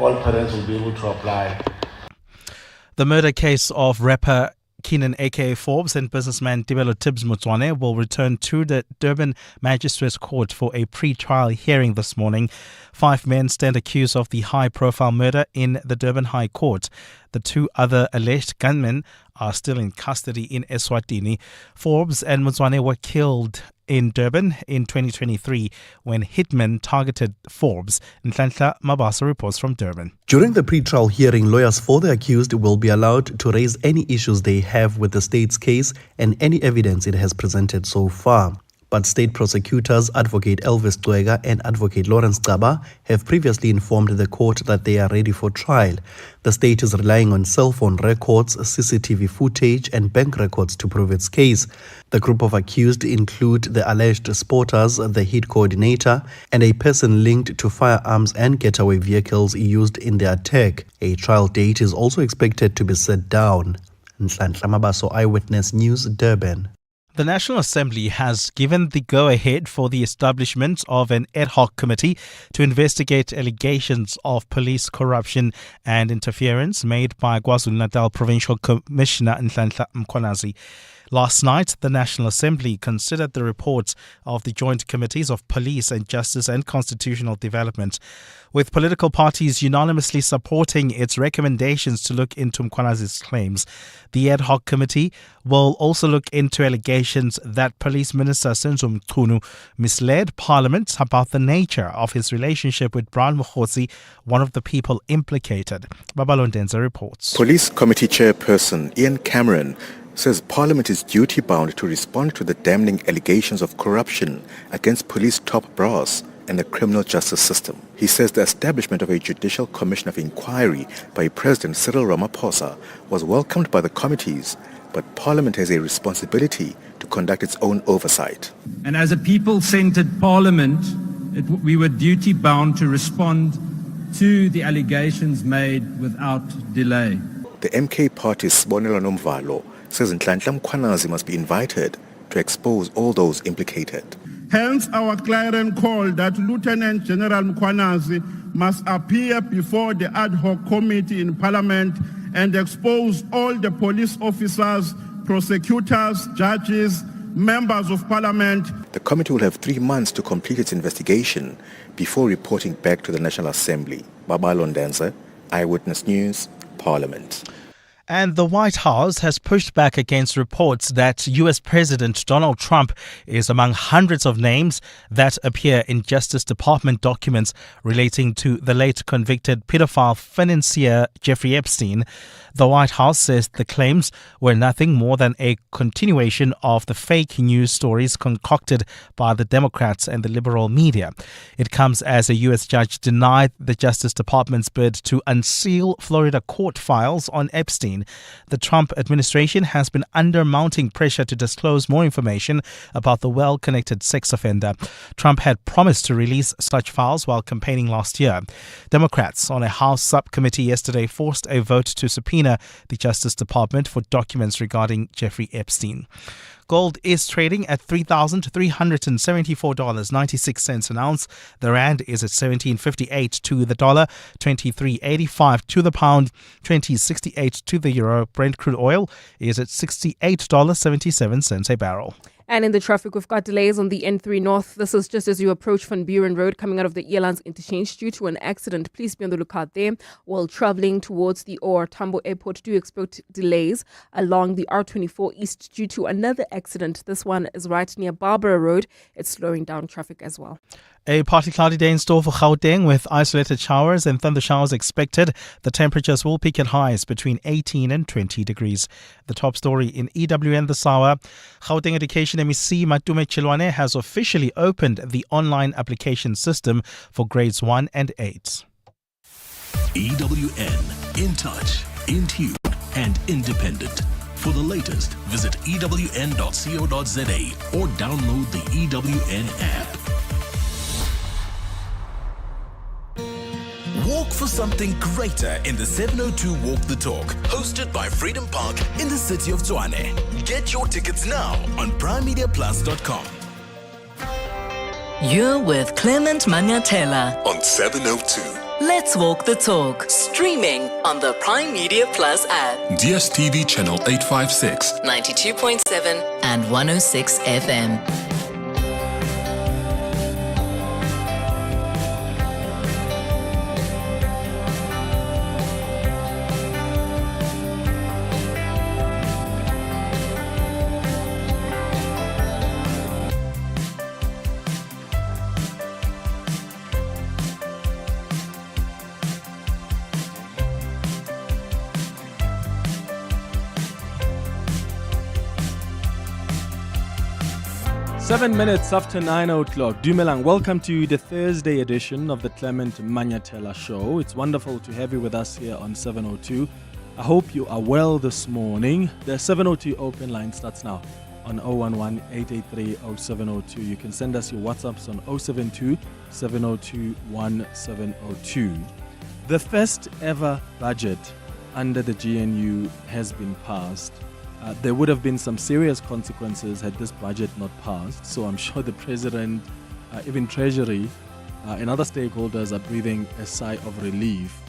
all parents will be able to apply. The murder case of rapper Keenan aka Forbes and businessman Tibelo Tibbs Motswane will return to the Durban Magistrates Court for a pre-trial hearing this morning. 5 men stand accused of the high-profile murder in the Durban High Court. The 2 other alleged gunmen are still in custody in Eswatini. Forbes and Motswane were killed in Durban in 2023 when hitmen targeted Forbes. Nhlanhla Mabasa reports from Durban. During the pre-trial hearing, lawyers for the accused will be allowed to raise any issues they have with the state's case and any evidence it has presented so far. But state prosecutors Advocate Elvis Cwega and Advocate Lawrence Caba have previously informed the court that they are ready for trial. The state is relying on cell phone records, CCTV footage and bank records to prove its case. The group of accused include the alleged sporters, the hit coordinator, and a person linked to firearms and getaway vehicles used in the attack. A trial date is also expected to be set down. Nhlanhla Mabasa, Eyewitness News, Durban. The National Assembly has given the go-ahead for the establishment of an ad hoc committee to investigate allegations of police corruption and interference made by KwaZulu-Natal Provincial Commissioner Nhlanhla Mkhwanazi. Last night, the National Assembly considered the reports of the Joint Committees of Police and Justice and Constitutional Development, with political parties unanimously supporting its recommendations to look into Mkhwanazi's claims. The ad hoc committee will also look into allegations that Police Minister Senzo Mchunu misled Parliament about the nature of his relationship with Brian Mokgotsi, one of the people implicated. Babalondenza reports. Police Committee Chairperson Ian Cameron says Parliament is duty-bound to respond to the damning allegations of corruption against police top brass and the criminal justice system. He says the establishment of a Judicial Commission of Inquiry by President Cyril Ramaphosa was welcomed by the committees, but Parliament has a responsibility to conduct its own oversight. And as a people-centred Parliament, we were duty-bound to respond to the allegations made without delay. The MK Party's Sibonelo Nomvalo says Nhlanhla Mkhwanazi must be invited to expose all those implicated. Hence our clarion call that Lieutenant General Mkhwanazi must appear before the ad hoc committee in Parliament and expose all the police officers, prosecutors, judges, members of Parliament. The committee will have 3 months to complete its investigation before reporting back to the National Assembly. Babalondenza, Eyewitness News, Parliament. And the White House has pushed back against reports that U.S. President Donald Trump is among hundreds of names that appear in Justice Department documents relating to the late convicted pedophile financier Jeffrey Epstein. The White House says the claims were nothing more than a continuation of the fake news stories concocted by the Democrats and the liberal media. It comes as a U.S. judge denied the Justice Department's bid to unseal Florida court files on Epstein. The Trump administration has been under mounting pressure to disclose more information about the well-connected sex offender. Trump had promised to release such files while campaigning last year. Democrats on a House subcommittee yesterday forced a vote to subpoena the Justice Department for documents regarding Jeffrey Epstein. Gold is trading at $3,374.96 an ounce. The rand is at 17.58 to the dollar, 23.85 to the pound, 20.68 to the euro. Brent crude oil is at $68.77 a barrel. And in the traffic, we've got delays on the N3 North. This is just as you approach Van Buren Road coming out of the Elands interchange due to an accident. Please be on the lookout there. While traveling towards the OR Tambo Airport, do expect delays along the R24 East due to another accident. This one is right near Barbara Road. It's slowing down traffic as well. A partly cloudy day in store for Gauteng with isolated showers and thunder showers expected. The temperatures will peak at highs between 18 and 20 degrees. The top story in EWN this hour. Gauteng Education MEC Matume Chilwane has officially opened the online application system for grades 1 and 8. EWN, in touch, in tune and independent. For the latest, visit ewn.co.za or download the EWN app. Walk for something greater in the 702 Walk the Talk, hosted by Freedom Park in the city of Tshwane. Get your tickets now on primemediaplus.com. You're with Clement Manyathela on 702. Let's Walk the Talk. Streaming on the Prime Media Plus app. DSTV channel 856. 92.7 and 106 FM. Seven minutes after 9 o'clock. Dumelang, welcome to the Thursday edition of the Clement Manyathela Show. It's wonderful to have you with us here on 702. I hope you are well this morning. The 702 open line starts now on 011-883-0702. You can send us your WhatsApps on 072-702-1702. The first ever budget under the GNU has been passed. There would have been some serious consequences had this budget not passed. So I'm sure the President, even Treasury, and other stakeholders are breathing a sigh of relief.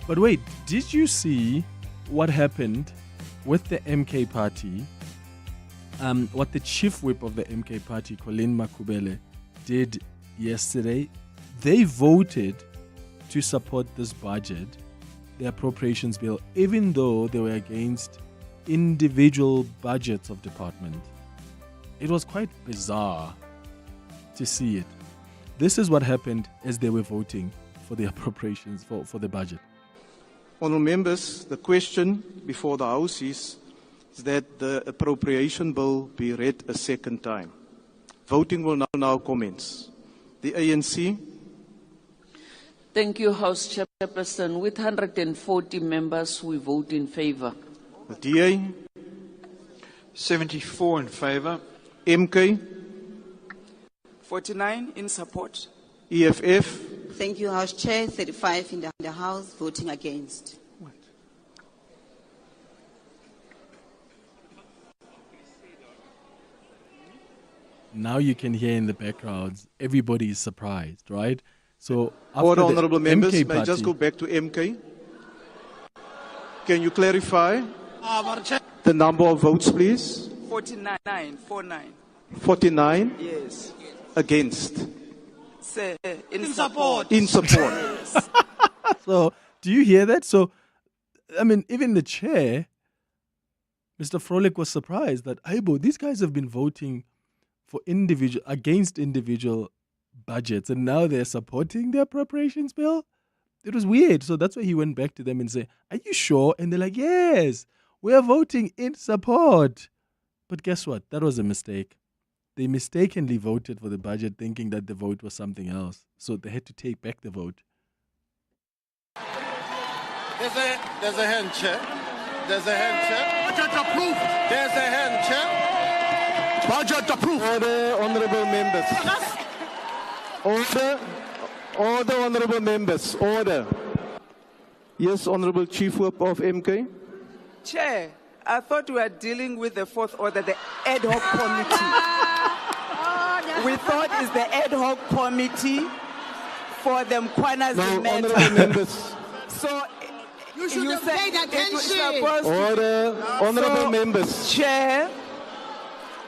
But wait, did you see what happened with the MK party? What the chief whip of the MK party, Colin Makubele, did yesterday? They voted to support this budget, the appropriations bill, even though they were against individual budgets of department. It was quite bizarre to see it. This is what happened as they were voting for the appropriations for the budget. Honourable members, the question before the House is that the appropriation bill be read a second time. Voting will now commence. The ANC. Thank you, House Chairperson. With 140 members, we vote in favour. The DA. 74 in favour. MK. 49 in support. EFF. Thank you, House Chair. 35 in the House, voting against. Now you can hear in the background, everybody is surprised, right? So, Order, honourable members, MK may I just go back to MK? Can you clarify the number of votes, please? 49. 49? Yes. Against? Say, in support. In support. Yes. So, do you hear that? So, I mean, even the chair, Mr. Frolik, was surprised that, Aibo, these guys have been voting for against individual budgets, and now they're supporting the appropriations bill? It was weird. So that's why he went back to them and said, are you sure? And they're like, yes, we are voting in support. But guess what? That was a mistake. They mistakenly voted for the budget thinking that the vote was something else. So they had to take back the vote. There's a hand, Chair. There's a hand, Chair. Budget approved. There's a hand, Chair. Budget approved. Order, honourable members. Order, honourable members. Order. Yes, Honourable Chief Whip of MK. Chair, I thought we were dealing with the fourth order, the ad hoc committee. We thought it's the ad hoc committee for the Mkhwanazi No, matter. honourable members. So You should have paid attention. Order, honourable members. Chair,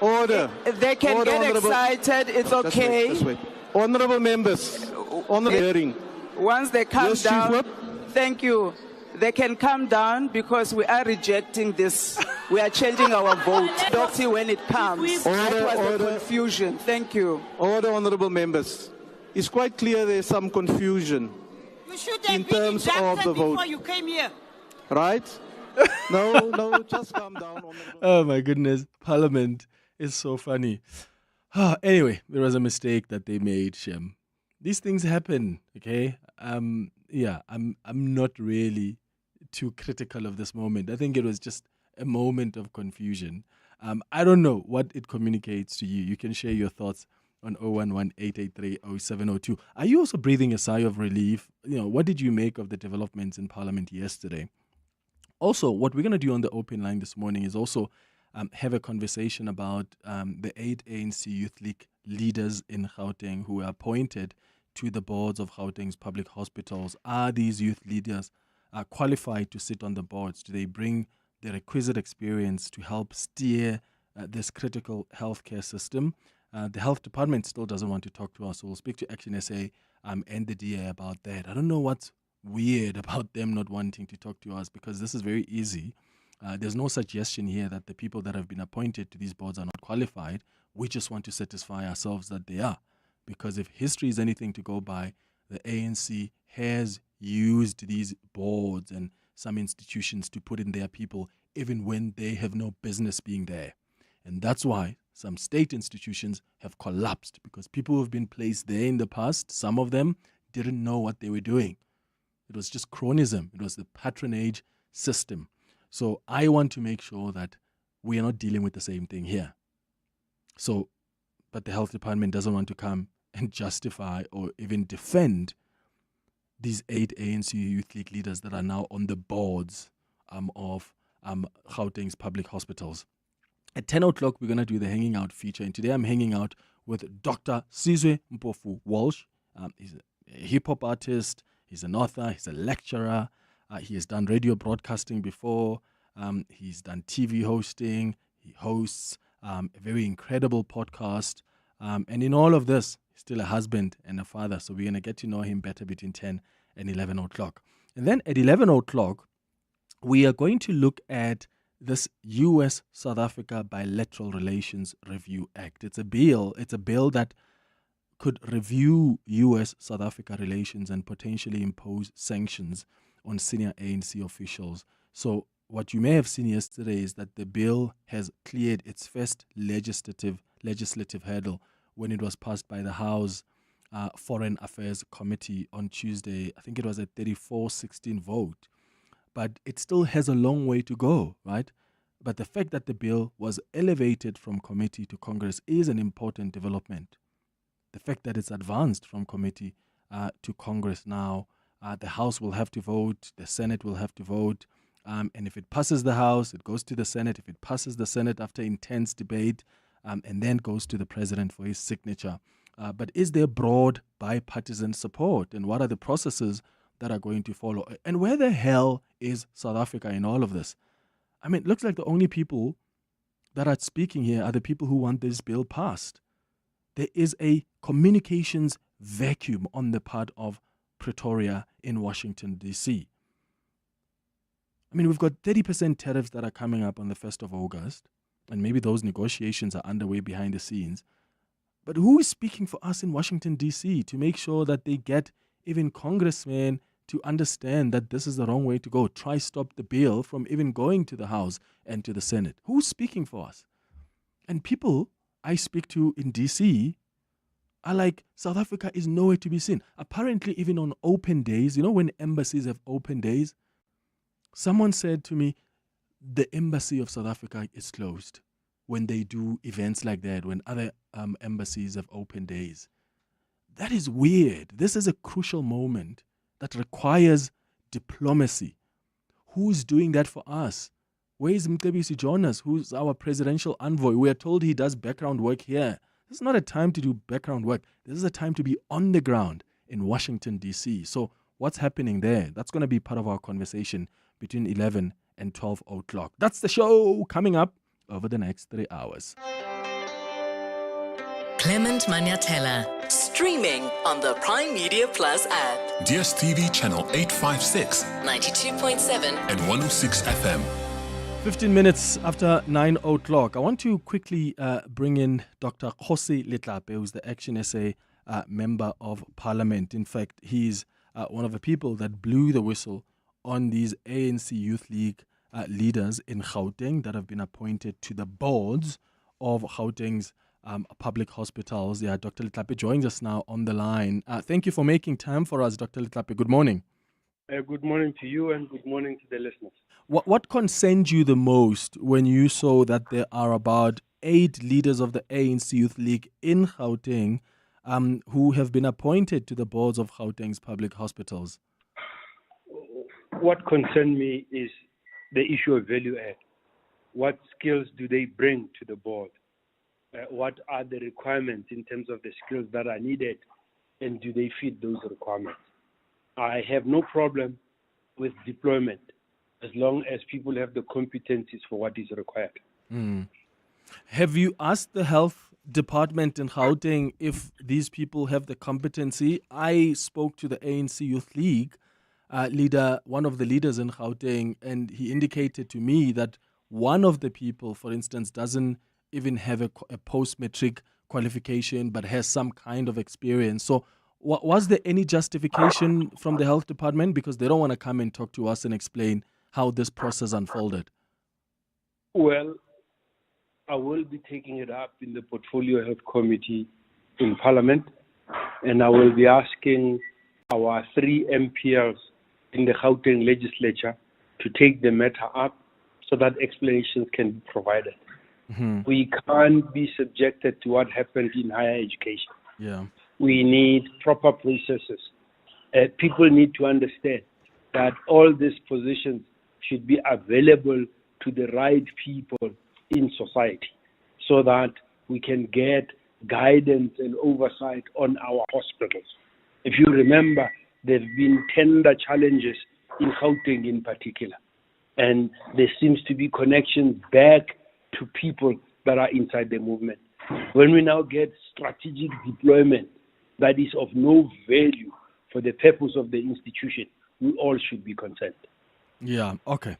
Order. they can Order, get honourable- excited, it's okay. Just wait. Honourable members. Honourable hearing. Once they come Yes, Chief down, Whip. thank you. They can come down because we are rejecting this. We are changing our vote. Don't see when it comes. That was the Order. confusion. Thank you. Order, honourable members. It's quite clear there's some confusion, You should In have been terms of inducted the vote. before you came here. right? No, just calm down. Honourable. Oh my goodness, Parliament is so funny. Anyway, there was a mistake that they made, Shem. These things happen, okay? I'm not really too critical of this moment. I think it was just a moment of confusion. I don't know what it communicates to you. You can share your thoughts on 011-883-0702. Are you also breathing a sigh of relief? What did you make of the developments in Parliament yesterday? Also, what we're going to do on the open line this morning is also have a conversation about the 8 ANC Youth League leaders in Gauteng who were appointed to the boards of Gauteng's public hospitals. Are these youth leaders qualified to sit on the boards? Do they bring the requisite experience to help steer this critical healthcare system? The health department still doesn't want to talk to us, so we'll speak to Action SA and the DA about that. I don't know what's weird about them not wanting to talk to us, because this is very easy. There's no suggestion here that the people that have been appointed to these boards are not qualified. We just want to satisfy ourselves that they are. Because if history is anything to go by, the ANC has used these boards and some institutions to put in their people even when they have no business being there. And that's why some state institutions have collapsed, because people who have been placed there in the past, some of them didn't know what they were doing. It was just cronism. It was the patronage system. So I want to make sure that we are not dealing with the same thing here. So, but the health department doesn't want to come and justify or even defend these 8 ANC Youth League leaders that are now on the boards of Gauteng's public hospitals. At 10 o'clock, we're going to do the Hanging Out feature. And today I'm hanging out with Dr Sizwe Mpofu-Walsh. He's a hip-hop artist. He's an author. He's a lecturer. He has done radio broadcasting before. He's done TV hosting. He hosts a very incredible podcast. And in all of this, he's still a husband and a father. So we're going to get to know him better between 10 and 11 o'clock. And then at 11 o'clock, we are going to look at this U.S.-South Africa Bilateral Relations Review Act. It's a bill that could review U.S.-South Africa relations and potentially impose sanctions on senior ANC officials. So what you may have seen yesterday is that the bill has cleared its first legislative hurdle when it was passed by the House Foreign Affairs Committee on Tuesday. I think it was a 34-16 vote. But it still has a long way to go, right? But the fact that the bill was elevated from committee to Congress is an important development. The fact that it's advanced from committee to Congress now, the House will have to vote, the Senate will have to vote, and if it passes the House, it goes to the Senate. If it passes the Senate after intense debate, and then goes to the President for his signature. But is there broad bipartisan support, and what are the processes that are going to follow? And where the hell is South Africa in all of this? I mean, it looks like the only people that are speaking here are the people who want this bill passed. There is a communications vacuum on the part of Pretoria in Washington, D.C. I mean, we've got 30% tariffs that are coming up on the 1st of August, and maybe those negotiations are underway behind the scenes. But who is speaking for us in Washington, D.C. to make sure that they get even congressmen to understand that this is the wrong way to go? Try stop the bill from even going to the House and to the Senate. Who's speaking for us? And people I speak to in D.C. are like, South Africa is nowhere to be seen. Apparently, even on open days, you know, when embassies have open days, someone said to me, the embassy of South Africa is closed when they do events like that, when other embassies have open days. That is weird. This is a crucial moment that requires diplomacy. Who's doing that for us? Where is Mcebisi Jonas, who's our presidential envoy? We are told he does background work here. This is not a time to do background work. This is a time to be on the ground in Washington, D.C. So what's happening there? That's going to be part of our conversation between 11 and 12 o'clock. That's the show coming up over the next 3 hours. Clement Manyathela, streaming on the Prime Media Plus app. DSTV channel 856, 92.7 and 106 FM. 15 minutes after 9 o'clock. I want to quickly bring in Dr. Kgosi Letlape, who's the Action SA Member of Parliament. In fact, he's one of the people that blew the whistle on these ANC Youth League leaders in Gauteng that have been appointed to the boards of Gauteng's public hospitals. Yeah, Dr. Letlape joins us now on the line. Thank you for making time for us, Dr. Letlape. Good morning. Good morning to you and good morning to the listeners. What concerned you the most when you saw that there are about 8 leaders of the ANC Youth League in Gauteng who have been appointed to the boards of Gauteng's public hospitals? What concerned me is the issue of value add. What skills do they bring to the board? What are the requirements in terms of the skills that are needed and do they fit those requirements? I have no problem with deployment as long as people have the competencies for what is required. Have you asked the health department in Gauteng if these people have the competency? I spoke to the ANC Youth League leader, one of the leaders in Gauteng, and he indicated to me that one of the people, for instance, doesn't even have a post-matric qualification but has some kind of experience. So was there any justification from the health department? Because they don't want to come and talk to us and explain how this process unfolded. Well, I will be taking it up in the Portfolio Health Committee in Parliament, and I will be asking our 3 MPLs in the Gauteng legislature to take the matter up so that explanations can be provided. We can't be subjected to what happened in higher education. Yeah. We need proper processes. People need to understand that all these positions should be available to the right people in society so that we can get guidance and oversight on our hospitals. If you remember, there have been tender challenges in Gauteng in particular, and there seems to be connections back to people that are inside the movement. When we now get strategic deployment that is of no value for the purpose of the institution, we all should be concerned. Yeah, okay.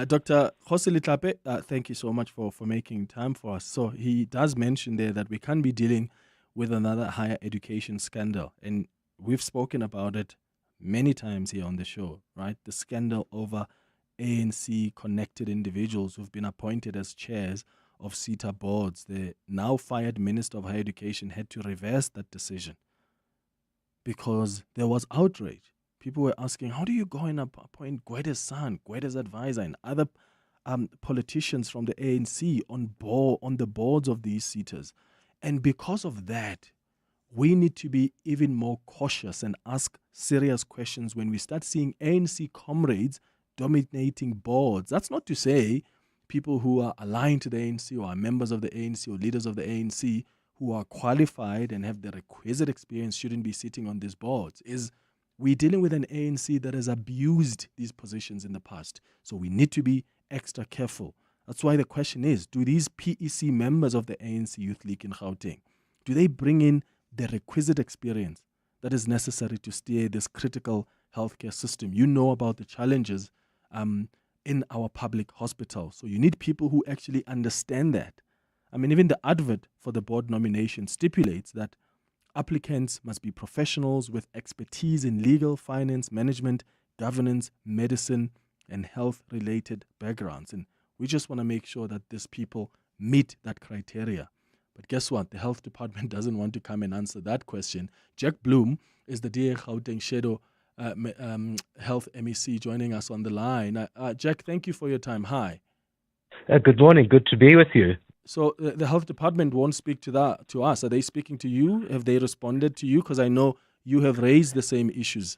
Dr. Jose Litlape, thank you so much for making time for us. So he does mention there that we can't be dealing with another higher education scandal. And we've spoken about it many times here on the show, right? The scandal over ANC-connected individuals who've been appointed as chairs of SETA boards. The now fired Minister of Higher Education had to reverse that decision because there was outrage. People were asking, how do you go and appoint Gwede's son, Gwede's advisor, and other politicians from the ANC on the boards of these SETAs? And because of that, we need to be even more cautious and ask serious questions when we start seeing ANC comrades dominating boards. That's not to say people who are aligned to the ANC or are members of the ANC or leaders of the ANC who are qualified and have the requisite experience shouldn't be sitting on these boards. We're dealing with an ANC that has abused these positions in the past. So we need to be extra careful. That's why the question is, do these PEC members of the ANC Youth League in Gauteng, do they bring in the requisite experience that is necessary to steer this critical healthcare system? You know about the challenges in our public hospitals. So you need people who actually understand that. I mean, even the advert for the board nomination stipulates that applicants must be professionals with expertise in legal, finance, management, governance, medicine, and health-related backgrounds. And we just want to make sure that these people meet that criteria. But guess what? The health department doesn't want to come and answer that question. Jack Bloom is the DA Gauteng Shadow Health MEC joining us on the line. Jack, thank you for your time. Hi. Good morning. Good to be with you. So the health department won't speak to us. Are they speaking to you? Have they responded to you? Because I know you have raised the same issues.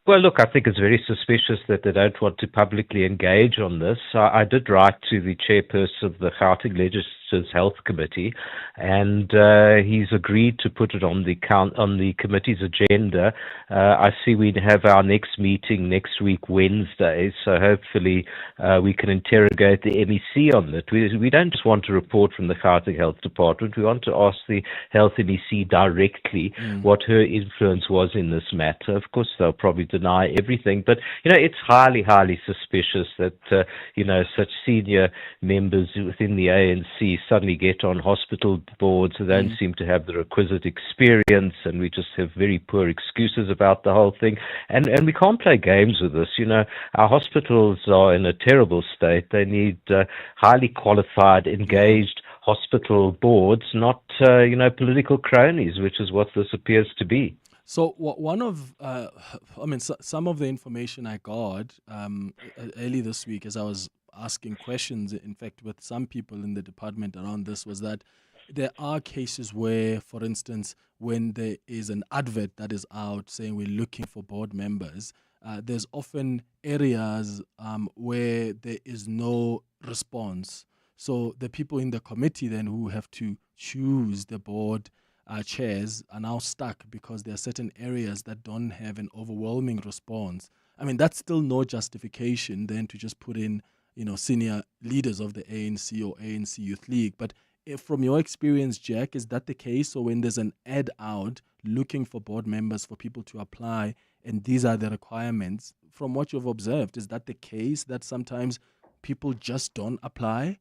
Well, look, I think it's very suspicious that they don't want to publicly engage on this. I did write to the chairperson of the Gauteng Legislature's Health Committee, and he's agreed to put it on the committee's agenda. I see we have our next meeting next week, Wednesday, so hopefully we can interrogate the MEC on it. We don't just want to report from the Gauteng Health Department. We want to ask the Health MEC directly what her influence was in this matter. Of course, they'll probably deny everything, but it's highly, highly suspicious that such senior members within the ANC suddenly get on hospital boards who don't seem to have the requisite experience, and we just have very poor excuses about the whole thing. And we can't play games with this. Our hospitals are in a terrible state. They need highly qualified, engaged hospital boards, not political cronies, which is what this appears to be. So one of, some of the information I got early this week as I was asking questions, in fact, with some people in the department around this, was that there are cases where, for instance, when there is an advert that is out saying we're looking for board members, there's often areas where there is no response. So the people in the committee then who have to choose the board chairs are now stuck because there are certain areas that don't have an overwhelming response. I mean, that's still no justification then to just put in, senior leaders of the ANC or ANC Youth League. But if from your experience, Jack, is that the case? Or when there's an ad out looking for board members for people to apply, and these are the requirements, from what you've observed, is that the case that sometimes people just don't apply?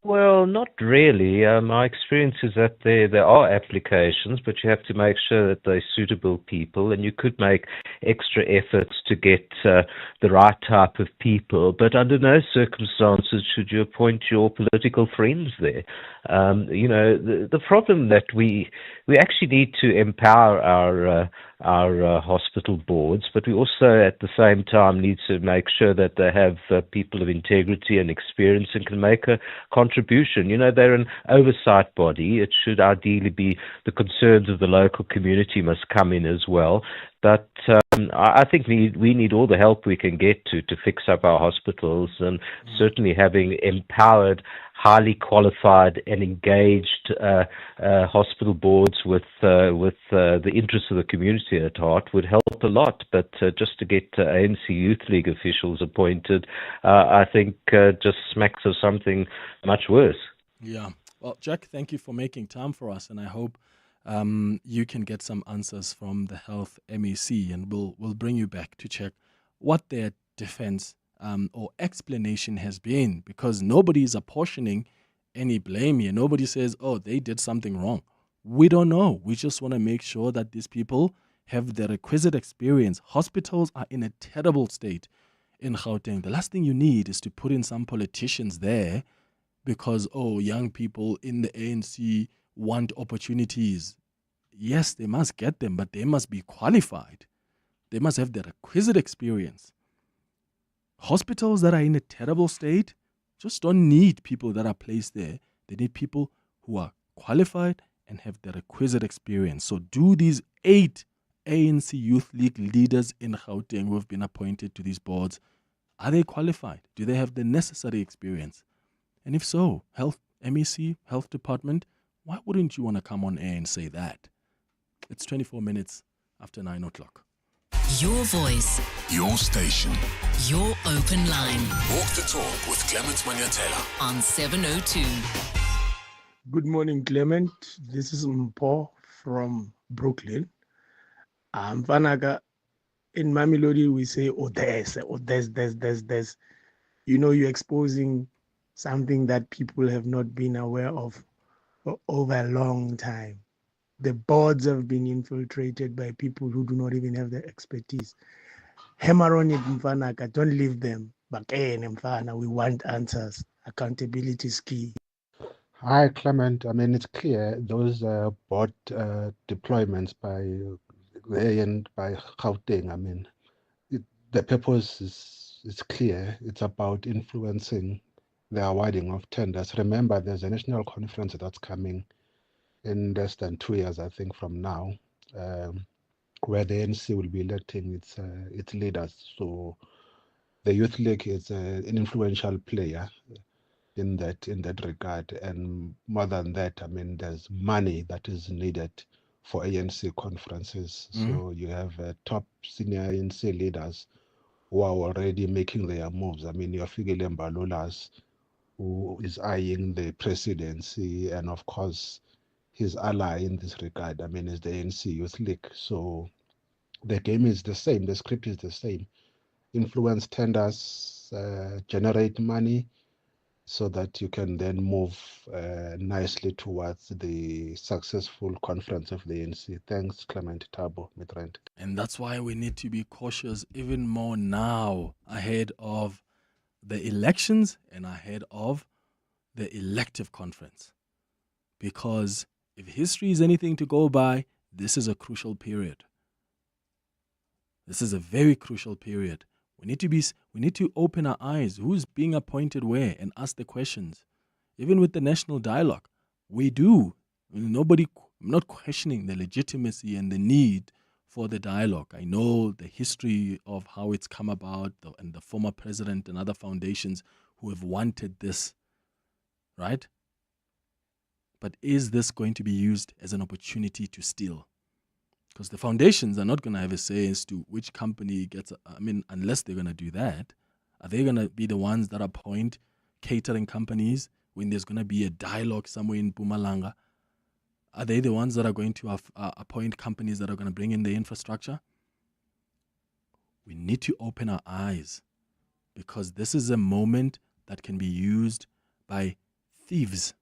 Well, not really. My experience is that there are applications, but you have to make sure that they're suitable people, and you could make extra efforts to get the right type of people. But under no circumstances should you appoint your political friends there. The problem that we actually need to empower our hospital boards, but we also at the same time need to make sure that they have people of integrity and experience and can make a contribution. They're an oversight body. It should ideally be the concerns of the local community must come in as well. But I think we need all the help we can get to fix up our hospitals, and certainly having empowered, highly qualified and engaged hospital boards with the interests of the community at heart would help a lot. But just to get ANC Youth League officials appointed, I think just smacks of something much worse. Yeah. Well, Jack, thank you for making time for us, and I hope you can get some answers from the Health MEC, and we'll bring you back to check what their defense or explanation has been, because nobody is apportioning any blame here. Nobody says, oh, they did something wrong. We don't know. We just want to make sure that these people have the requisite experience. Hospitals are in a terrible state in Gauteng. The last thing you need is to put in some politicians there because, young people in the ANC want opportunities. Yes, they must get them, but they must be qualified. They must have the requisite experience. Hospitals that are in a terrible state just don't need people that are placed there. They need people who are qualified and have the requisite experience. So do these 8 ANC Youth League leaders in Gauteng who have been appointed to these boards, are they qualified? Do they have the necessary experience? And if so, Health MEC, Health Department, why wouldn't you want to come on air and say that? It's 24 minutes after 9 o'clock. Your voice, your station, your open line. Walk the talk with Clement Manyathela on 702. Good morning, Clement. This is Mpo from Brooklyn. Vanaga, in Mamelodi, we say, there's. You're exposing something that people have not been aware of for over a long time. The boards have been infiltrated by people who do not even have the expertise. Hammer on it, Mfanaka. Don't leave them. Mfana, we want answers. Accountability is key. Hi, Clement. I mean, it's clear those board deployments by Gauteng. I mean, the purpose is clear. It's about influencing the awarding of tenders. Remember, there's a national conference that's coming in less than 2 years, I think, from now, where the ANC will be electing its leaders. So the Youth League is an influential player in that regard. And more than that, I mean, there's money that is needed for ANC conferences. So you have top senior ANC leaders who are already making their moves. I mean, your Figile Mbalolas, who is eyeing the presidency, and of course, his ally in this regard, I mean, is the ANC Youth League. So the game is the same, the script is the same. Influence tenders, generate money, so that you can then move nicely towards the successful conference of the ANC. Thanks, Clement Tabo, Midrand. And that's why we need to be cautious even more now, ahead of the elections and ahead of the elective conference. Because if history is anything to go by, this is a crucial period. This is a very crucial period. We need to open our eyes. Who's being appointed where, and ask the questions. Even with the national dialogue, we do. I'm not questioning the legitimacy and the need for the dialogue. I know the history of how it's come about, and the former president and other foundations who have wanted this, right? But is this going to be used as an opportunity to steal? Because the foundations are not going to have a say as to which company gets, unless they're going to do that. Are they going to be the ones that appoint catering companies when there's going to be a dialogue somewhere in Mpumalanga? Are they the ones that are going to appoint companies that are going to bring in the infrastructure? We need to open our eyes, because this is a moment that can be used by thieves,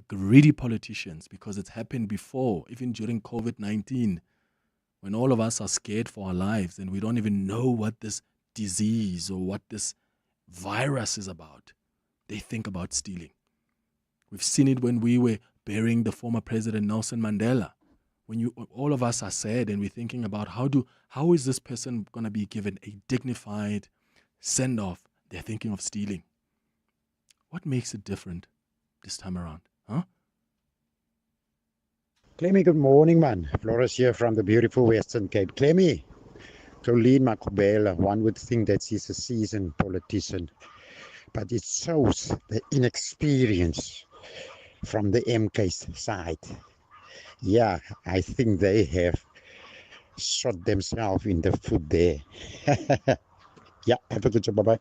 greedy politicians, because it's happened before, even during COVID-19, when all of us are scared for our lives and we don't even know what this disease or what this virus is about. They think about stealing. We've seen it when we were burying the former president Nelson Mandela. When all of us are sad and we're thinking about how is this person going to be given a dignified send-off, they're thinking of stealing. What makes it different this time around? Huh? Clemmy, good morning, man. Flores here from the beautiful Western Cape. Clemmy, Colleen Makubela, one would think that she's a seasoned politician, but it shows the inexperience from the MK's side. Yeah, I think they have shot themselves in the foot there. Yeah, have a good job. Bye-bye.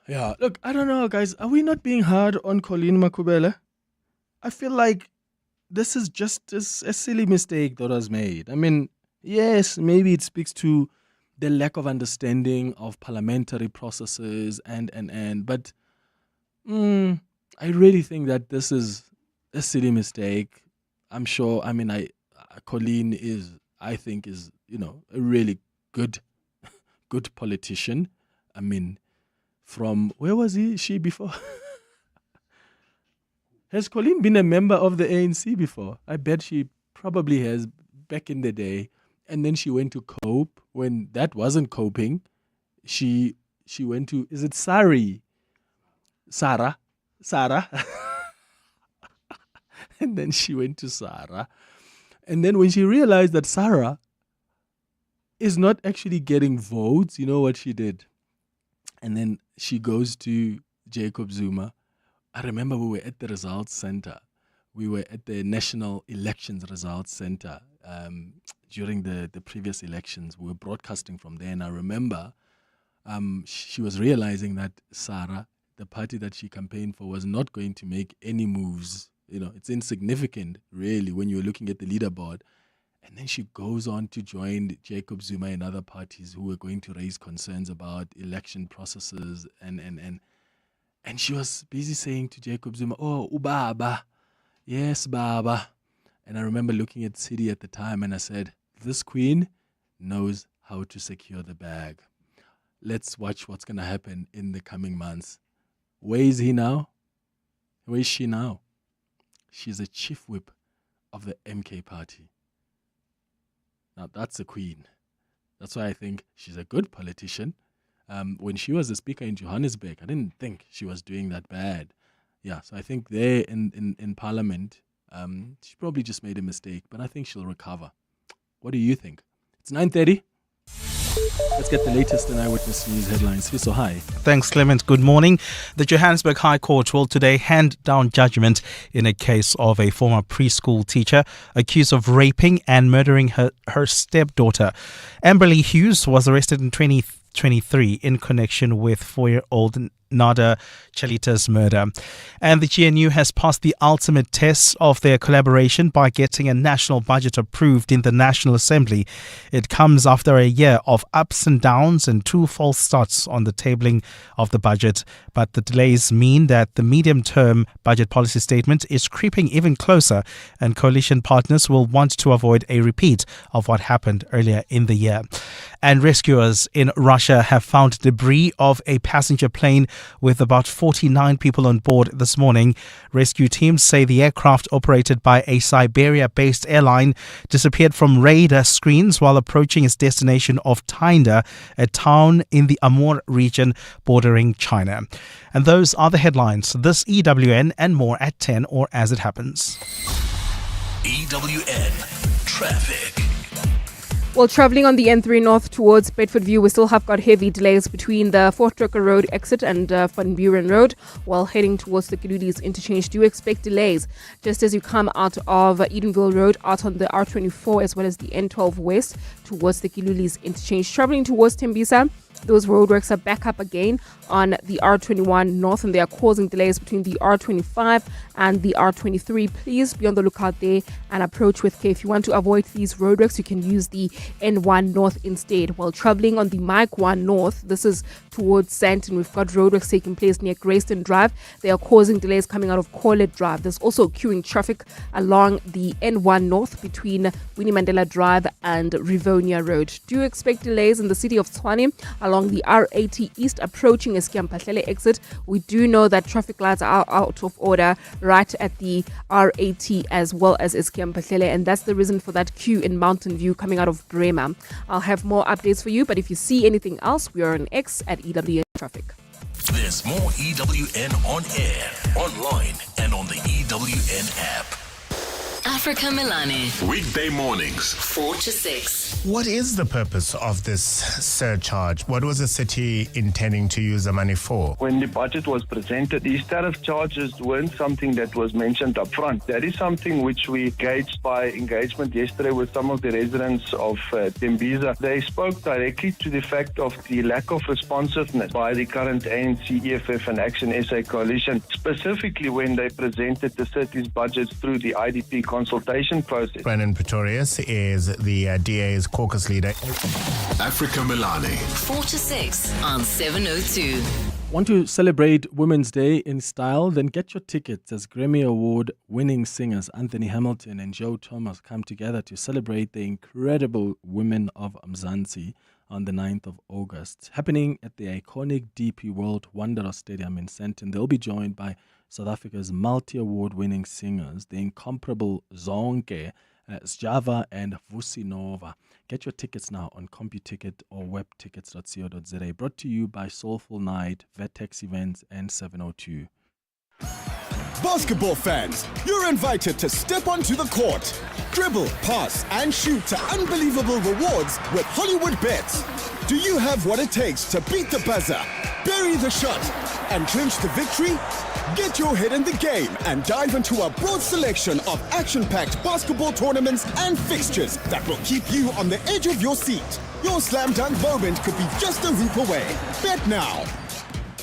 Yeah, look, I don't know, guys. Are we not being hard on Colleen Makubele? I feel like this is just a silly mistake that was made. I mean, yes, maybe it speaks to the lack of understanding of parliamentary processes but I really think that this is a silly mistake. I'm sure, Colleen I think is, a really good politician. I mean, from, where was she before? Has Colleen been a member of the ANC before? I bet she probably has, back in the day. And then she went to cope when that wasn't coping. She went to, is it Sarah? And then she went to Sarah. And then when she realized that Sarah is not actually getting votes, you know what she did? And then she goes to Jacob Zuma. I remember we were at the results center. We were at the National Elections Results Center during the previous elections. We were broadcasting from there. And I remember she was realizing that Sarah, the party that she campaigned for, was not going to make any moves. It's insignificant, really, when you're looking at the leaderboard. And then she goes on to join Jacob Zuma and other parties who were going to raise concerns about election processes. And she was busy saying to Jacob Zuma, "Oh, Ubaba. Yes, Baba." And I remember looking at Sidi at the time and I said, this queen knows how to secure the bag. Let's watch what's going to happen in the coming months. Where is he now? Where is she now? She's a chief whip of the MK party. Now, that's a queen. That's why I think she's a good politician. When she was the speaker in Johannesburg, I didn't think she was doing that bad. Yeah, so I think there in Parliament, she probably just made a mistake, but I think she'll recover. What do you think? It's 9:30. Let's get the latest in Eyewitness News headlines. So hi. Thanks, Clement. Good morning. The Johannesburg High Court will today hand down judgment in a case of a former preschool teacher accused of raping and murdering her stepdaughter. Amberly Hughes was arrested in 2023 in connection with 4-year-old Nada Chalita's murder. And the GNU has passed the ultimate test of their collaboration by getting a national budget approved in the National Assembly. It comes after a year of ups and downs and 2 false starts on the tabling of the budget. But the delays mean that the medium-term budget policy statement is creeping even closer, and coalition partners will want to avoid a repeat of what happened earlier in the year. And rescuers in Russia have found debris of a passenger plane with about 49 people on board this morning. Rescue teams say the aircraft, operated by a Siberia-based airline, disappeared from radar screens while approaching its destination of Tynder, a town in the Amur region bordering China. And those are the headlines. This EWN and more at 10 or as it happens. EWN Traffic. While travelling on the N3 North towards Bedfordview, we still have got heavy delays between the Fort Drucker Road exit and Van Buren Road. While heading towards the Kilulis interchange, do expect delays just as you come out of Edenville Road, out on the R24 as well as the N12 West towards the Kilulis interchange. Travelling towards Tembisa, those roadworks are back up again on the R21 North, and they are causing delays between the R25 and the R23. Please be on the lookout there and approach with care. If you want to avoid these roadworks, you can use the N1 North instead. While traveling on the Mike 1 North, this is towards Santon, we've got roadworks taking place near Grayston Drive. They are causing delays coming out of Corlett Drive. There's also queuing traffic along the N1 North between Winnie Mandela Drive and Rivonia Road. Do expect delays in the city of Tshwane along the R80 East approaching Esquiampahlele exit. We do know that traffic lights are out of order right at the R80 as well as Esquiampahlele, and that's the reason for that queue in Mountain View coming out of Bremer. I'll have more updates for you, but if you see anything else, we are on X at EWN Traffic. There's more EWN on air, online, and on the EWN app. Africa Milani. Weekday mornings, 4 to 6. What is the purpose of this surcharge? What was the city intending to use the money for? When the budget was presented, these tariff charges weren't something that was mentioned up front. That is something which we gauged by engagement yesterday with some of the residents of Tembisa. They spoke directly to the fact of the lack of responsiveness by the current ANC, EFF and Action SA coalition, specifically when they presented the city's budgets through the IDP consultation process. Brandon Pretorius is the DA's caucus leader. Africa Milani. 4 to 6 on 702. Want to celebrate Women's Day in style? Then get your tickets as Grammy Award winning singers Anthony Hamilton and Joe Thomas come together to celebrate the incredible women of Mzansi on the 9th of August. Happening at the iconic DP World Wanderers Stadium in Sandton. They'll be joined by South Africa's multi-award winning singers, the incomparable Zonke, Sjava and Vusinova. Get your tickets now on CompuTicket or webtickets.co.za. Brought to you by Soulful Night, Vertex Events and 702. Basketball fans, you're invited to step onto the court, dribble, pass, and shoot to unbelievable rewards with Hollywood Bets. Do you have what it takes to beat the buzzer, bury the shot, and clinch the victory? Get your head in the game and dive into a broad selection of action-packed basketball tournaments and fixtures that will keep you on the edge of your seat. Your slam dunk moment could be just a hoop away. Bet now.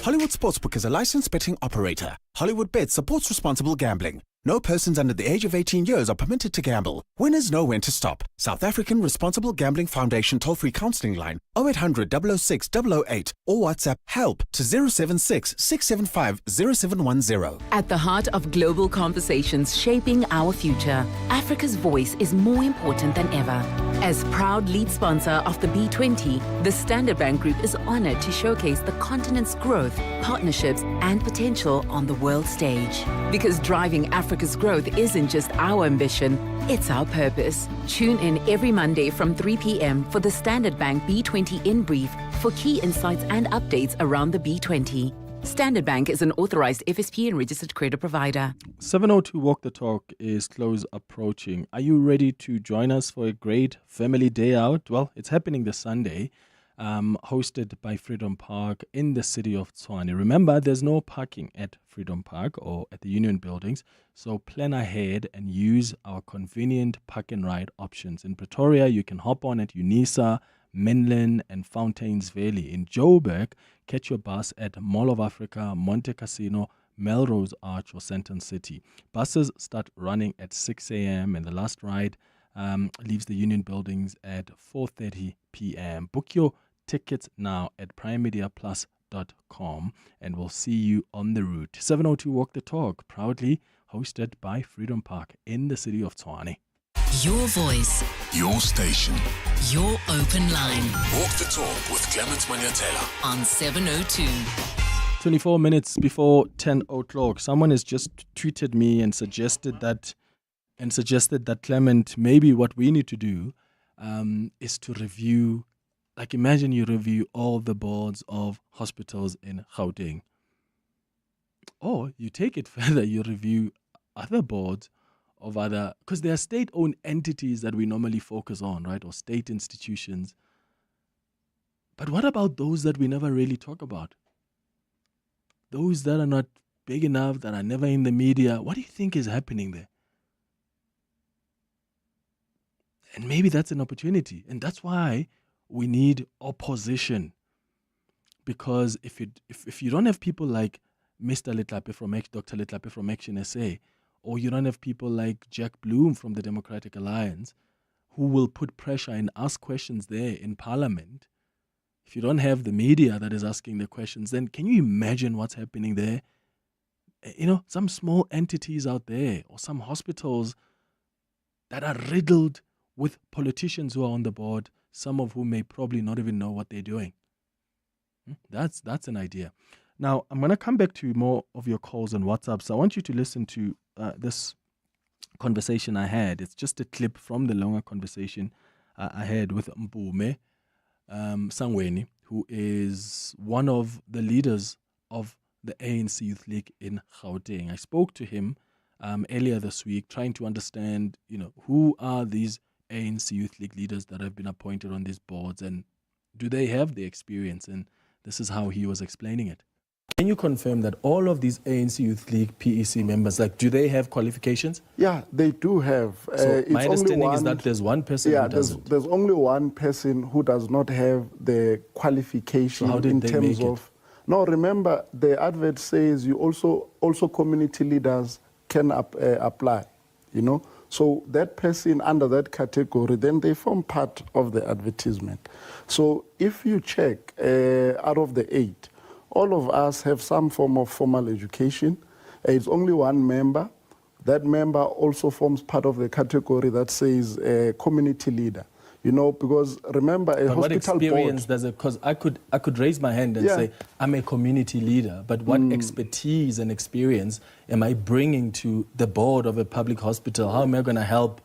Hollywood Sportsbook is a licensed betting operator. Hollywood Bet supports responsible gambling. No persons under the age of 18 years are permitted to gamble. Winners know when to stop. South African Responsible Gambling Foundation toll-free counselling line 0800 006 008 or WhatsApp HELP to 076 675 0710. At the heart of global conversations shaping our future, Africa's voice is more important than ever. As proud lead sponsor of the B20, the Standard Bank Group is honored to showcase the continent's growth, partnerships, and potential on the world stage. Because driving Africa's growth isn't just our ambition, it's our purpose. Tune in every Monday from 3 p.m. for the Standard Bank B20 In Brief for key insights and updates around the B20. Standard Bank is an authorized FSP and registered credit provider. 702 Walk the Talk is close approaching. Are you ready to join us for a great family day out? Well, it's happening this Sunday, hosted by Freedom Park in the city of Tshwane. Remember, there's no parking at Freedom Park or at the Union buildings, so plan ahead and use our convenient park and ride options. In Pretoria, you can hop on at Unisa, Menlyn and Fountains Valley. In Joburg, catch your bus at Mall of Africa, Monte Casino, Melrose Arch or Sandton City. Buses start running at 6 a.m. and the last ride leaves the Union buildings at 4:30 p.m. Book your tickets now at primemediaplus.com and we'll see you on the route. 702 Walk the Talk, proudly hosted by Freedom Park in the city of Tshwane. Your voice, your station, your open line. Walk the Talk with Clement Manyathela on 702. 24 minutes before 10 o'clock. Someone has just tweeted me and suggested that Clement, maybe what we need to do is to review, like imagine you review all the boards of hospitals in Gauteng. Or you take it further, you review other boards of other, because there are state-owned entities that we normally focus on, right, or state institutions. But what about those that we never really talk about? Those that are not big enough, that are never in the media. What do you think is happening there? And maybe that's an opportunity. And that's why we need opposition. Because if you don't have people like Mr. Letlape from Dr. Letlape from Action SA, or you don't have people like Jack Bloom from the Democratic Alliance, who will put pressure and ask questions there in Parliament, if you don't have the media that is asking the questions, then can you imagine what's happening there? You know, some small entities out there, or some hospitals that are riddled with politicians who are on the board, some of whom may probably not even know what they're doing. That's an idea. Now, I'm going to come back to more of your calls on WhatsApp. So I want you to listen to this conversation I had. It's just a clip from the longer conversation I had with Mpume Sangweni, who is one of the leaders of the ANC Youth League in Gauteng. I spoke to him earlier this week, trying to understand, who are these ANC Youth League leaders that have been appointed on these boards, and do they have the experience? And this is how he was explaining it. Can you confirm that all of these ANC Youth League PEC members, do they have qualifications? Yeah, they do have. So my understanding is that there's one person who doesn't. There's only one person who does not have the qualification. So how did they make it? No, remember, the advert says you also community leaders can apply, So that person under that category, then they form part of the advertisement. So if you check, out of the 8, all of us have some form of formal education. It's only one member. That member also forms part of the category that says community leader. Because remember, but what experience does it? Because I could raise my hand and say I'm a community leader, but what expertise and experience am I bringing to the board of a public hospital? How am I going to help?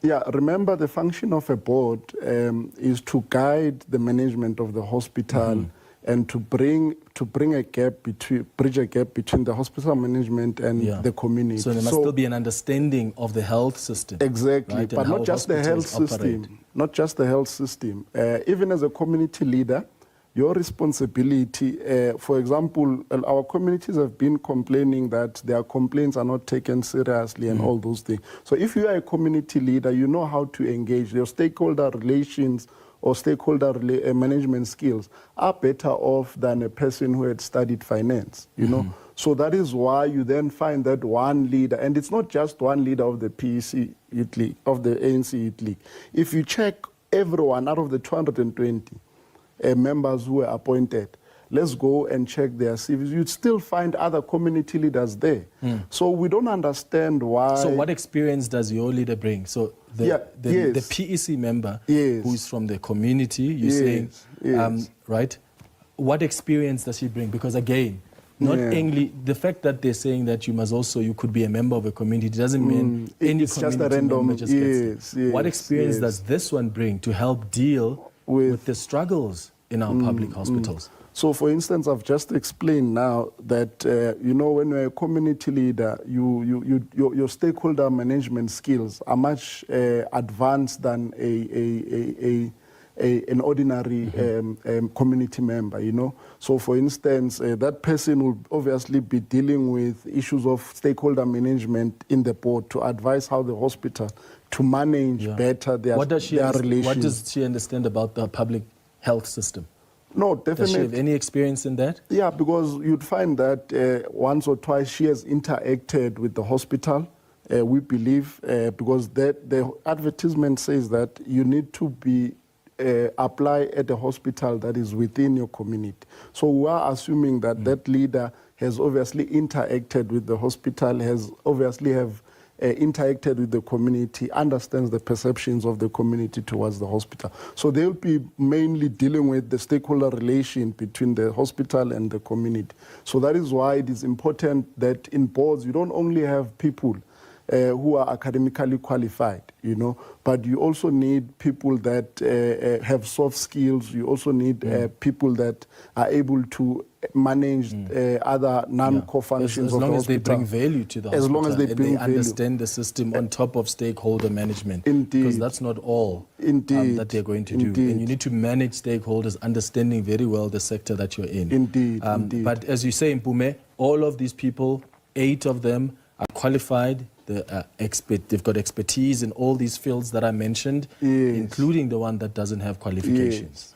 Yeah, remember the function of a board is to guide the management of the hospital and to bridge a gap between the hospital management and the community. So there must still be an understanding of the health system. Exactly, right? But not just the health system. Not just the health system. Even as a community leader, your responsibility, for example, our communities have been complaining that their complaints are not taken seriously and all those things. So if you are a community leader, you know how to engage. Your stakeholder relations or stakeholder management skills are better off than a person who had studied finance, So that is why you then find that one leader, and it's not just one leader of the PEC Youth League, of the ANC Youth League. If you check everyone out of the 220 members who were appointed, let's go and check their CVs. You'd still find other community leaders there. So we don't understand why. So what experience does your leader bring? So the PEC member who's from the community, you're saying, right? What experience does he bring? Because again, not only the fact that they're saying that you could be a member of a community doesn't mean any it's community just a random, member just gets it. What experience does this one bring to help deal with the struggles in our public hospitals? So, for instance, I've just explained now that, when you're a community leader, your stakeholder management skills are much advanced than an ordinary community member, So, for instance, that person will obviously be dealing with issues of stakeholder management in the board to advise how the hospital to manage better their relations. What does she understand about the public health system? No, definitely. Does she have any experience in that? Yeah, because you'd find that once or twice she has interacted with the hospital. We believe, because the advertisement says that you need to be apply at a hospital that is within your community. So we are assuming that that leader has obviously interacted with the hospital, has obviously have interacted with the community, understands the perceptions of the community towards the hospital. So they'll be mainly dealing with the stakeholder relation between the hospital and the community. So that is why it is important that in boards you don't only have people who are academically qualified, you know, but you also need people that have soft skills. You also need people that are able to manage other non-core functions as of the long as they hospital. bring value to the As hospital, long as they and bring they value. understand the system on top of stakeholder management. Indeed. Because that's not all that they're going to do. Indeed. And you need to manage stakeholders, understanding very well the sector that you're in. Indeed. Indeed. But as you say, Mpume, all of these people, 8 of them are qualified. They've got expertise in all these fields that I mentioned, including the one that doesn't have qualifications.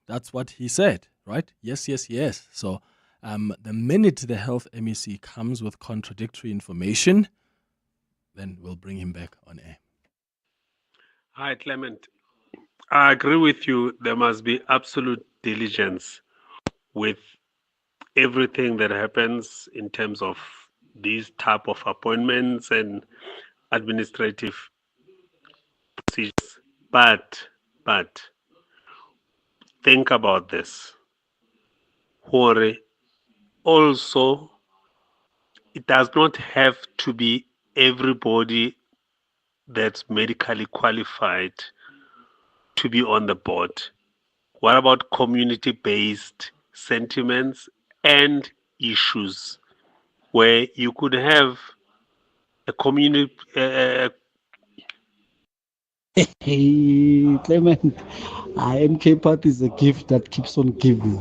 That's what he said, right? Yes, yes, yes. So the minute the health MEC comes with contradictory information, then we'll bring him back on air. Hi, Clement. I agree with you. There must be absolute diligence with everything that happens in terms of these type of appointments and administrative procedures. But think about this. Also, it does not have to be everybody that's medically qualified to be on the board. What about community-based sentiments and issues where you could have a community? Hey, Clement, MK Party is a gift that keeps on giving.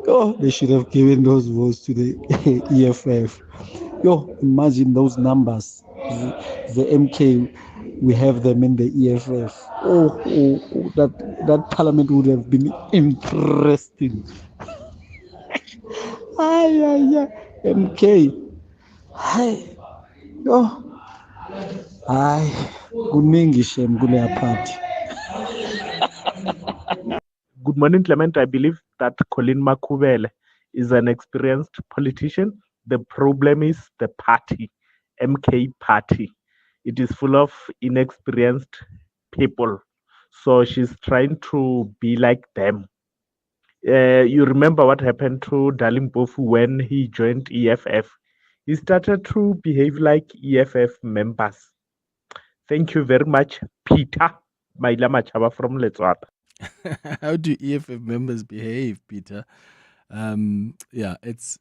Oh, they should have given those votes to the EFF. Yo, imagine those numbers. The MK, we have them in the EFF. That parliament would have been interesting. MK. Hi. Yo. Hi. Kuningi shem kule party. Good morning, Clement. I believe that Colin Makubele is an experienced politician. The problem is the party, MK party. It is full of inexperienced people. So she's trying to be like them. You remember what happened to Dr. Mpofu when he joined EFF. He started to behave like EFF members. Thank you very much, Peter Maila Machaba from Letswapa. How do EFF members behave, Peter? It's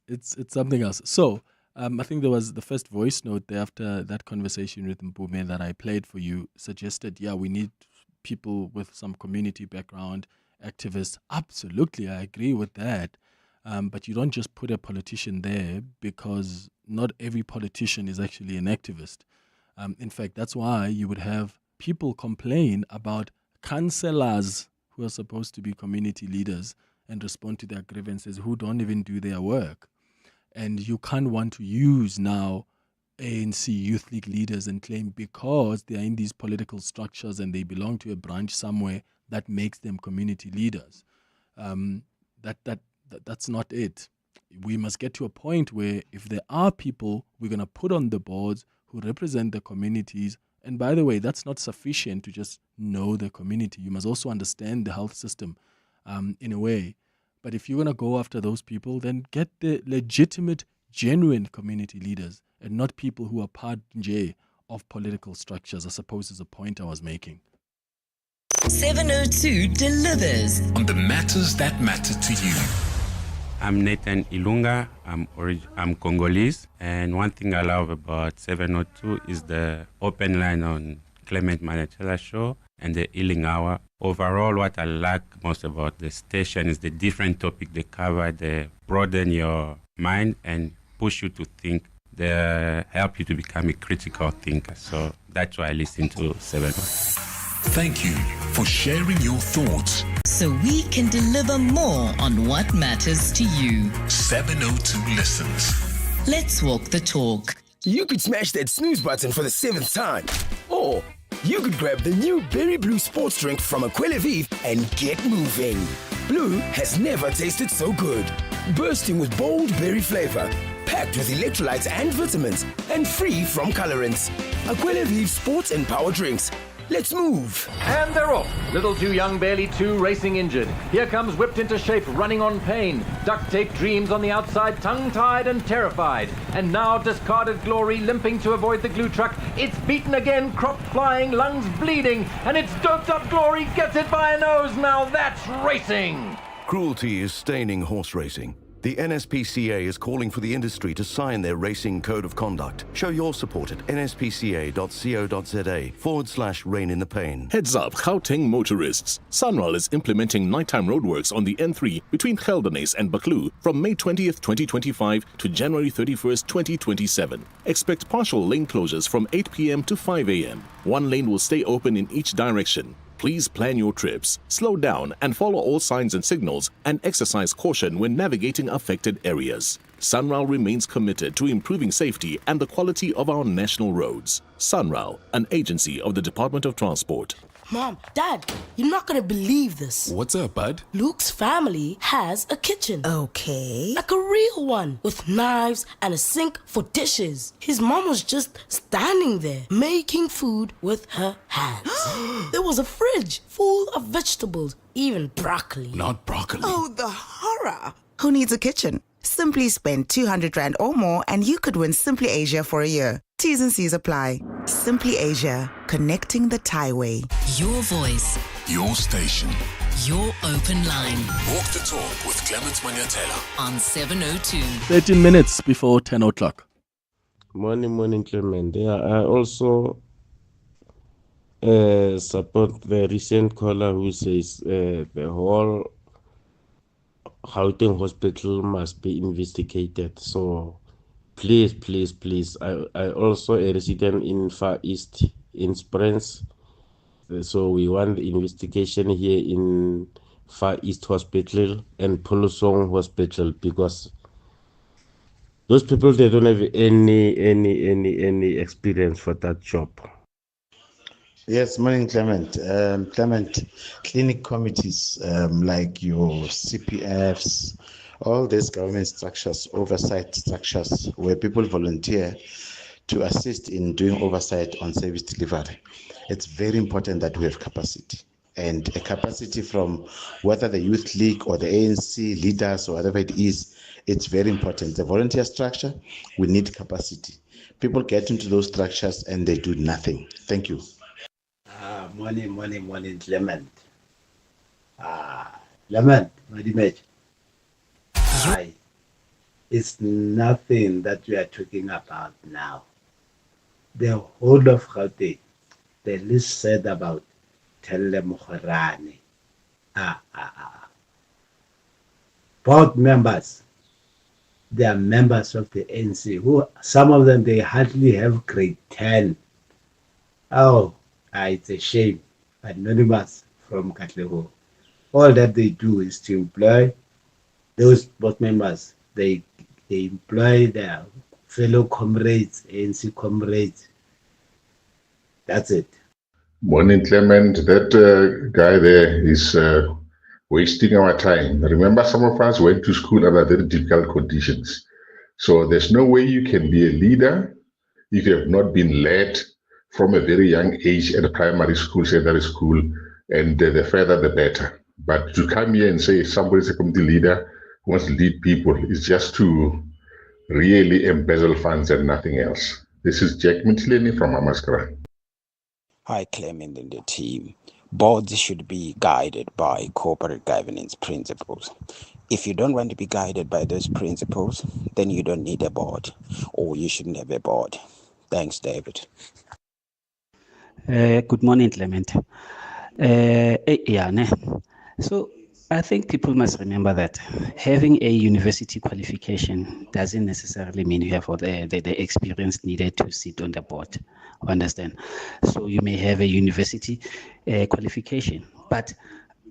something else. So I think there was the first voice note there after that conversation with Mpume that I played for you suggested, we need people with some community background, activists. Absolutely, I agree with that. But you don't just put a politician there because not every politician is actually an activist. In fact, that's why you would have people complain about councillors who are supposed to be community leaders and respond to their grievances who don't even do their work. And you can't want to use now ANC Youth League leaders and claim because they are in these political structures and they belong to a branch somewhere that makes them community leaders. That's not it. We must get to a point where if there are people we're going to put on the boards who represent the communities, and by the way, that's not sufficient to just know the community. You must also understand the health system in a way. But if you're going to go after those people, then get the legitimate, genuine community leaders and not people who are part of political structures, I suppose is the point I was making. 702 delivers on the matters that matter to you. I'm Nathan Ilunga. I'm Congolese, and one thing I love about 702 is the open line on Clement Manyathela Show and the healing hour. Overall, what I like most about the station is the different topic they cover. They broaden your mind and push you to think. They help you to become a critical thinker. So that's why I listen to 702. Thank you for sharing your thoughts. so we can deliver more on what matters to you. 702 listens. Let's walk the talk. You could smash that snooze button for the 7th time. Or you could grab the new Berry Blue sports drink from ANCYL and get moving. Blue has never tasted so good. Bursting with bold berry flavor, packed with electrolytes and vitamins, and free from colorants. ANCYL sports and power drinks. Let's move. And they're off. Little too young, barely two, racing injured. Here comes whipped into shape, running on pain. Duct tape dreams on the outside, tongue-tied and terrified. And now discarded glory, limping to avoid the glue truck. It's beaten again, crop flying, lungs bleeding. And it's doped up glory, gets it by a nose. Now that's racing. Cruelty is staining horse racing. The NSPCA is calling for the industry to sign their racing code of conduct. Show your support at nspca.co.za/rein in the pain. Heads up, Gauteng motorists. SANRAL is implementing nighttime roadworks on the N3 between Geldernes and Buccleuch from May 20th, 2025 to January 31st, 2027. Expect partial lane closures from 8 p.m. to 5 a.m. One lane will stay open in each direction. Please plan your trips, slow down and follow all signs and signals, and exercise caution when navigating affected areas. SANRAL remains committed to improving safety and the quality of our national roads. SANRAL, an agency of the Department of Transport. Mom, Dad, you're not gonna believe this. What's up, bud? Luke's family has a kitchen. Okay. Like a real one, with knives and a sink for dishes. His mom was just standing there, making food with her hands. There was a fridge full of vegetables, even broccoli. Not broccoli. Oh, the horror. Who needs a kitchen? Simply spend 200 Rand or more and you could win Simply Asia for a year. T's and C's apply. Simply Asia, connecting the Thai way. Your voice, Your station. your open line Walk the talk with Clement Manyathela. on 702. 13 minutes before 10 o'clock. Morning, Clement. Yeah, I also support the recent caller who says the whole Gauteng hospital must be investigated. So please. I also a resident in Far East in Springs. So we want the investigation here in Far East Hospital and Polusong Hospital because those people, they don't have any experience for that job. Yes, morning, Clement. Clement, clinic committees like your CPFs, all these government structures, oversight structures, where people volunteer to assist in doing oversight on service delivery. It's very important that we have capacity. And a capacity from whether the Youth League or the ANC leaders or whatever it is, it's very important. The volunteer structure, we need capacity. People get into those structures and they do nothing. Thank you. Morning, Clement. Clement, Madimej. Hi. It's nothing that we are talking about now. The whole of Gauteng, the list said about Telle Mokharane. Board members, they are members of the ANC, who some of them, they hardly have grade 10. It's a shame. Anonymous from Katlego. All that they do is to employ those board members. They employ their fellow comrades, ANC comrades. That's it. Morning, Clement. That guy there is wasting our time. Remember, some of us went to school under very difficult conditions. So there's no way you can be a leader if you have not been led from a very young age at a primary school, secondary school, and the further the better. But to come here and say somebody's a community leader who wants to lead people is just to really embezzle funds and nothing else. This is Jack Mtleni from Amaskara. Hi, Clement and the team. Boards should be guided by corporate governance principles. If you don't want to be guided by those principles, then you don't need a board, or you shouldn't have a board. Thanks, David. Good morning, Clement. So I think people must remember that having a university qualification doesn't necessarily mean you have all the experience needed to sit on the board. Understand? So you may have a university qualification, but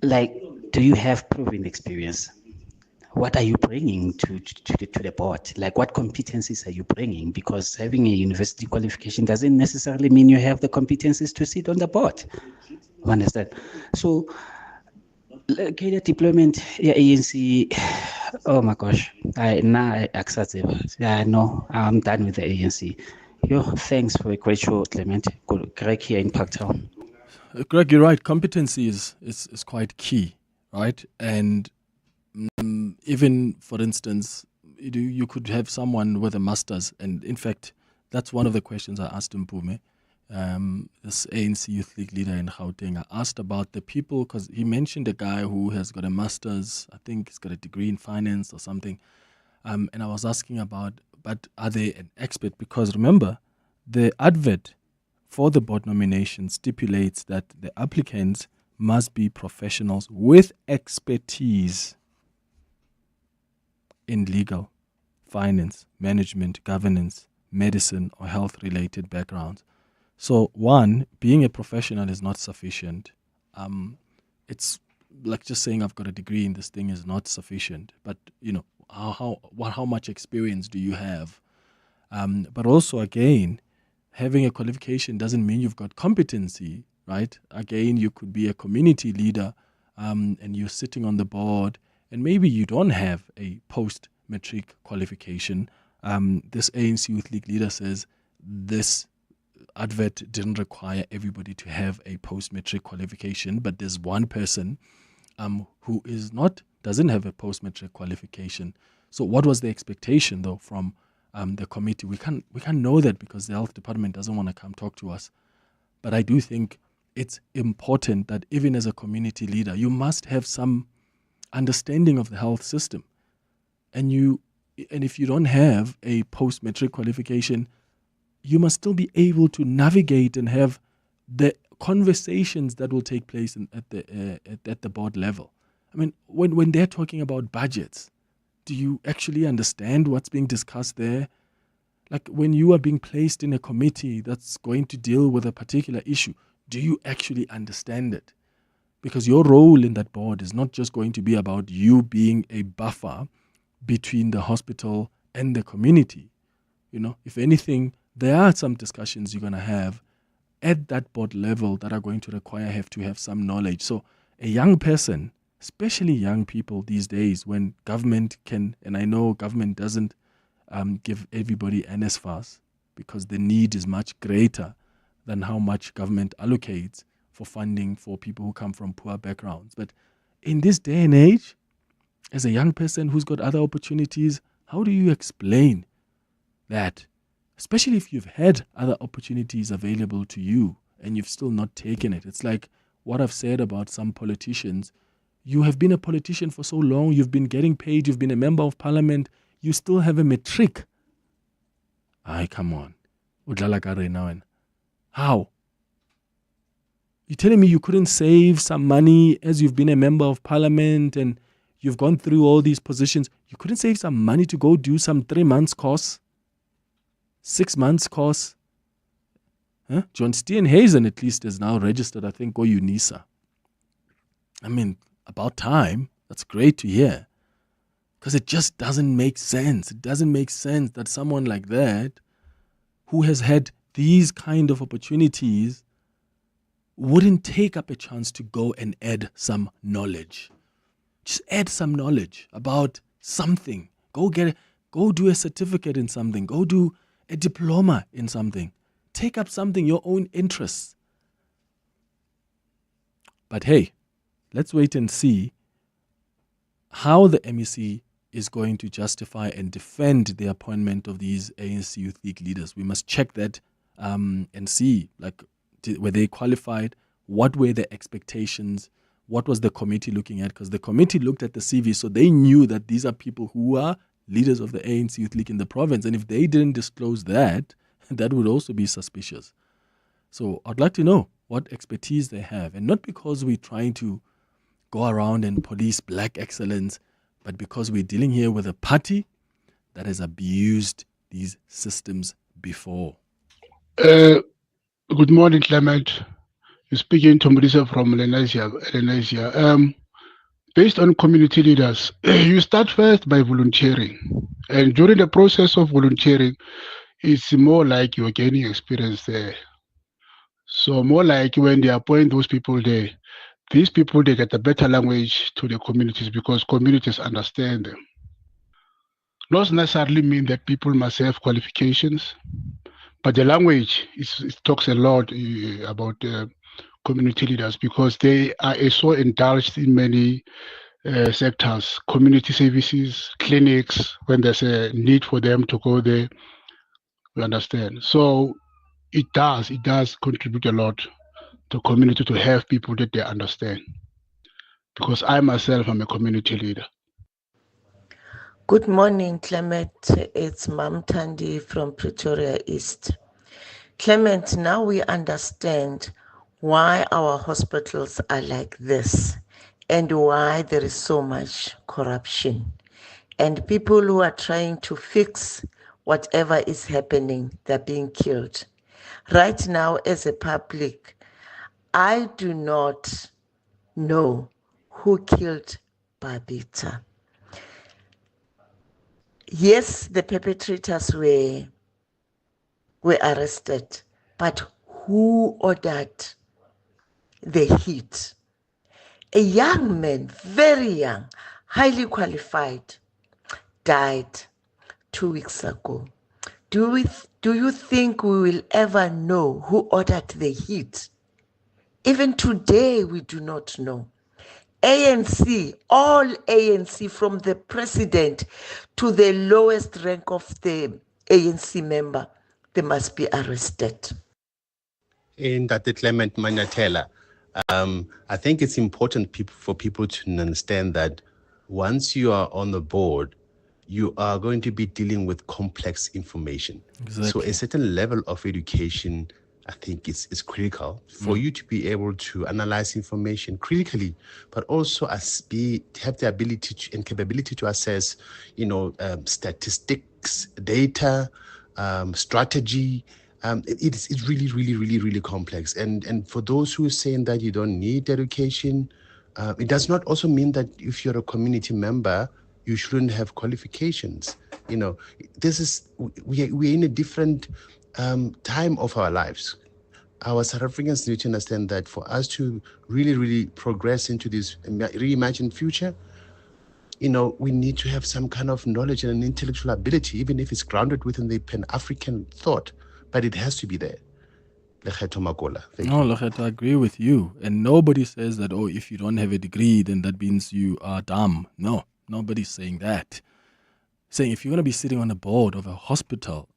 do you have proven experience? What are you bringing to the board? What competencies are you bringing? Because having a university qualification doesn't necessarily mean you have the competencies to sit on the board. Understand? So, cadre deployment, ANC. Oh my gosh! I accept it. Yeah, no, I'm done with the ANC. Thanks for a great show, Clement. Great here in Parktown. Greg, you're right. Competency is quite key, right? And even, for instance, you could have someone with a master's, and in fact, that's one of the questions I asked Mpume, this ANC Youth League leader in Gauteng. I asked about the people, because he mentioned a guy who has got a master's, I think he's got a degree in finance or something, and I was asking about, but are they an expert? Because remember, the advert for the board nomination stipulates that the applicants must be professionals with expertise in legal, finance, management, governance, medicine, or health-related backgrounds. So, one, being a professional is not sufficient. It's like just saying I've got a degree in this thing is not sufficient. But how much experience do you have? But also, again, having a qualification doesn't mean you've got competency, right? Again, you could be a community leader, and you're sitting on the board, and maybe you don't have a post-matric qualification. This ANC Youth League leader says this advert didn't require everybody to have a post-matric qualification, but there's one person who doesn't have a post-matric qualification. So what was the expectation, though, from the committee? We can't know that because the health department doesn't want to come talk to us. But I do think it's important that even as a community leader, you must have some understanding of the health system. And if you don't have a post-matric qualification, you must still be able to navigate and have the conversations that will take place at the board level. I mean, when they're talking about budgets, do you actually understand what's being discussed there? Like when you are being placed in a committee that's going to deal with a particular issue, do you actually understand it? Because your role in that board is not just going to be about you being a buffer between the hospital and the community. If anything, there are some discussions you're going to have at that board level that are going to require to have some knowledge. So a young person, especially young people these days, when government can, and I know government doesn't give everybody NSFAS because the need is much greater than how much government allocates for funding for people who come from poor backgrounds. But in this day and age, as a young person who's got other opportunities, how do you explain that? Especially if you've had other opportunities available to you and you've still not taken it. It's like what I've said about some politicians. You have been a politician for so long, you've been getting paid, you've been a member of parliament, you still have a matric. Come on. How? You're telling me you couldn't save some money as you've been a member of parliament and you've gone through all these positions. You couldn't save some money to go do some 3 months course, 6 months course. John Steenhuisen at least is now registered, I think, go UNISA. I mean, about time. That's great to hear. Because it just doesn't make sense. It doesn't make sense that someone like that, who has had these kind of opportunities, wouldn't take up a chance to go and add some knowledge. Just add some knowledge about something. Go do a certificate in something. Go do a diploma in something. Take up something, your own interests. But hey, let's wait and see how the MEC is going to justify and defend the appointment of these ANC Youth League leaders. We must check that and see, were they qualified? What were the expectations? What was the committee looking at? Because the committee looked at the CV, so they knew that these are people who are leaders of the ANC Youth League in the province. And if they didn't disclose that, that would also be suspicious. So I'd like to know what expertise they have. And not because we're trying to go around and police black excellence, but because we're dealing here with a party that has abused these systems before. Good morning, Clement. You're speaking to Marisa from Lenasia. Based on community leaders, you start first by volunteering. And during the process of volunteering, it's more like you're gaining experience there. So more like when they appoint those people there, these people, they get a better language to the communities because communities understand them. Not necessarily mean that people must have qualifications, but the language it talks a lot about community leaders because they are so indulged in many sectors, community services, clinics, when there's a need for them to go there, you understand? So it does contribute a lot to community to have people that they understand. Because I myself am a community leader. Good morning, Clement. It's Mam Tandi from Pretoria East. Clement, now we understand why our hospitals are like this and why there is so much corruption. And people who are trying to fix whatever is happening, they're being killed. Right now, as a public, I do not know who killed Babita. Yes, the perpetrators were arrested, but who ordered the hit? A young man, very young, highly qualified, died 2 weeks ago. Do you think we will ever know who ordered the hit? Even today, we do not know. ANC, all ANC, from the president to the lowest rank of the ANC member, they must be arrested. In Dr. Clement Manyathela, I think it's important for people to understand that once you are on the board, you are going to be dealing with complex information. Exactly. So a certain level of education, I think, is critical for you to be able to analyze information critically, but also have the ability and capability to assess, statistics, data, strategy. It's really, really, really, really complex. And for those who are saying that you don't need education, it does not also mean that if you're a community member, you shouldn't have qualifications. We're in a different time of our lives. Our South Africans need to understand that for us to really, really progress into this reimagined future, we need to have some kind of knowledge and an intellectual ability, even if it's grounded within the Pan-African thought, but it has to be there. Lekgetho Makola. Lekgetho, I agree with you. And nobody says that, if you don't have a degree, then that means you are dumb. No, nobody's saying that. Saying if you're going to be sitting on a board of a hospital,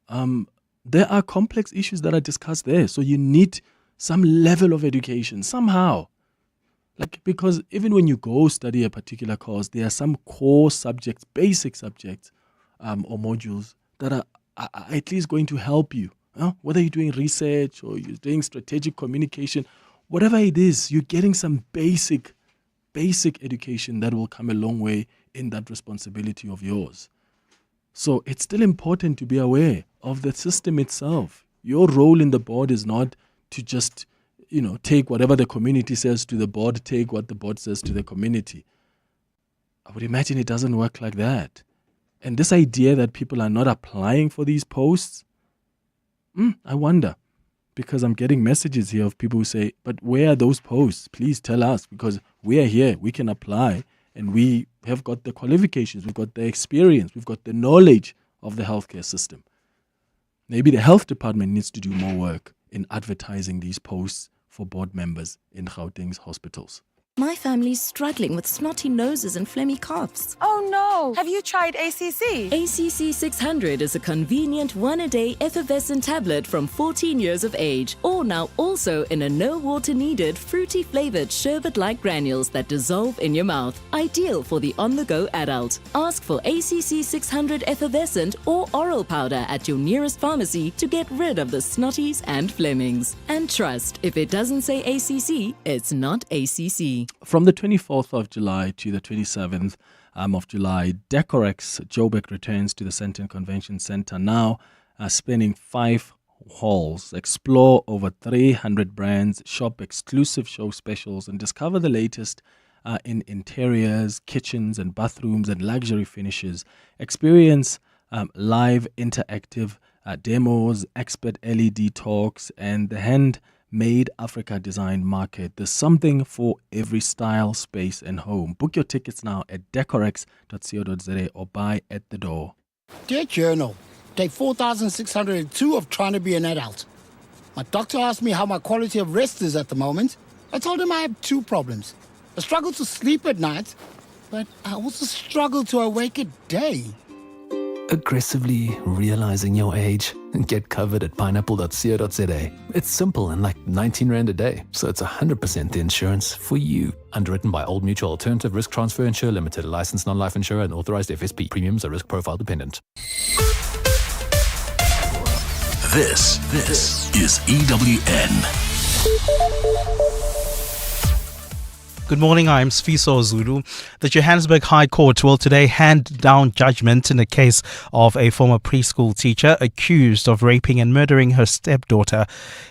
there are complex issues that are discussed there. So you need some level of education somehow. Because even when you go study a particular course, there are some core subjects, basic subjects or modules that are at least going to help you. Whether you're doing research or you're doing strategic communication, whatever it is, you're getting some basic education that will come a long way in that responsibility of yours. So it's still important to be aware of the system itself. Your role in the board is not to just, take whatever the community says to the board, take what the board says to the community. I would imagine it doesn't work like that. And this idea that people are not applying for these posts, I wonder, because I'm getting messages here of people who say, but where are those posts? Please tell us, because we are here, we can apply, and we have got the qualifications, we've got the experience, we've got the knowledge of the healthcare system. Maybe the health department needs to do more work in advertising these posts for board members in Gauteng's hospitals. My family's struggling with snotty noses and phlegmy coughs. Oh no! Have you tried ACC? ACC 600 is a convenient one-a-day effervescent tablet from 14 years of age, or now also in a no-water-needed, fruity-flavored sherbet-like granules that dissolve in your mouth. Ideal for the on-the-go adult. Ask for ACC 600 effervescent or oral powder at your nearest pharmacy to get rid of the snotties and flemmings. And trust, if it doesn't say ACC, it's not ACC. From the 24th of July to the 27th of July, Decorex Joburg returns to the Sandton Convention Center, now spanning 5 halls. Explore over 300 brands, shop exclusive show specials, and discover the latest in interiors, kitchens and bathrooms and luxury finishes. Experience live interactive demos, expert LED talks, and the handmade Africa design market. There's something for every style, space and home. Book your tickets now at decorex.co.za or buy at the door. Dear Journal, day 4602 of trying to be an adult. My doctor asked me how my quality of rest is at the moment. I told him I have two problems. I struggle to sleep at night, but I also struggle to awake at day. Aggressively realizing your age? Get covered at pineapple.co.za. It's simple and like 19 Rand a day, so it's 100% the insurance for you. Underwritten by Old Mutual Alternative Risk Transfer Insurer Limited, a licensed non-life insurer and authorized FSP. Premiums are risk profile dependent. This is EWN. Good morning, I'm Sfiso Zulu. The Johannesburg High Court will today hand down judgment in the case of a former preschool teacher accused of raping and murdering her stepdaughter.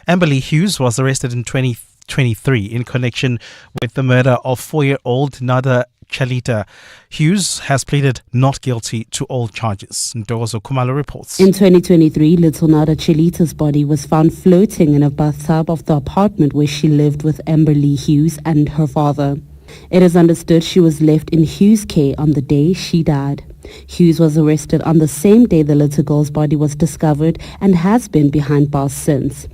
Amberly Hughes was arrested in 2023 in connection with the murder of 4-year-old Nada Chalita. Hughes has pleaded not guilty to all charges. Ndozo Kumalo reports. In 2023, little Nada Chalita's body was found floating in a bathtub of the apartment where she lived with Amberly Hughes and her father. It is understood she was left in Hughes' care on the day she died. Hughes was arrested on the same day the little girl's body was discovered and has been behind bars since.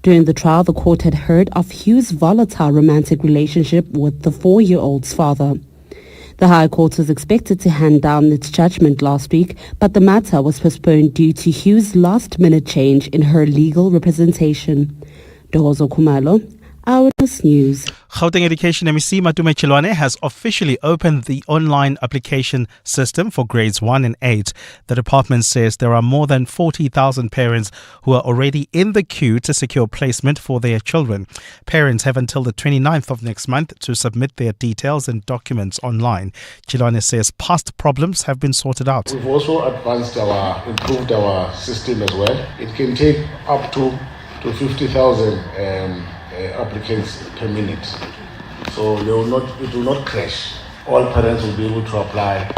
During the trial, the court had heard of Hughes' volatile romantic relationship with the 4-year-old's father. The High Court was expected to hand down its judgment last week, but the matter was postponed due to Hughes' last-minute change in her legal representation. Dohozo Kumalo, Eyewitness News. Gauteng Education MEC Matume Chilwane has officially opened the online application system for grades 1 and 8. The department says there are more than 40,000 parents who are already in the queue to secure placement for their children. Parents have until the 29th of next month to submit their details and documents online. Chilwane says past problems have been sorted out. We've also improved our system as well. It can take up to 50,000 applicants per minute, so it will not crash. All parents will be able to apply.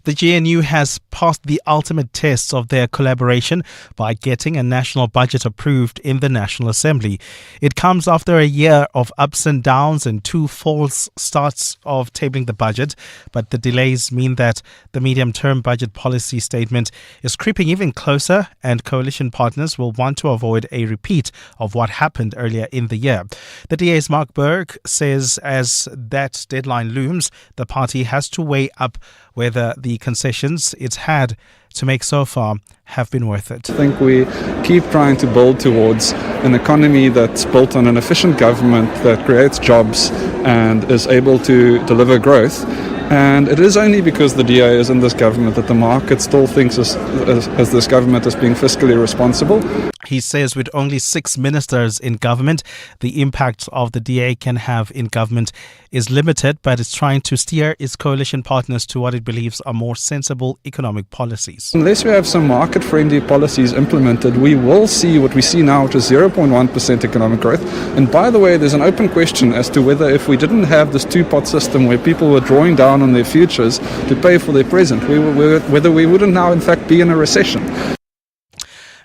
The GNU has passed the ultimate test of their collaboration by getting a national budget approved in the National Assembly. It comes after a year of ups and downs and 2 false starts of tabling the budget, but the delays mean that the medium-term budget policy statement is creeping even closer, and coalition partners will want to avoid a repeat of what happened earlier in the year. The DA's Mark Berg says as that deadline looms, the party has to weigh up whether the concessions it's had to make so far have been worth it. I think we keep trying to build towards an economy that's built on an efficient government that creates jobs and is able to deliver growth. And it is only because the DA is in this government that the market still thinks as this government as being fiscally responsible. He says with only 6 ministers in government, the impact of the DA can have in government is limited, but it's trying to steer its coalition partners to what it believes are more sensible economic policies. Unless we have some market-friendly policies implemented, we will see what we see now, which is 0.1% economic growth. And by the way, there's an open question as to whether if we didn't have this two-pot system where people were drawing down on their futures to pay for their present, whether we wouldn't now in fact be in a recession.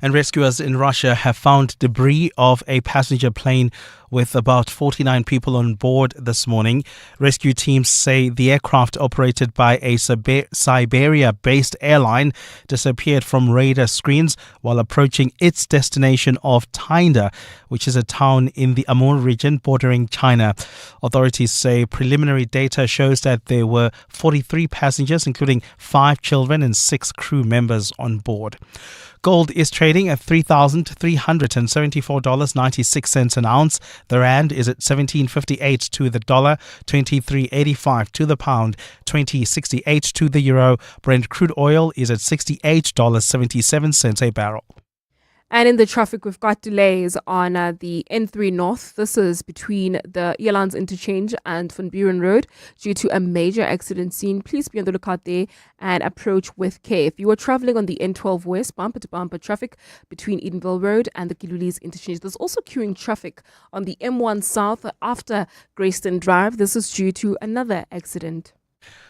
And rescuers in Russia have found debris of a passenger plane with about 49 people on board this morning. Rescue teams say the aircraft, operated by a Siberia-based airline, disappeared from radar screens while approaching its destination of Tinda, which is a town in the Amur region bordering China. Authorities say preliminary data shows that there were 43 passengers, including 5 children and 6 crew members on board. Gold is trading at $3,374.96 an ounce. The rand is at 17.58 to the dollar, 23.85 to the pound, 20.68 to the euro. Brent crude oil is at $68.77 a barrel. And in the traffic, we've got delays on the N3 North. This is between the Elands Interchange and Van Buren Road due to a major accident scene. Please be on the lookout there and approach with care. If you are traveling on the N12 West, bumper-to-bumper traffic between Edenville Road and the Kilulis Interchange. There's also queuing traffic on the M1 South after Greyston Drive. This is due to another accident.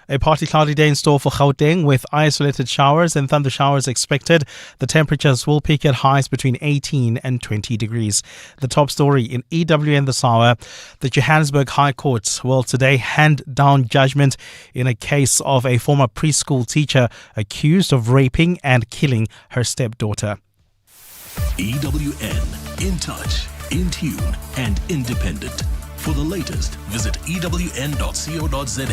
A partly cloudy day in store for Gauteng with isolated showers and thunder showers expected. The temperatures will peak at highs between 18 and 20 degrees. The top story in EWN this hour: the Johannesburg High Court will today hand down judgment in a case of a former preschool teacher accused of raping and killing her stepdaughter. EWN, in touch, in tune and independent. For the latest, visit ewn.co.za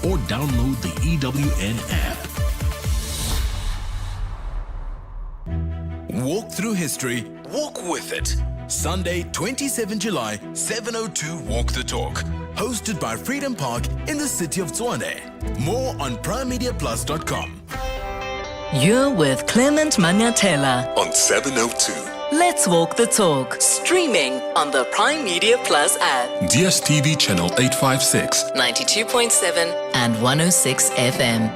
or download the EWN app. Walk through history, walk with it. Sunday, 27 July, 7:02 Walk the Talk. Hosted by Freedom Park in the city of Tshwane. More on primemediaplus.com. You're with Clement Manyathela On 702. Let's Walk the Talk, streaming on the Prime Media Plus app, DSTV channel 856. 92.7 and 106 FM.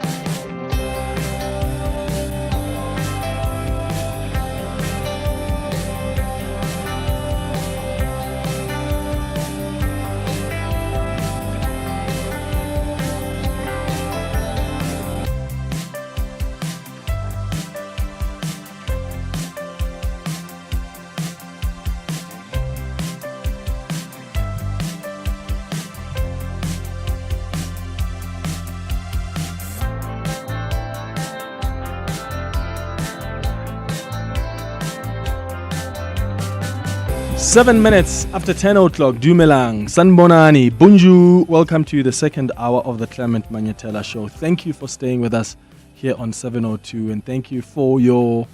Seven minutes after 10 o'clock, Dumelang, Sanbonani, Bunju. Welcome to the second hour of the Clement Manyathela Show. Thank you for staying with us here on 702, and thank you for your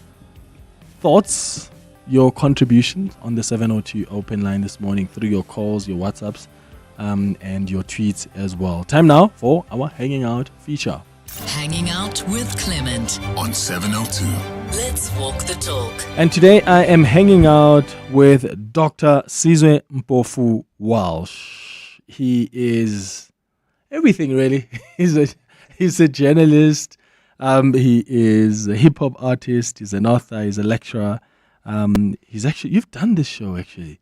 thoughts, your contributions on the 702 open line this morning through your calls, your WhatsApps, and your tweets as well. Time now for our Hanging Out feature. Hanging Out with Clement on 702. Let's Walk the Talk. And today I am hanging out with Dr. Sizwe Mpofu-Walsh. He is everything, really. He's a journalist. He is a hip hop artist. He's an author. He's a lecturer. You've done this show actually.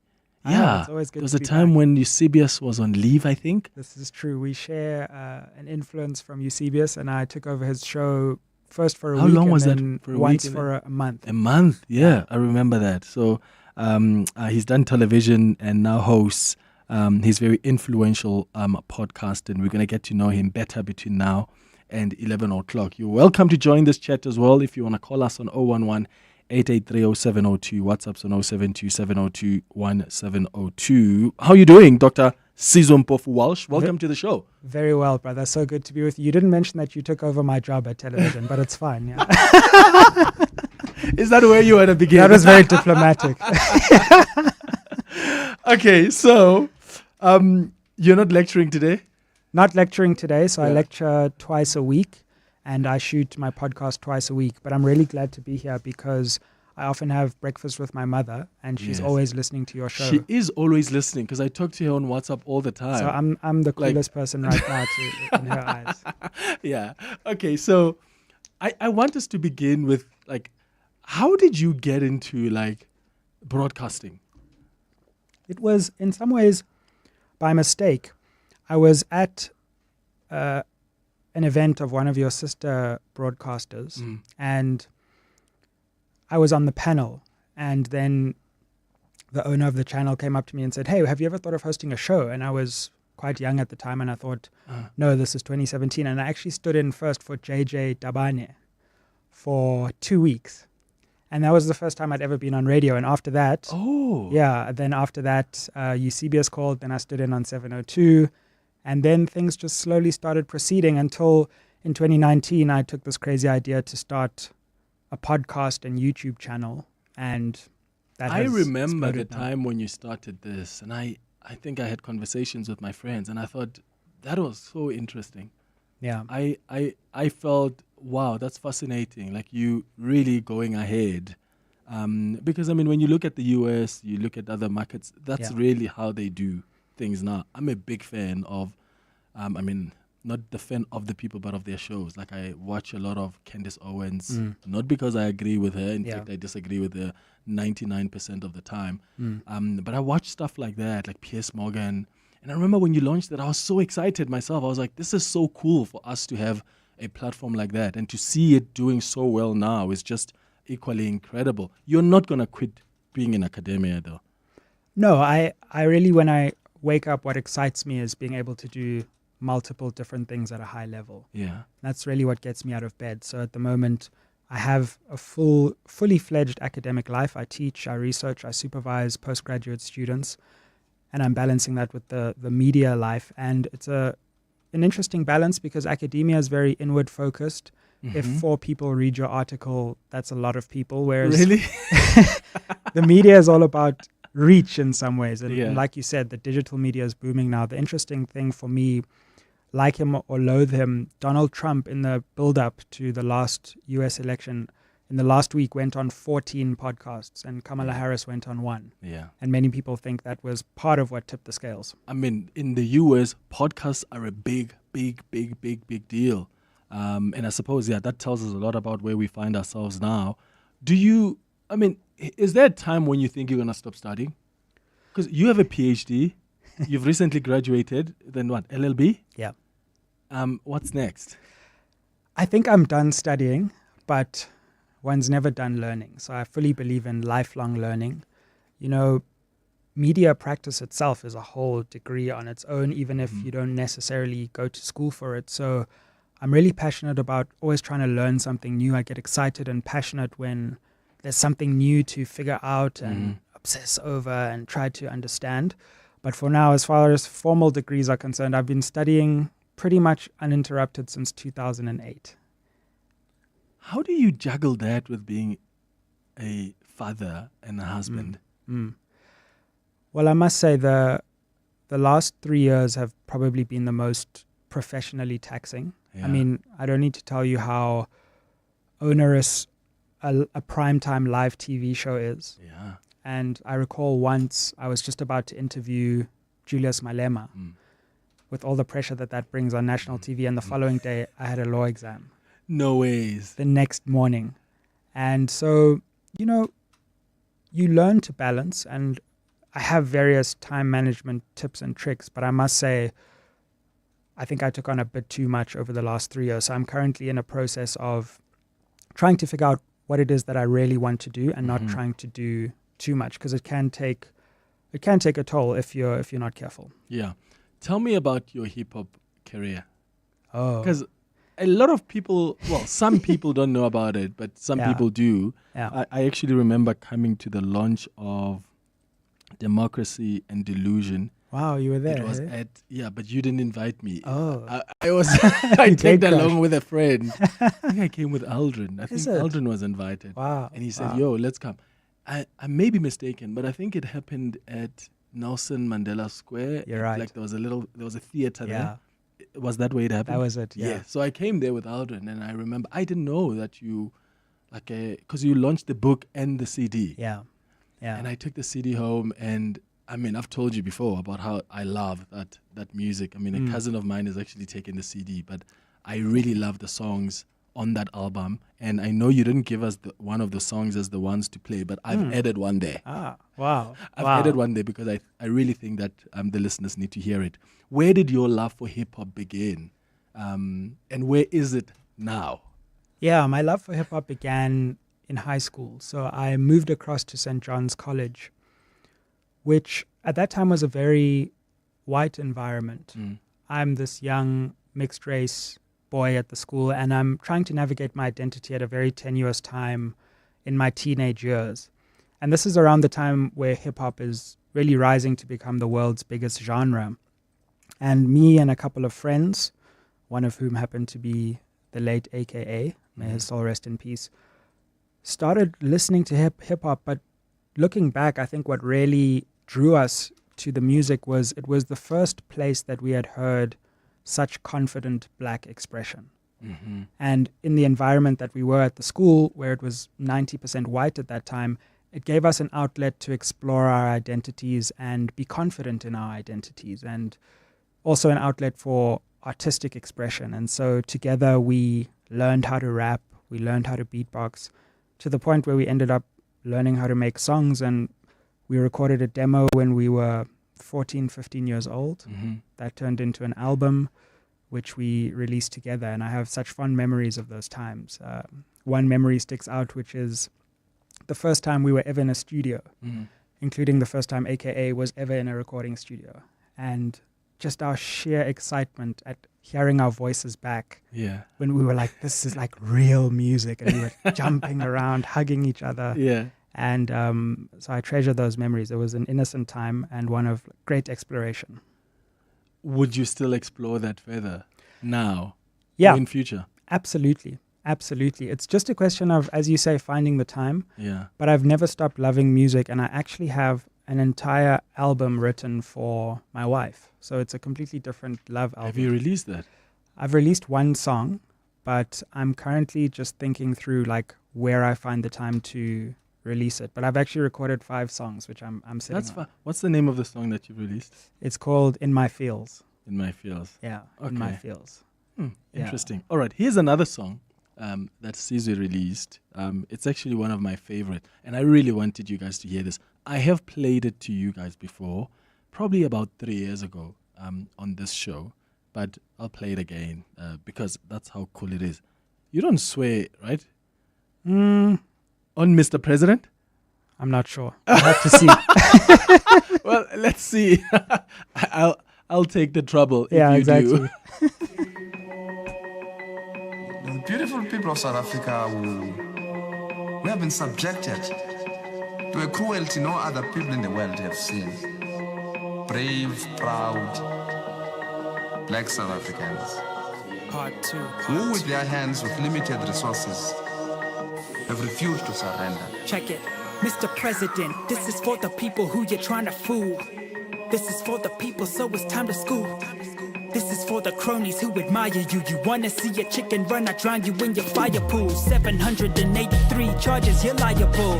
Yeah, it's always good. There was to a be time back. when Eusebius was on leave, I think. This is true. We share an influence from Eusebius, and I took over his show first for a How week. long was and that? then For a once week? for a month. A month, yeah, I remember that. So he's done television and now hosts his very influential podcast, and we're going to get to know him better between now and 11 o'clock. You're welcome to join this chat as well if you want to call us on 011 8830702, WhatsApp's on 072-702-1702. How are you doing, Dr. Sizwe Mpofu-Walsh? Welcome to the show. Very well, brother. So good to be with you. You didn't mention that you took over my job at television, but it's fine. Yeah. Is that where you want to begin? That was very diplomatic. Okay, so you're not lecturing today? Not lecturing today. So I Yeah. lecture twice a week, and I shoot my podcast twice a week. But I'm really glad to be here because I often have breakfast with my mother, and she's Yes. always listening to your show. She is always listening because I talk to her on WhatsApp all the time. So I'm the Like- coolest person right now in her eyes. Yeah. Okay, so I want us to begin with, like, how did you get into, like, broadcasting? It was, in some ways, by mistake. I was at an event of one of your sister broadcasters, and I was on the panel, and then the owner of the channel came up to me and said, "Hey, have you ever thought of hosting a show?" And I was quite young at the time, and I thought, no, this is 2017. And I actually stood in first for JJ Dabane for 2 weeks. And that was the first time I'd ever been on radio. And after that, then after that, Eusebius called, then I stood in on 702. And then things just slowly started proceeding until in 2019, I took this crazy idea to start a podcast and YouTube channel. And that I has remember the exploded now. time when you started this, and I think I had conversations with my friends, and I thought that was so interesting. Yeah. I felt, wow, that's fascinating. Like, you really going ahead. Because, I mean, when you look at the US, you look at other markets, that's really how they do things now. I'm a big fan of, not the fan of the people, but of their shows. Like, I watch a lot of Candace Owens, not because I agree with her. In fact, I disagree with her 99% of the time. But I watch stuff like that, like Piers Morgan. And I remember when you launched it, I was so excited myself. I was like, this is so cool for us to have a platform like that. And to see it doing so well now is just equally incredible. You're not going to quit being in academia, though. No, I really, when I wake up, what excites me is being able to do multiple different things at a high level. Yeah. That's really what gets me out of bed. So at the moment, I have a fully fledged academic life. I teach, I research, I supervise postgraduate students. and I'm balancing that with the media life. And it's an interesting balance because academia is very inward focused. If 4 people read your article, that's a lot of people. Whereas Really? the media is all about reach in some ways. And, Yeah. and like you said, the digital media is booming now. The interesting thing for me, like him or loathe him, Donald Trump in the build-up to the last US election, in the last week went on 14 podcasts and Kamala Harris went on 1. Yeah. And many people think that was part of what tipped the scales. I mean, in the US, podcasts are a big deal. And I suppose, that tells us a lot about where we find ourselves now. Is there a time when you think you're going to stop studying? Because you have a PhD, you've recently graduated, then what, LLB? Yeah. What's next? I think I'm done studying, but one's never done learning. So I fully believe in lifelong learning. Media practice itself is a whole degree on its own, even if you don't necessarily go to school for it. So I'm really passionate about always trying to learn something new. I get excited and passionate when there's something new to figure out and obsess over and try to understand. But for now, as far as formal degrees are concerned, I've been studying pretty much uninterrupted since 2008. How do you juggle that with being a father and a husband? Well, I must say the last 3 years have probably been the most professionally taxing. Yeah. I mean, I don't need to tell you how onerous a primetime live TV show is. Yeah. And I recall once I was just about to interview Julius Malema with all the pressure that brings on national TV. And the following day, I had a law exam. No ways. The next morning. And so, you learn to balance. And I have various time management tips and tricks, but I must say, I think I took on a bit too much over the last 3 years. So I'm currently in a process of trying to figure out what it is that I really want to do and not trying to do too much, because it can take a toll if you're not careful. Yeah. Tell me about your hip hop career. Oh. Because a lot of people, some people don't know about it, but some people do. Yeah. I actually remember coming to the launch of Democracy and Delusion. Wow, you were there. It was but you didn't invite me. Oh. I was I tagged along with a friend. I think I came with Aldrin. I think Aldrin was invited. Wow. And he said, "Yo, let's come." I may be mistaken, but I think it happened at Nelson Mandela Square. You're right. Like there was a theater there. Was that where it happened? That was it. Yeah. So I came there with Aldrin, and I remember I didn't know that you, because you launched the book and the CD. Yeah. Yeah. And I took the CD home, and I mean, I've told you before about how I love that music. I mean, a cousin of mine has actually taken the CD, but I really love the songs on that album. And I know you didn't give us one of the songs as the ones to play, but I've added one there. Ah, wow. I've added one there because I really think that the listeners need to hear it. Where did your love for hip-hop begin? And where is it now? Yeah, my love for hip-hop began in high school. So I moved across to St. John's College, which at that time was a very white environment. I'm this young mixed race boy at the school, and I'm trying to navigate my identity at a very tenuous time in my teenage years. And this is around the time where hip-hop is really rising to become the world's biggest genre. And me and a couple of friends, one of whom happened to be the late AKA, may his soul rest in peace, started listening to hip-hop. But looking back, I think what really drew us to the music was it was the first place that we had heard such confident black expression. And in the environment that we were at the school, where it was 90% white at that time, it gave us an outlet to explore our identities and be confident in our identities, and also an outlet for artistic expression. And so together we learned how to rap, we learned how to beatbox, to the point where we ended up learning how to make songs. And we recorded a demo when we were 14, 15 years old. That turned into an album, which we released together. And I have such fond memories of those times. One memory sticks out, which is the first time we were ever in a studio, including the first time AKA was ever in a recording studio. And just our sheer excitement at hearing our voices back. Yeah. When we were like, this is like real music. And we were jumping around, hugging each other. Yeah. And so I treasure those memories. It was an innocent time and one of great exploration. Would you still explore that further now? Yeah. Or in future? Absolutely. Absolutely. It's just a question of, as you say, finding the time. Yeah. But I've never stopped loving music, and I actually have an entire album written for my wife. So it's a completely different love album. Have you released that? I've released one song, but I'm currently just thinking through like where I find the time to release it. But I've actually recorded 5 songs, which I'm sitting That's on. fine. What's the name of the song that you released? It's called In My Feels. In My Feels. Yeah, Okay. In My Feels. Yeah. Interesting. All right, here's another song that Sizwe released. It's actually one of my favorite, and I really wanted you guys to hear this. I have played it to you guys before, probably about 3 years ago on this show, but I'll play it again because that's how cool it is. You don't swear, right? On Mr. President? I'm not sure. I'll have to see. Well, let's see. I'll take the trouble Yeah, if you exactly. do. The beautiful people of South Africa we have been subjected to a cruelty no other people in the world have seen. Brave, proud, black South Africans. Part 2. Who with their hands with limited resources have refused to surrender. Check it. Mr. President, this is for the people who you're trying to fool. This is for the people, so it's time to school. This is for the cronies who admire you. You wanna see a chicken run, I drown you in your fire pool. 783 charges, you're liable.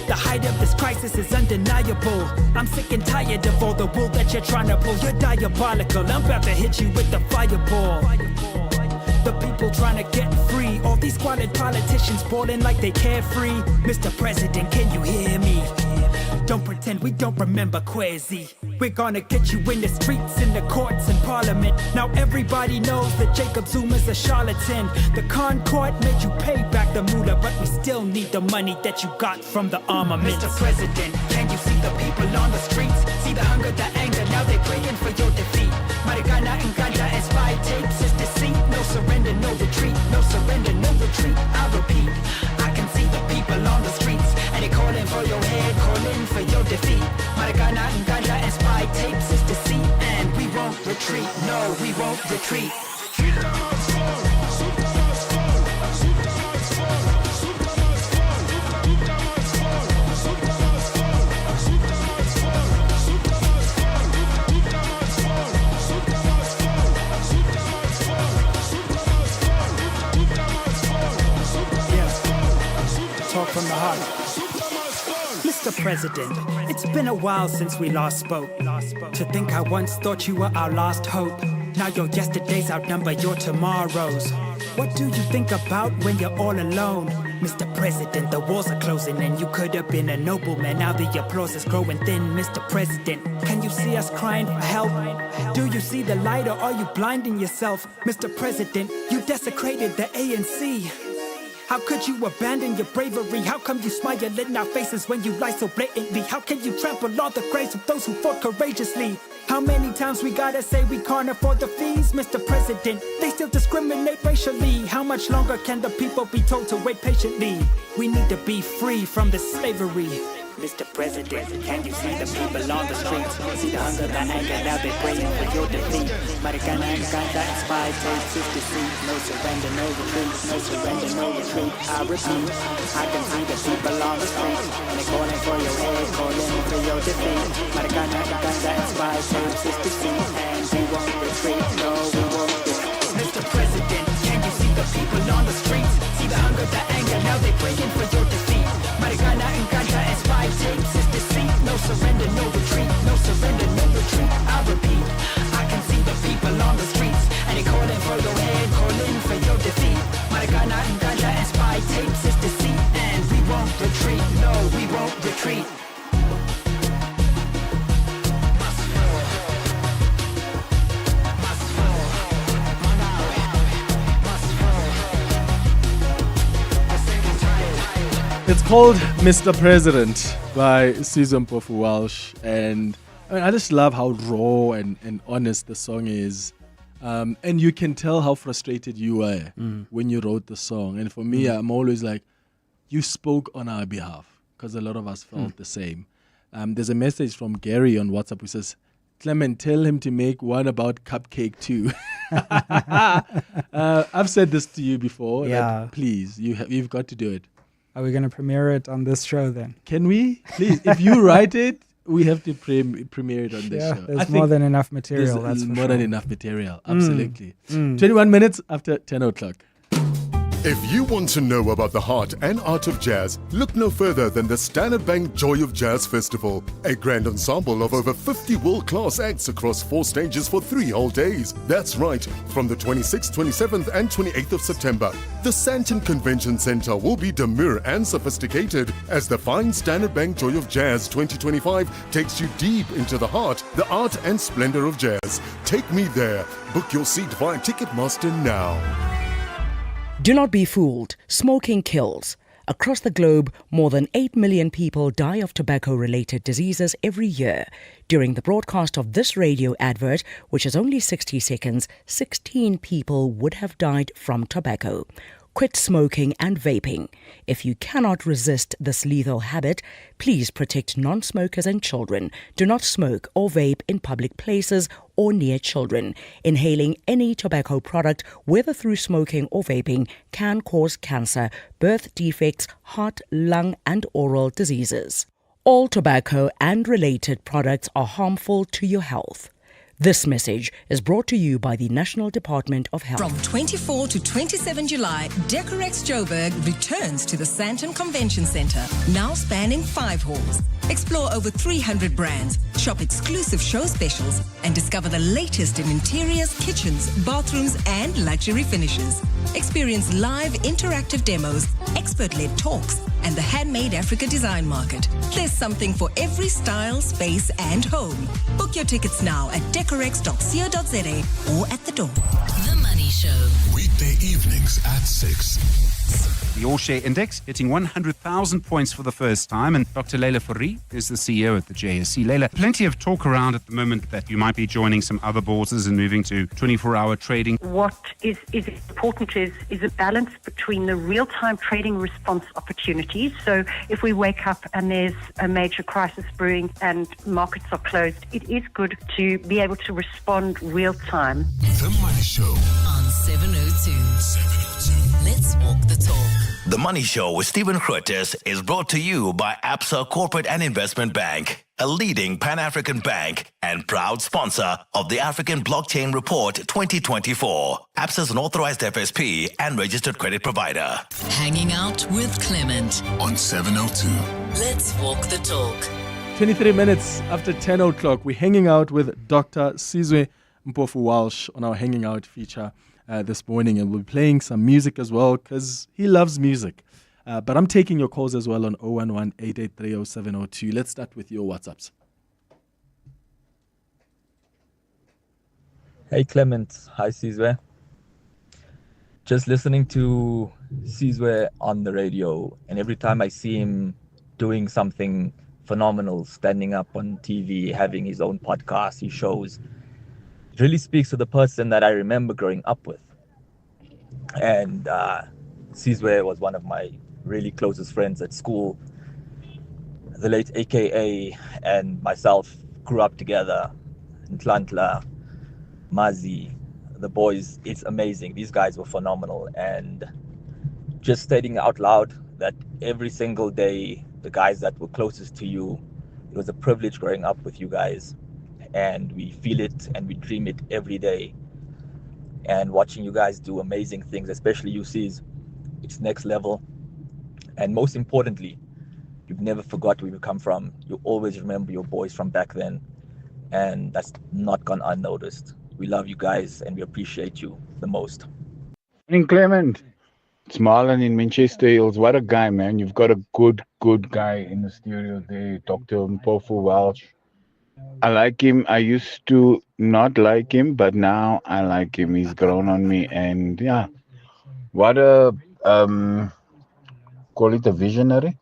The height of this crisis is undeniable. I'm sick and tired of all the wool that you're trying to pull. You're diabolical, I'm about to hit you with the fireball. The people trying to get free. All these squalid politicians balling like they carefree. Mr. President, can you hear me? Don't pretend we don't remember Kwezi. We're gonna get you in the streets, in the courts, and parliament. Now everybody knows that Jacob Zuma's a charlatan. The Concord made you pay back the moolah, but we still need the money that you got from the armament. Mr. President, can you see the people on the streets? See the hunger, the anger, now they're praying for your defeat. Marikana and Ganja as 5 tapes is deceit. No surrender, no retreat. No surrender, no retreat. I repeat, I can see the people on the streets, and they're calling for your head, calling for your defeat. Marikana and Ganja as 5 tapes is deceit, and we won't retreat. No, we won't retreat. Talk from the heart. Mr. President, it's been a while since we last spoke. To think I once thought you were our last hope. Now your yesterdays outnumber your tomorrows. What do you think about when you're all alone? Mr. President, the walls are closing and you could have been a nobleman. Now the applause is growing thin, Mr. President. Can you see us crying for help? Do you see the light or are you blinding yourself? Mr. President, you desecrated the ANC. How could you abandon your bravery? How come you smile in our faces when you lie so blatantly? How can you trample all the graves of those who fought courageously? How many times we gotta say we can't afford the fees, Mr. President? They still discriminate racially. How much longer can the people be told to wait patiently? We need to be free from this slavery. Mr. President, can you see the people on the streets? See the hunger, the anger, now they're praying for your defeat. Marikana and Ganja and 5 tapes is deceit. No surrender, no retreat. No surrender, no retreat. I repeat, I can see the people on the streets, and they're calling for your head, calling for your defeat. Marikana and Ganja and 5 tapes is deceit, and we won't retreat. No, we won't retreat. Mr. President, can you see the people on the streets? See the hunger, the anger, now they're praying for your defeat. Marikana and Ganja and 5 tapes is deceit. No surrender, no retreat. No surrender, no retreat. I repeat, I can see the people on the streets, and they're calling for your head, calling for your defeat. Marikana and Ganja and 5 tapes is deceit, and we won't retreat. No, we won't retreat. It's called Mr. President by Sizwe Mpofu-Walsh, and I mean, I just love how raw and honest the song is. And you can tell how frustrated you were when you wrote the song. And for me, I'm always like, you spoke on our behalf. because a lot of us felt the same. There's a message from Gary on WhatsApp who says, Clement, tell him to make one about cupcake too. I've said this to you before. Yeah. Please, you've got to do it. Are we going to premiere it on this show then? Can we? Please, if you write it, we have to premiere it on this show. There's more than enough material. That's more than enough material. Absolutely. 21 minutes after 10 o'clock. If you want to know about the heart and art of jazz, look no further than the Standard Bank Joy of Jazz Festival, a grand ensemble of over 50 world-class acts across 4 stages for 3 whole days. That's right, from the 26th, 27th and 28th of September. The Sandton Convention Centre will be demure and sophisticated as the fine Standard Bank Joy of Jazz 2025 takes you deep into the heart, the art and splendour of jazz. Take me there. Book your seat via Ticketmaster now. Do not be fooled. Smoking kills. Across the globe, more than 8 million people die of tobacco-related diseases every year. During the broadcast of this radio advert, which is only 60 seconds, 16 people would have died from tobacco. Quit smoking and vaping. If you cannot resist this lethal habit, please protect non-smokers and children. Do not smoke or vape in public places or near children. Inhaling any tobacco product, whether through smoking or vaping, can cause cancer, birth defects, heart, lung, and oral diseases. All tobacco and related products are harmful to your health. This message is brought to you by the National Department of Health. From 24 to 27 July, Decorex Joburg returns to the Sandton Convention Centre, now spanning 5 halls. Explore over 300 brands, shop exclusive show specials, and discover the latest in interiors, kitchens, bathrooms, and luxury finishes. Experience live interactive demos, expert-led talks, and the Handmade Africa Design Market. There's something for every style, space, and home. Book your tickets now at decorex.co.za or at the door. The Money Show. Weekday evenings at 6. The All-Share Index hitting 100,000 points for the first time, and Dr. Leila Fourie is the CEO at the JSE. Leila, plenty of talk around at the moment that you might be joining some other bourses and moving to 24-hour trading. What is important is a balance between the real-time trading response opportunities. So if we wake up and there's a major crisis brewing and markets are closed, it is good to be able to respond real-time. The Money Show on 702. Let's walk the talk. The Money Show with Stephen Curtis is brought to you by ABSA Corporate and Investment Bank, a leading Pan-African bank and proud sponsor of the African Blockchain Report 2024. ABSA is an authorized FSP and registered credit provider. Hanging out with Clement on 702. Let's walk the talk. 23 minutes after 10 o'clock, we're hanging out with Dr. Sizwe Mpofu-Walsh on our Hanging Out feature this morning, and we'll be playing some music as well because he loves music. But I'm taking your calls as well on 011-883-0702. Let's start with your WhatsApps. Hey Clement, hi Sizwe. Just listening to Sizwe on the radio, and every time I see him doing something phenomenal, standing up on TV, having his own podcast, his shows, it really speaks to the person that I remember growing up with. And Sizwe was one of my really closest friends at school. The late AKA and myself grew up together in Tlantla, Mazi, the boys. It's amazing. These guys were phenomenal. And just stating out loud that every single day, the guys that were closest to you, it was a privilege growing up with you guys. And we feel it and we dream it every day. And watching you guys do amazing things, especially you Sis, it's next level. And most importantly, you've never forgot where you come from. You always remember your boys from back then. And that's not gone unnoticed. We love you guys and we appreciate you the most. Morning, Clement. It's Marlon in Manchester Hills. What a guy, man. You've got a good guy in the studio there, Dr. Mpofu-Walsh. I like him. I used to not like him, but now I like him. He's grown on me. And yeah, what a, call it a visionary.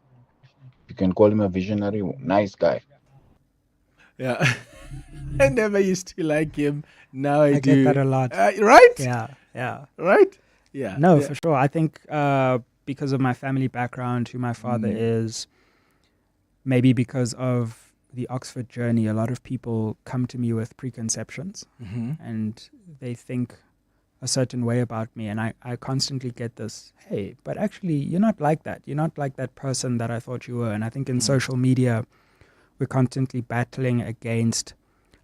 You can call him a visionary. Nice guy. Yeah. I never used to like him. Now I do. Get that a lot. Right? Yeah. Right? Yeah. No, for sure. I think because of my family background, who my father is, maybe because of the Oxford journey, a lot of people come to me with preconceptions and they think a certain way about me. And I constantly get this, hey, but actually you're not like that. You're not like that person that I thought you were. And I think in social media, we're constantly battling against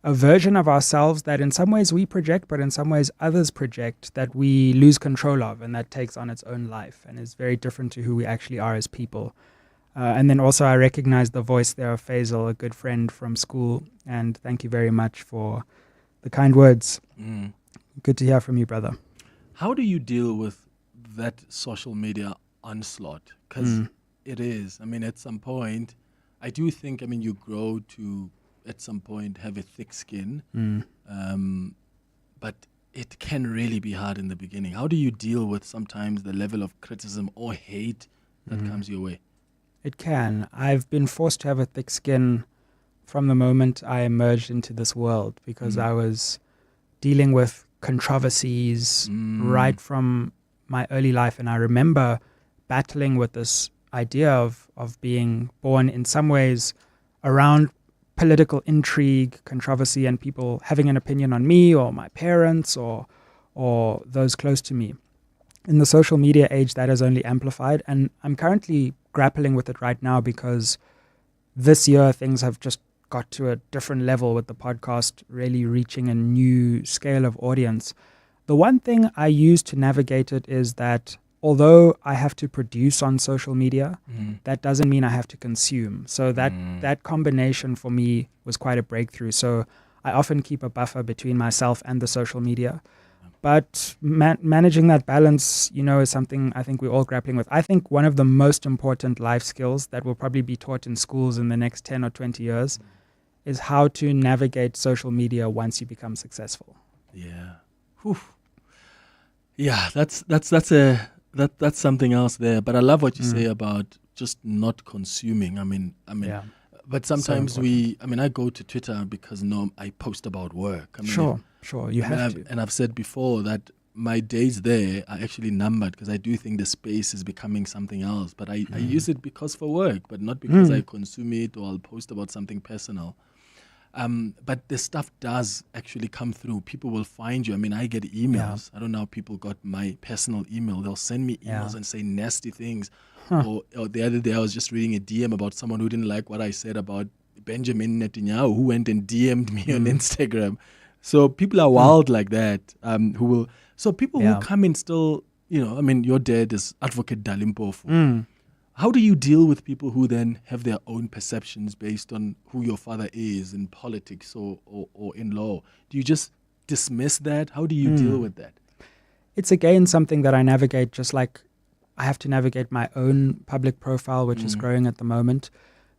a version of ourselves that in some ways we project, but in some ways others project, that we lose control of, and that takes on its own life and is very different to who we actually are as people. And then also I recognize the voice there of Faisal, a good friend from school, and thank you very much for the kind words. Good to hear from you, brother. How do you deal with that social media onslaught? Because it is, I mean, at some point, I do think, I mean, you grow to, at some point, have a thick skin, but it can really be hard in the beginning. How do you deal with sometimes the level of criticism or hate that comes your way? It can. I've been forced to have a thick skin from the moment I emerged into this world, because I was dealing with controversies right from my early life. And I remember battling with this idea of being born in some ways around political intrigue, controversy, and people having an opinion on me or my parents or those close to me. In the social media age, that has only amplified, and I'm currently grappling with it right now because this year things have just got to a different level with the podcast really reaching a new scale of audience. The one thing I use to navigate it is that although I have to produce on social media, that doesn't mean I have to consume. So that combination for me was quite a breakthrough. So I often keep a buffer between myself and the social media. But managing that balance, is something I think we're all grappling with. I think one of the most important life skills that will probably be taught in schools in the next 10 or 20 years is how to navigate social media once you become successful. Yeah. Whew. Yeah, that's something else there. But I love what you say about just not consuming. I mean, but sometimes I go to Twitter because I post about work. I mean, Sure, you have to. And I've said before that my days there are actually numbered because I do think the space is becoming something else. But I use it because for work, but not because I consume it or I'll post about something personal. But the stuff does actually come through. People will find you. I mean, I get emails. I don't know how people got my personal email. They'll send me emails and say nasty things. Or the other day I was just reading a DM about someone who didn't like what I said about Benjamin Netanyahu, who went and DM'd me on Instagram. So people are wild like that, who come in still, your dad is Advocate Dali Mpofu. How do you deal with people who then have their own perceptions based on who your father is in politics or in law? Do you just dismiss that? How do you deal with that? It's again something that I navigate just like I have to navigate my own public profile, which is growing at the moment,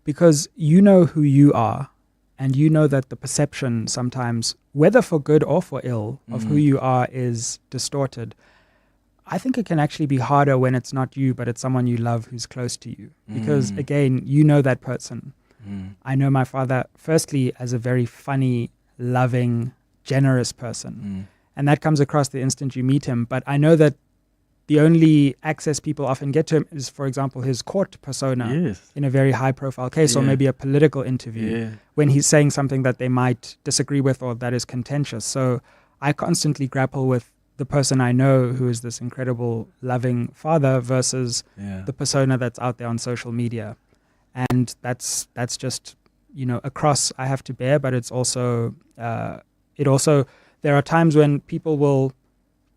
because you know who you are. And you know that the perception sometimes, whether for good or for ill, of who you are is distorted. I think it can actually be harder when it's not you, but it's someone you love who's close to you. Because again, you know that person. I know my father, firstly, as a very funny, loving, generous person. And that comes across the instant you meet him. But I know that the only access people often get to him is, for example, his court persona in a very high-profile case or maybe a political interview when he's saying something that they might disagree with or that is contentious. So I constantly grapple with the person I know who is this incredible, loving father versus the persona that's out there on social media. And that's just, a cross I have to bear, but it's also, there are times when people will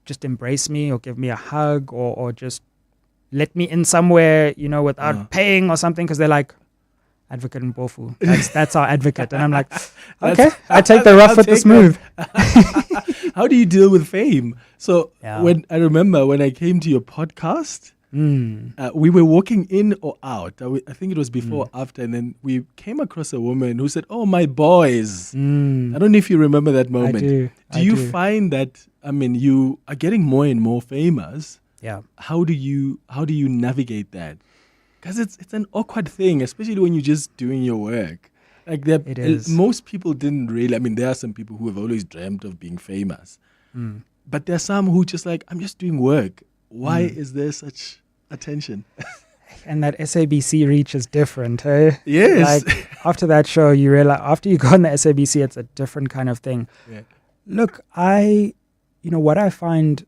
just embrace me or give me a hug or just let me in somewhere, without paying or something, because they're like, Advocate Mpofu, that's our advocate. And I'm like, okay, I take the rough with the smooth. How do you deal with fame? So when I came to your podcast, we were walking in or out. I think it was before or after, and then we came across a woman who said, "Oh, my boys." I don't know if you remember that moment. I do. Do you find that? I mean, you are getting more and more famous. Yeah. How do you navigate that? Because it's an awkward thing, especially when you're just doing your work. Like it is. Most people didn't really. I mean, there are some people who have always dreamt of being famous, but there are some who just like, I'm just doing work. Why is there such attention? And that SABC reach is different, eh? Yes. Like, after that show, you realize, after you go on the SABC, it's a different kind of thing. Yeah. Look, what I find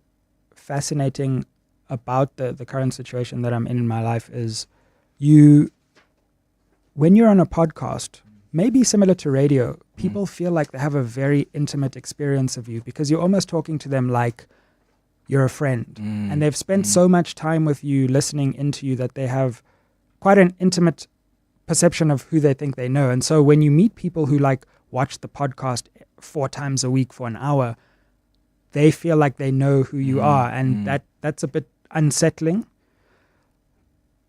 fascinating about the current situation that I'm in my life is when you're on a podcast, maybe similar to radio, people feel like they have a very intimate experience of you because you're almost talking to them like you're a friend. And they've spent so much time with you, listening into you, that they have quite an intimate perception of who they think they know. And so when you meet people who like watch the podcast 4 times a week for an hour, they feel like they know who you are. And that's a bit unsettling.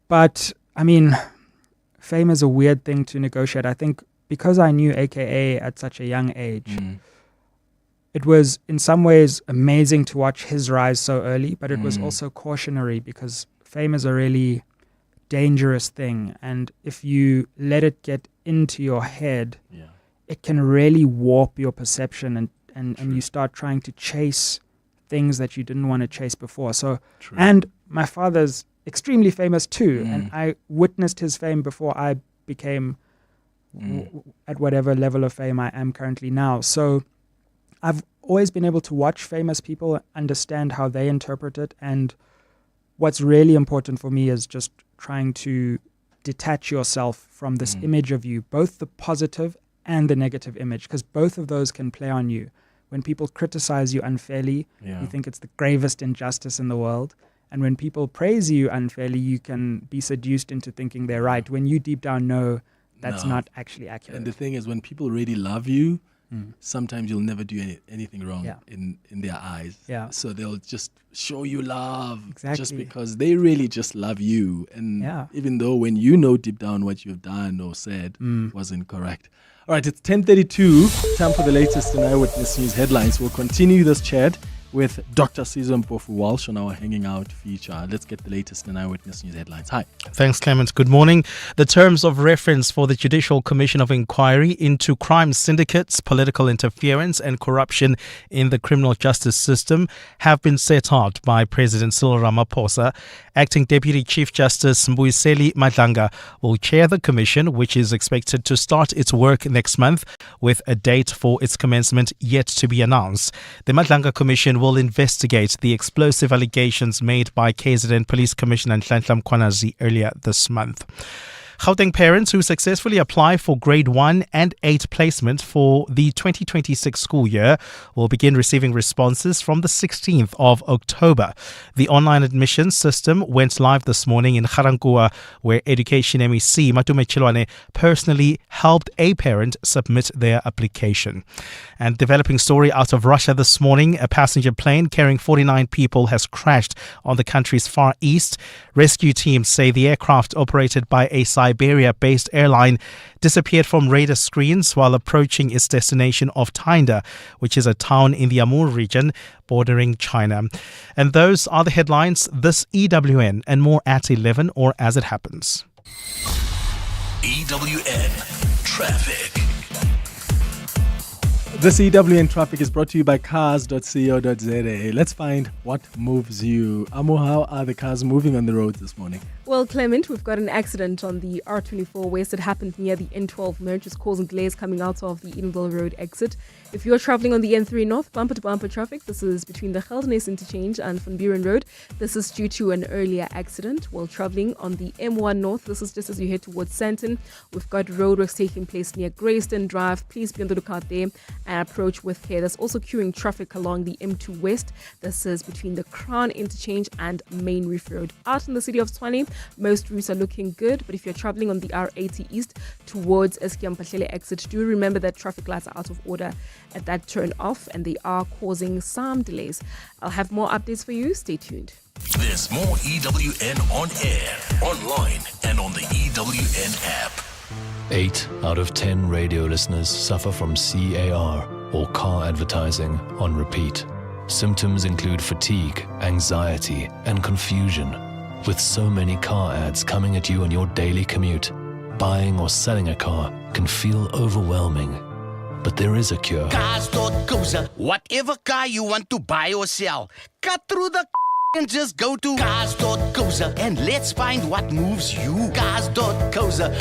But I mean, fame is a weird thing to negotiate. I think because I knew AKA at such a young age, it was in some ways amazing to watch his rise so early, but it was also cautionary because fame is a really dangerous thing. And if you let it get into your head, it can really warp your perception and you start trying to chase things that you didn't want to chase before. So, and my father's extremely famous too, and I witnessed his fame before I became at whatever level of fame I am currently now. So I've always been able to watch famous people, understand how they interpret it, and what's really important for me is just trying to detach yourself from this image of you, both the positive and the negative image, because both of those can play on you. When people criticize you unfairly, you think it's the gravest injustice in the world. And when people praise you unfairly, you can be seduced into thinking they're right, when you deep down know that's not actually accurate. And the thing is, when people really love you, sometimes you'll never do anything wrong in their eyes. Yeah. So they'll just show you love Exactly. just because they really just love you. And even though when you know deep down what you've done or said wasn't correct. All right, it's 10:32. Time for the latest in Eyewitness News headlines. We'll continue this chat with Dr. Sizwe Mpofu-Walsh on our Hanging Out feature. Let's get the latest in Eyewitness News headlines. Hi. Thanks, Clement. Good morning. The terms of reference for the Judicial Commission of Inquiry into crime syndicates, political interference and corruption in the criminal justice system have been set out by President Cyril Ramaphosa. Acting Deputy Chief Justice Mbuyiseli Madlanga will chair the commission, which is expected to start its work next month, with a date for its commencement yet to be announced. The Madlanga Commission will investigate the explosive allegations made by KZN Police Commissioner Nhlanhla Mkhwanazi earlier this month. Gauteng parents who successfully apply for grade 1 and 8 placement for the 2026 school year will begin receiving responses from the 16th of October. The online admission system went live this morning in Garankuwa, where Education MEC Matume Chilwane personally helped a parent submit their application. And developing story out of Russia this morning, a passenger plane carrying 49 people has crashed on the country's far east. Rescue teams say the aircraft, operated by a Siberia-based airline, disappeared from radar screens while approaching its destination of Tinda, which is a town in the Amur region bordering China. And those are the headlines this EWN, and more at 11 or as it happens. EWN Traffic. This EWN Traffic is brought to you by cars.co.za. Let's find what moves you. Amo, how are the cars moving on the roads this morning? Well, Clement, we've got an accident on the R24 West. It happened near the N12 merge, is causing delays coming out of the Edenville Road exit. If you're traveling on the N3 North, bumper-to-bumper traffic, this is between the Geldenhuys Interchange and Van Buren Road. This is due to an earlier accident. While traveling on the M1 North, this is just as you head towards Sandton. We've got roadworks taking place near Greyston Drive. Please be on the lookout there and approach with care. There's also queuing traffic along the M2 West. This is between the Crown Interchange and Main Reef Road. Out in the city of Tshwane, most routes are looking good, but if you're traveling on the R80 East towards Eskia-Mpahlele exit, do remember that traffic lights are out of order at that turn off and they are causing some delays. I'll have more updates for you. Stay tuned. There's more EWN on air, online, and on the EWN app. 8 out of 10 radio listeners suffer from CAR, or car advertising on repeat. Symptoms include fatigue, anxiety, and confusion. With so many car ads coming at you on your daily commute, buying or selling a car can feel overwhelming. But there is a cure. Cars.co.za. Whatever car you want to buy or sell, cut through the And just go to cars.coza and let's find what moves you. Cars.coza.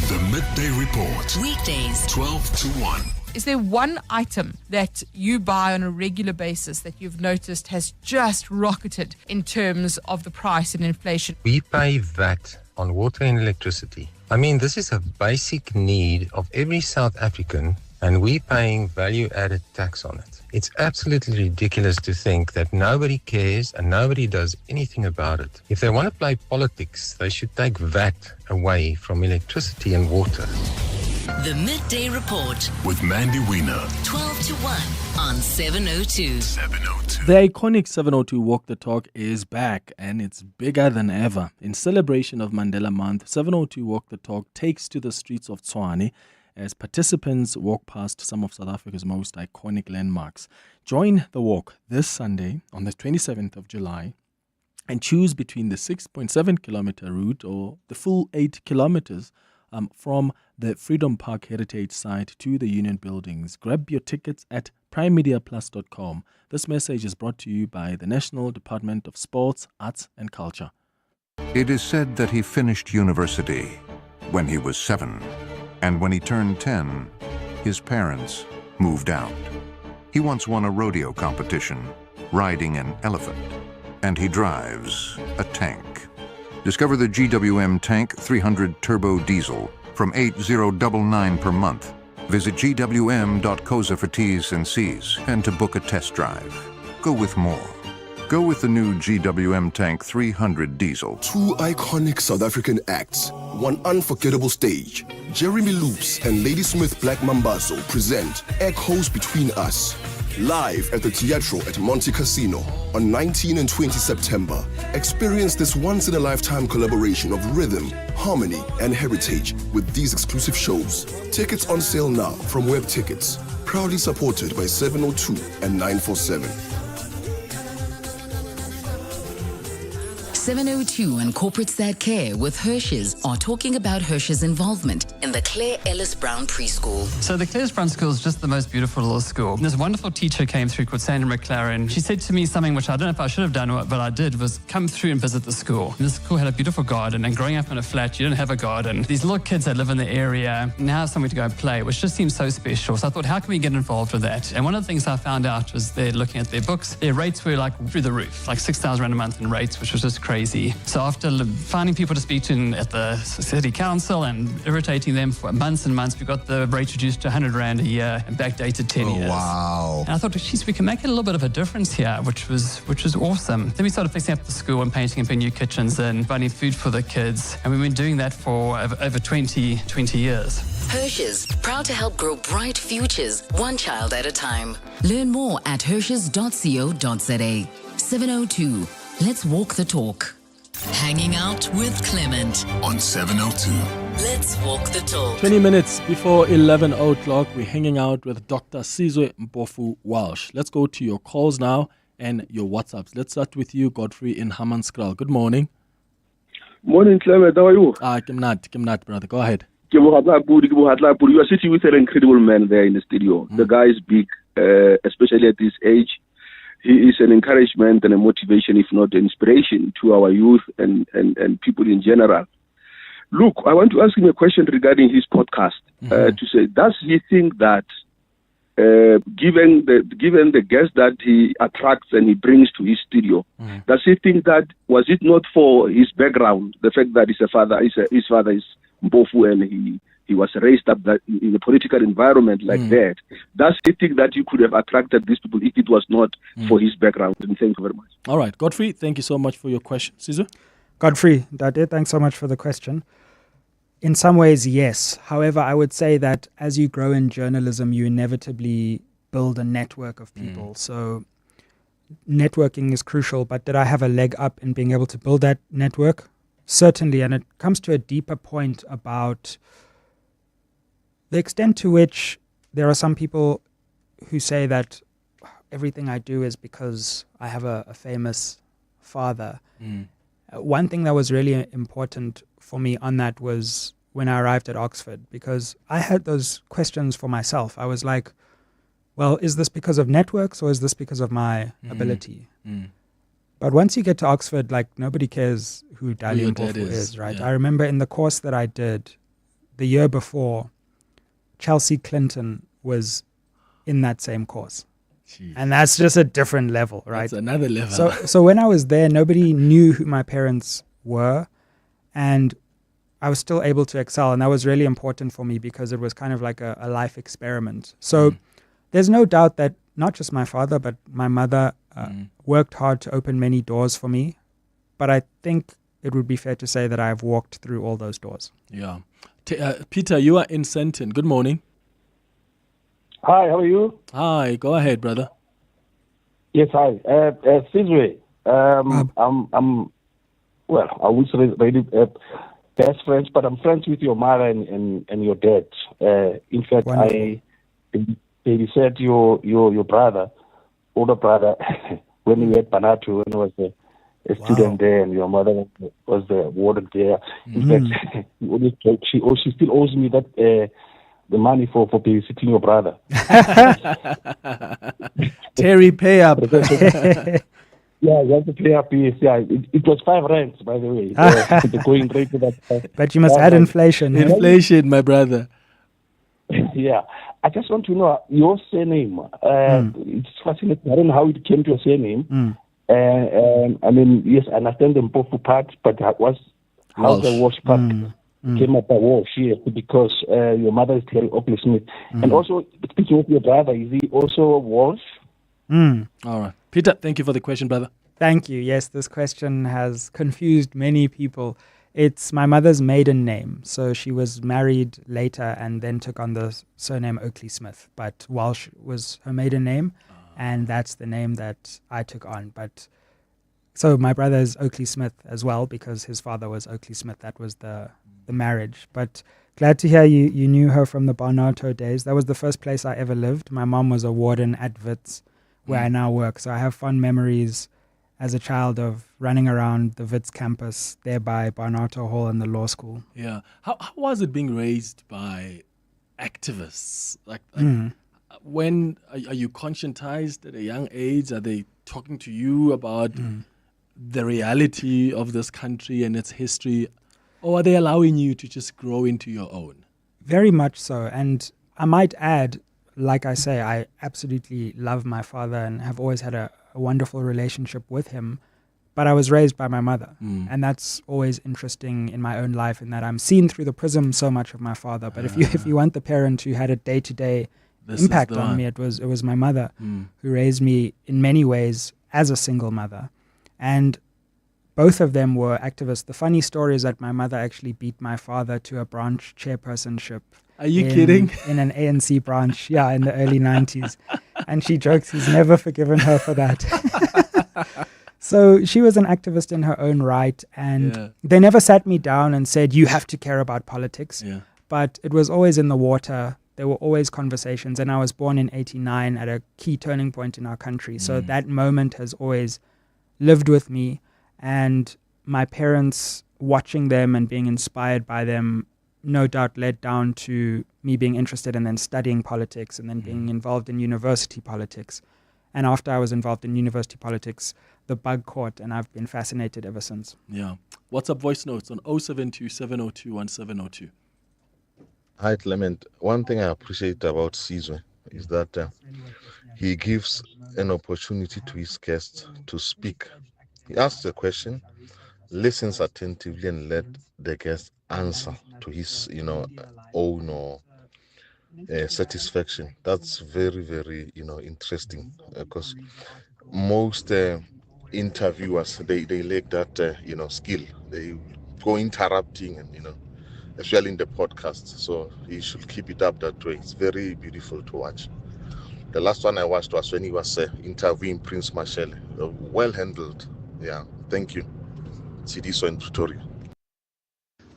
The Midday Report. Weekdays, 12 to 1. Is there one item that you buy on a regular basis that you've noticed has just rocketed in terms of the price and inflation? We pay VAT on water and electricity. I mean, this is a basic need of every South African, and we're paying value-added tax on it. It's absolutely ridiculous to think that nobody cares and nobody does anything about it. If they want to play politics, they should take VAT away from electricity and water. The Midday Report with Mandy Wiener. 12 to 1 on 702. 702. The iconic 702 Walk the Talk is back, and it's bigger than ever. In celebration of Mandela Month, 702 Walk the Talk takes to the streets of Tshwane as participants walk past some of South Africa's most iconic landmarks. Join the walk this Sunday on the 27th of July and choose between the 6.7 kilometer route or the full 8 kilometers from the Freedom Park Heritage Site to the Union Buildings. Grab your tickets at primemediaplus.com. This message is brought to you by the National Department of Sports, Arts and Culture. It is said that he finished university when he was 7, and when he turned 10, his parents moved out. He once won a rodeo competition, riding an elephant, and he drives a tank. Discover the GWM Tank 300 Turbo Diesel from $8,099 per month. Visit gwm.coza for T's and C's and to book a test drive. Go with more. Go with the new GWM Tank 300 Diesel. Two iconic South African acts, one unforgettable stage. Jeremy Loops and Ladysmith Black Mambazo present Echoes Between Us. Live at the Teatro at Monte Casino on 19 and 20 September. Experience this once-in-a-lifetime collaboration of rhythm, harmony, and heritage with these exclusive shows. Tickets on sale now from Web Tickets. Proudly supported by 702 and 947. 702 and Corporate Sad Care with Hirsch's are talking about Hirsch's involvement in the Claire Ellis Brown Preschool. So the Claire Ellis Brown School is just the most beautiful little school. This wonderful teacher came through called Sandra McLaren. She said to me something which I don't know if I should have done, but I did, was come through and visit the school. And this school had a beautiful garden, and growing up in a flat, you didn't have a garden. These little kids that live in the area now have somewhere to go and play, which just seems so special. So I thought, how can we get involved with that? And one of the things I found out was they're looking at their books. Their rates were like through the roof, like 6,000 Rand a month in rates, which was just crazy. So after finding people to speak to at the city council and irritating them for months and months, we got the rate reduced to 100 Rand a year and backdated 10 years. Wow. And I thought, geez, we can make it a little bit of a difference here, which was awesome. Then we started fixing up the school and painting and putting new kitchens and providing food for the kids. And we've been doing that for over 20 years. Hirsch's, proud to help grow bright futures, one child at a time. Learn more at hirsches.co.za. 702. Let's walk the talk. Hanging out with Clement on 702. Let's walk the talk. 20 minutes before 11 o'clock, we're hanging out with Dr. Sizwe Mpofu-Walsh. Let's go to your calls now and your WhatsApps. Let's start with you, Godfrey in Hammanskraal. Good morning. Morning, Clement. How are you? Kimnat, brother. Go ahead. You are sitting with an incredible man there in the studio. The guy is big, especially at this age. He is an encouragement and a motivation, if not an inspiration, to our youth and people in general. Look, I want to ask him a question regarding his podcast. To say, does he think that, given the guests that he attracts and he brings to his studio, does he think that was it not for his background, the fact that his father is Mpofu and he was raised up that in a political environment like that. Does he think that you could have attracted these people if it was not for his background? And thank you very much. All right, Godfrey, thank you so much for your question. Sizwe? Godfrey, Dade, thanks so much for the question. In some ways, yes. However, I would say that as you grow in journalism, you inevitably build a network of people. So networking is crucial, but did I have a leg up in being able to build that network? Certainly, and it comes to a deeper point about the extent to which there are some people who say that everything I do is because I have a famous father. One thing that was really important for me on that was when I arrived at Oxford, because I had those questions for myself. I was like, well, is this because of networks or is this because of my ability? But once you get to Oxford, like nobody cares who Dali your dad Mpofu is, right? yeah. I remember in the course that I did the year before, Chelsea Clinton was in that same course. Jeez. And that's just a different level, right? That's another level. So when I was there, nobody knew who my parents were, and I was still able to excel. And that was really important for me because it was kind of like a life experiment. So there's no doubt that not just my father, but my mother worked hard to open many doors for me. But I think it would be fair to say that I've walked through all those doors. Yeah. Peter, you are in Senton. Good morning. Hi, how are you? Hi, go ahead, brother. Yes, hi. Sizwe, well, I would say really best friends, but I'm friends with your mother and your dad. In fact, Wonderful. they said your brother, older brother, when he had Banatu, when he was a student there, and your mother was the warden there. In fact, she still owes me that the money for babysitting your brother. Terry, pay up. Yeah, you have to pay up. Yes, yeah, it was 5 rands, by the way. The going rate to that. But you must add inflation. Inflation, my brother. Yeah, I just want to know your surname. It's fascinating. I don't know how it came to your surname. I mean, yes, I understand the Mpofu part, but how the Walsh part came up by Walsh, yes, because your mother is Terry Smith. And also, speaking of your brother, is he also Walsh? All right. Peter, thank you for the question, brother. Thank you. Yes, this question has confused many people. It's my mother's maiden name. So she was married later and then took on the surname Oakley Smith. But Walsh was her maiden name, and that's the name that I took on. But so my brother is Oakley Smith as well because his father was Oakley Smith. That was the marriage. But glad to hear you knew her from the Barnato days. That was the first place I ever lived. My mom was a warden at Wits, where I now work. So I have fond memories as a child of running around the Wits campus there by Barnato Hall and the law school. Yeah. How was it being raised by activists? Like when are you conscientized at a young age? Are they talking to you about the reality of this country and its history? Or are they allowing you to just grow into your own? Very much so. And I might add, like I say, I absolutely love my father and have always had a wonderful relationship with him. But I was raised by my mother. And that's always interesting in my own life in that I'm seen through the prism so much of my father. But if you want the parent who had a day-to-day impact on me, it was my mother who raised me in many ways as a single mother. And both of them were activists. The funny story is that my mother actually beat my father to a branch chairpersonship. Are you kidding? In an ANC branch, in the early 90s. And she jokes he's never forgiven her for that. So she was an activist in her own right. And they never sat me down and said, you have to care about politics. But it was always in the water. There were always conversations. And I was born in 89 at a key turning point in our country. So that moment has always lived with me. And my parents, watching them and being inspired by them, no doubt led down to me being interested in then studying politics and then being involved in university politics. And after I was involved in university politics, the bug caught, and I've been fascinated ever since. Yeah. WhatsApp voice notes on 072 702 1702. Hi, Clement. One thing I appreciate about Sizwe is that he gives an opportunity to his guests to speak. He asks a question, listens attentively, and let the guest answer to his, own or satisfaction. That's very, very, interesting because most interviewers they lack that, skill. They go interrupting and especially in the podcast. So he should keep it up that way. It's very beautiful to watch. The last one I watched was when he was interviewing Prince Marshall. Well handled. Yeah, thank you. Sidiso in Pretoria.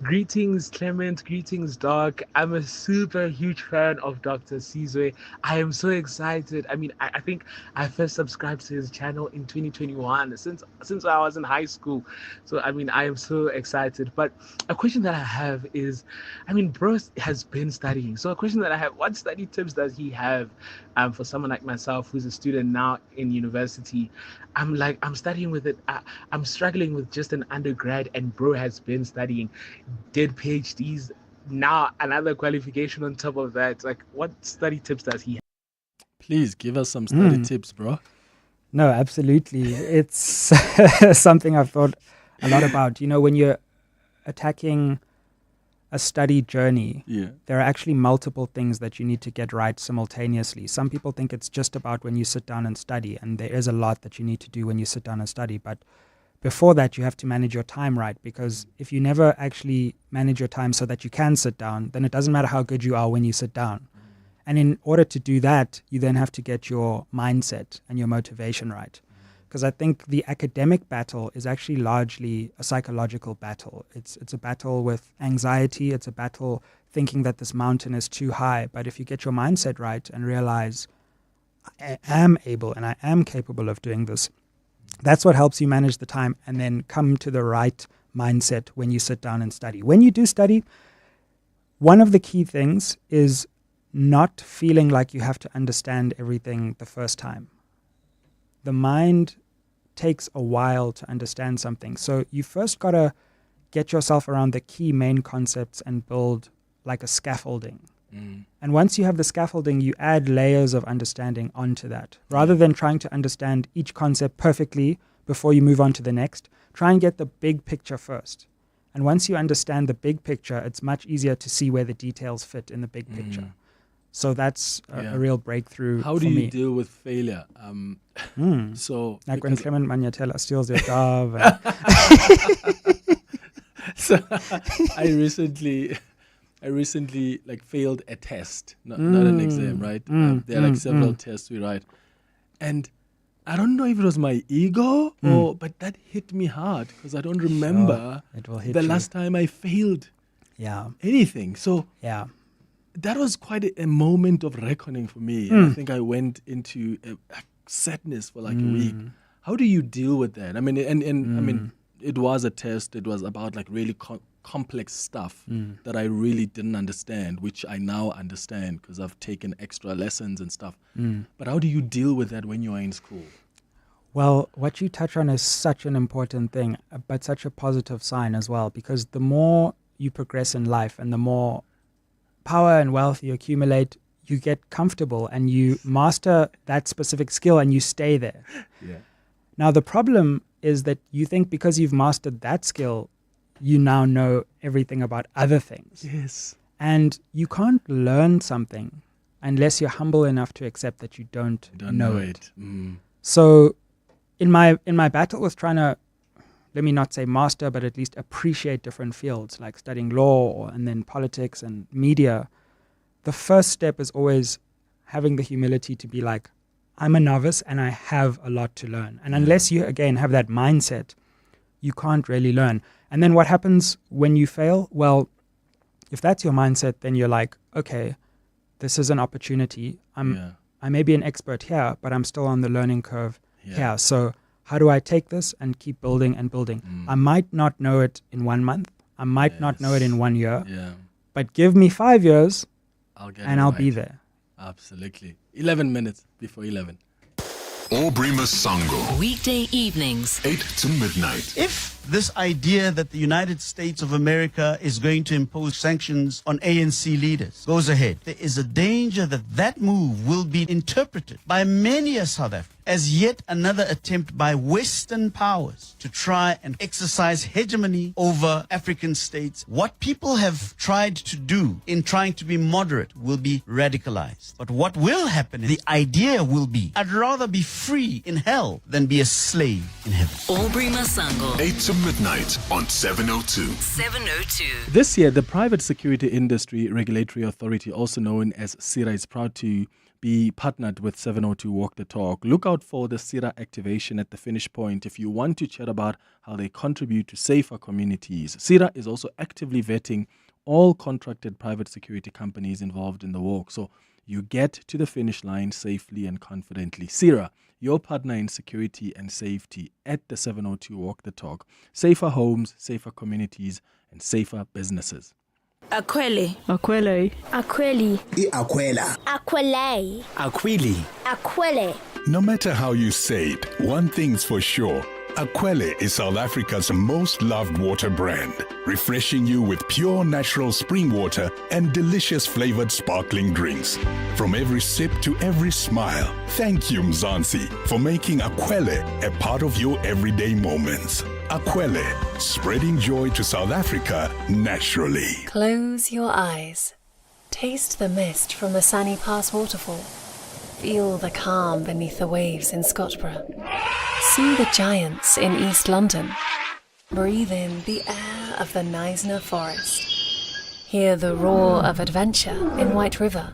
Greetings, Clement. Greetings, Doc. I'm a super huge fan of Dr. Sizwe. I am so excited. I mean, I think I first subscribed to his channel in 2021, since I was in high school. So, I mean, I am so excited. But a question that I have is, I mean, bro has been studying. So a question that I have, what study tips does he have for someone like myself who's a student now in university? I'm studying with it. I'm struggling with just an undergrad, and bro has been studying. Did PhDs, now another qualification on top of that. Like, what study tips does he have? Please give us some study tips, bro. No, absolutely. It's something I've thought a lot about. You know, when you're attacking a study journey, there are actually multiple things that you need to get right simultaneously. Some people think it's just about when you sit down and study, and there is a lot that you need to do when you sit down and study. But before that, you have to manage your time right, because if you never actually manage your time so that you can sit down, then it doesn't matter how good you are when you sit down. And in order to do that, you then have to get your mindset and your motivation right. Because I think the academic battle is actually largely a psychological battle. It's a battle with anxiety. It's a battle thinking that this mountain is too high. But if you get your mindset right and realize, I am able and I am capable of doing this, that's what helps you manage the time and then come to the right mindset when you sit down and study. When you do study, one of the key things is not feeling like you have to understand everything the first time. The mind takes a while to understand something. So you first got to get yourself around the key main concepts and build like a scaffolding. And once you have the scaffolding, you add layers of understanding onto that. Rather than trying to understand each concept perfectly before you move on to the next, try and get the big picture first. And once you understand the big picture, it's much easier to see where the details fit in the big picture. So that's a real breakthrough. How do you deal with failure? So like when Clement Manyathela steals your job. So I recently like failed a test, not an exam, right? There are like several tests we write, and I don't know if it was my ego but that hit me hard because I don't remember the last time I failed anything. So that was quite a moment of reckoning for me. And I think I went into a sadness for like a week. How do you deal with that? I mean, and I mean, it was a test. It was about like really complex stuff that I really didn't understand, which I now understand because I've taken extra lessons and stuff. But how do you deal with that when you are in school? Well, what you touch on is such an important thing, but such a positive sign as well, because the more you progress in life and the more power and wealth you accumulate, you get comfortable and you master that specific skill and you stay there. Now, the problem is that you think because you've mastered that skill, you now know everything about other things. Yes. And you can't learn something unless you're humble enough to accept that you don't know it. So in my battle with trying to, let me not say master, but at least appreciate different fields like studying law and then politics and media, the first step is always having the humility to be like, I'm a novice and I have a lot to learn. And unless you, again, have that mindset, you can't really learn. And then what happens when you fail? Well, if that's your mindset, then you're like, okay, this is an opportunity. I may be an expert here, but I'm still on the learning curve here. So how do I take this and keep building and building? I might not know it in 1 month. I might not know it in 1 year. But give me 5 years and I'll be there. Absolutely. 11 minutes before 11. Aubrey Masango. Weekday evenings, 8 to midnight. If this idea that the United States of America is going to impose sanctions on ANC leaders goes ahead, there is a danger that that move will be interpreted by many a South African as yet another attempt by Western powers to try and exercise hegemony over African states. What people have tried to do in trying to be moderate will be radicalized. But what will happen, the idea will be, I'd rather be free in hell than be a slave in heaven. Aubrey Masango. 8 to midnight on 702. 702. This year, the Private Security Industry Regulatory Authority, also known as CIRA, is proud to be partnered with 702 Walk the Talk. Look out for the CIRA activation at the finish point if you want to chat about how they contribute to safer communities. CIRA is also actively vetting all contracted private security companies involved in the walk, so you get to the finish line safely and confidently. CIRA, your partner in security and safety at the 702 Walk the Talk. Safer homes, safer communities, and safer businesses. Akwele. Akwele. Akweli. Akwela. Akwele. Akwili. Akwele. No matter how you say it, one thing's for sure. ANCYL is South Africa's most loved water brand, refreshing you with pure natural spring water and delicious flavored sparkling drinks. From every sip to every smile, thank you Mzansi for making ANCYL a part of your everyday moments. ANCYL, spreading joy to South Africa naturally. Close your eyes. Taste the mist from the Sunny Pass waterfall. Feel the calm beneath the waves in Scottsboro. See the giants in East London. Breathe in the air of the Knysna Forest. Hear the roar of adventure in White River.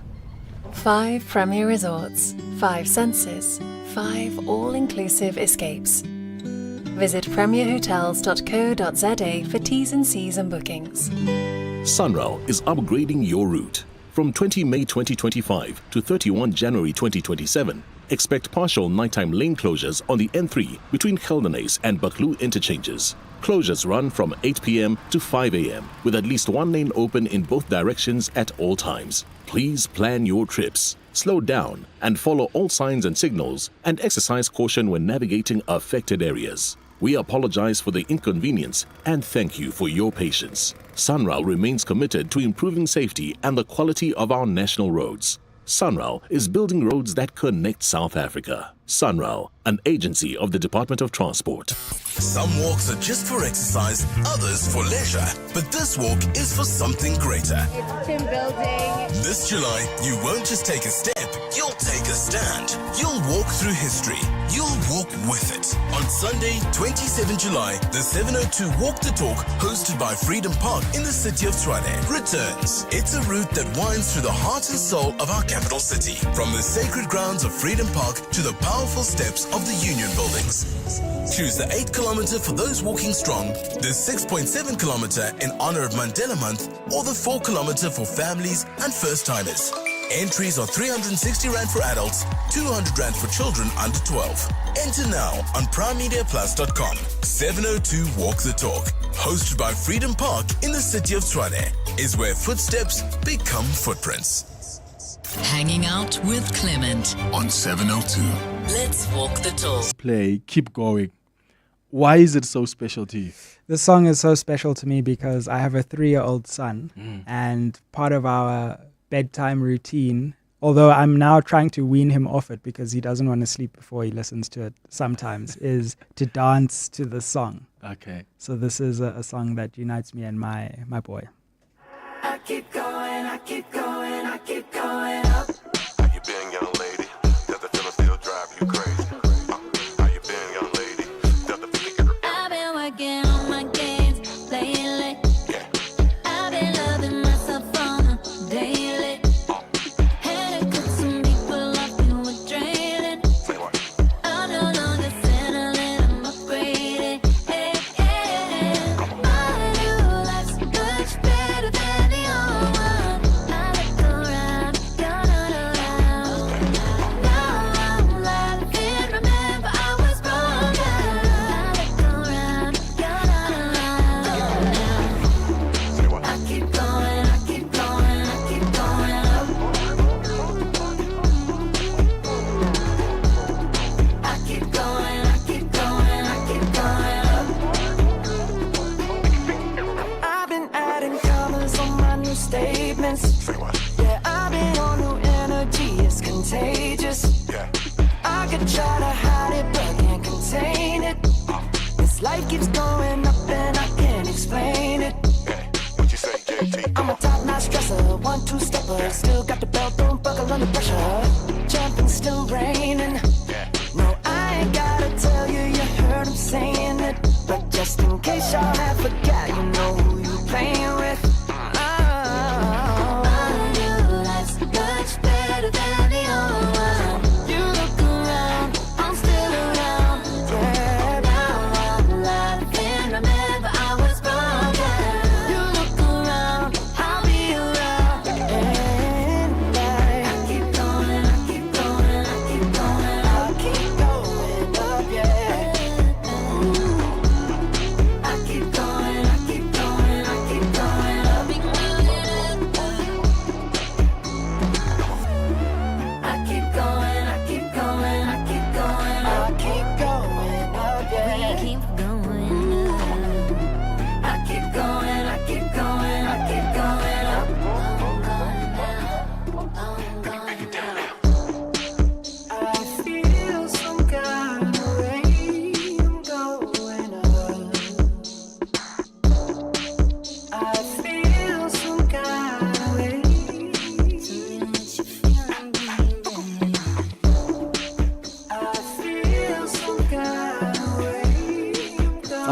5 premier resorts, 5 senses, 5 all-inclusive escapes. Visit premierhotels.co.za for T's and C's and bookings. Sunrail is upgrading your route. From 20 May 2025 to 31 January 2027, expect partial nighttime lane closures on the N3 between Geldenhuys and Buccleuch interchanges. Closures run from 8 p.m. to 5 a.m. with at least one lane open in both directions at all times. Please plan your trips, slow down, and follow all signs and signals, and exercise caution when navigating affected areas. We apologize for the inconvenience and thank you for your patience. Sunrail remains committed to improving safety and the quality of our national roads. Sunrail is building roads that connect South Africa. Sunrail, an agency of the Department of Transport. Some walks are just for exercise, others for leisure. But this walk is for something greater. Team building. This July, you won't just take a step, you'll take a stand. You'll walk through history. You'll walk with it. On Sunday, 27 July, the 702 Walk the Talk, hosted by Freedom Park in the city of Tshwane, returns. It's a route that winds through the heart and soul of our capital city. From the sacred grounds of Freedom Park to the powerful steps of the Union buildings. Choose the 8-kilometer for those walking strong, the 6.7 kilometer in honor of Mandela Month, or the 4-kilometer for families and first-timers. Entries are 360 Rand for adults, 200 Rand for children under 12. Enter now on primemediaplus.com. 702 Walk the Talk, hosted by Freedom Park in the city of Tshwane, is where footsteps become footprints. Hanging out with Clement on 702. Let's walk the talk. Play, keep going. Why is it so special to you? This song is so special to me because I have a 3-year-old son, and part of our bedtime routine, although I'm now trying to wean him off it because he doesn't want to sleep before he listens to it sometimes, is to dance to the song. Okay. So this is a song that unites me and my boy. I keep going, I keep going, I keep going up. How you been, young lady? Does the feeling still drive you crazy? How you been, young lady? Does the feeling get I've been working on my games lately. I've been loving myself on a daily. Had to cut some people off who were draining. I'm no longer settling, I'm upgrading. Hey, hey. My new life's much better than the old one. I look around, you're not around. Now I'm laughing, remember I was wrong. I look around, you're not around. I keep going, I keep going, I keep going up. I keep going, I keep going, I keep going up. I've been adding colors on my new statements. Yeah, I've been on new energy, it's contagious. I could try to hide it, but can't contain it. This life keeps going up and I can't explain it. What you say, JT? I'm a top-notch dresser, 1-2 stepper. Still got the belt, don't buckle under pressure. Jumping, still raining. No, I ain't gotta tell you, you heard him saying it. But just in case y'all have forgot, you know who you playing with. My new life's much better than the old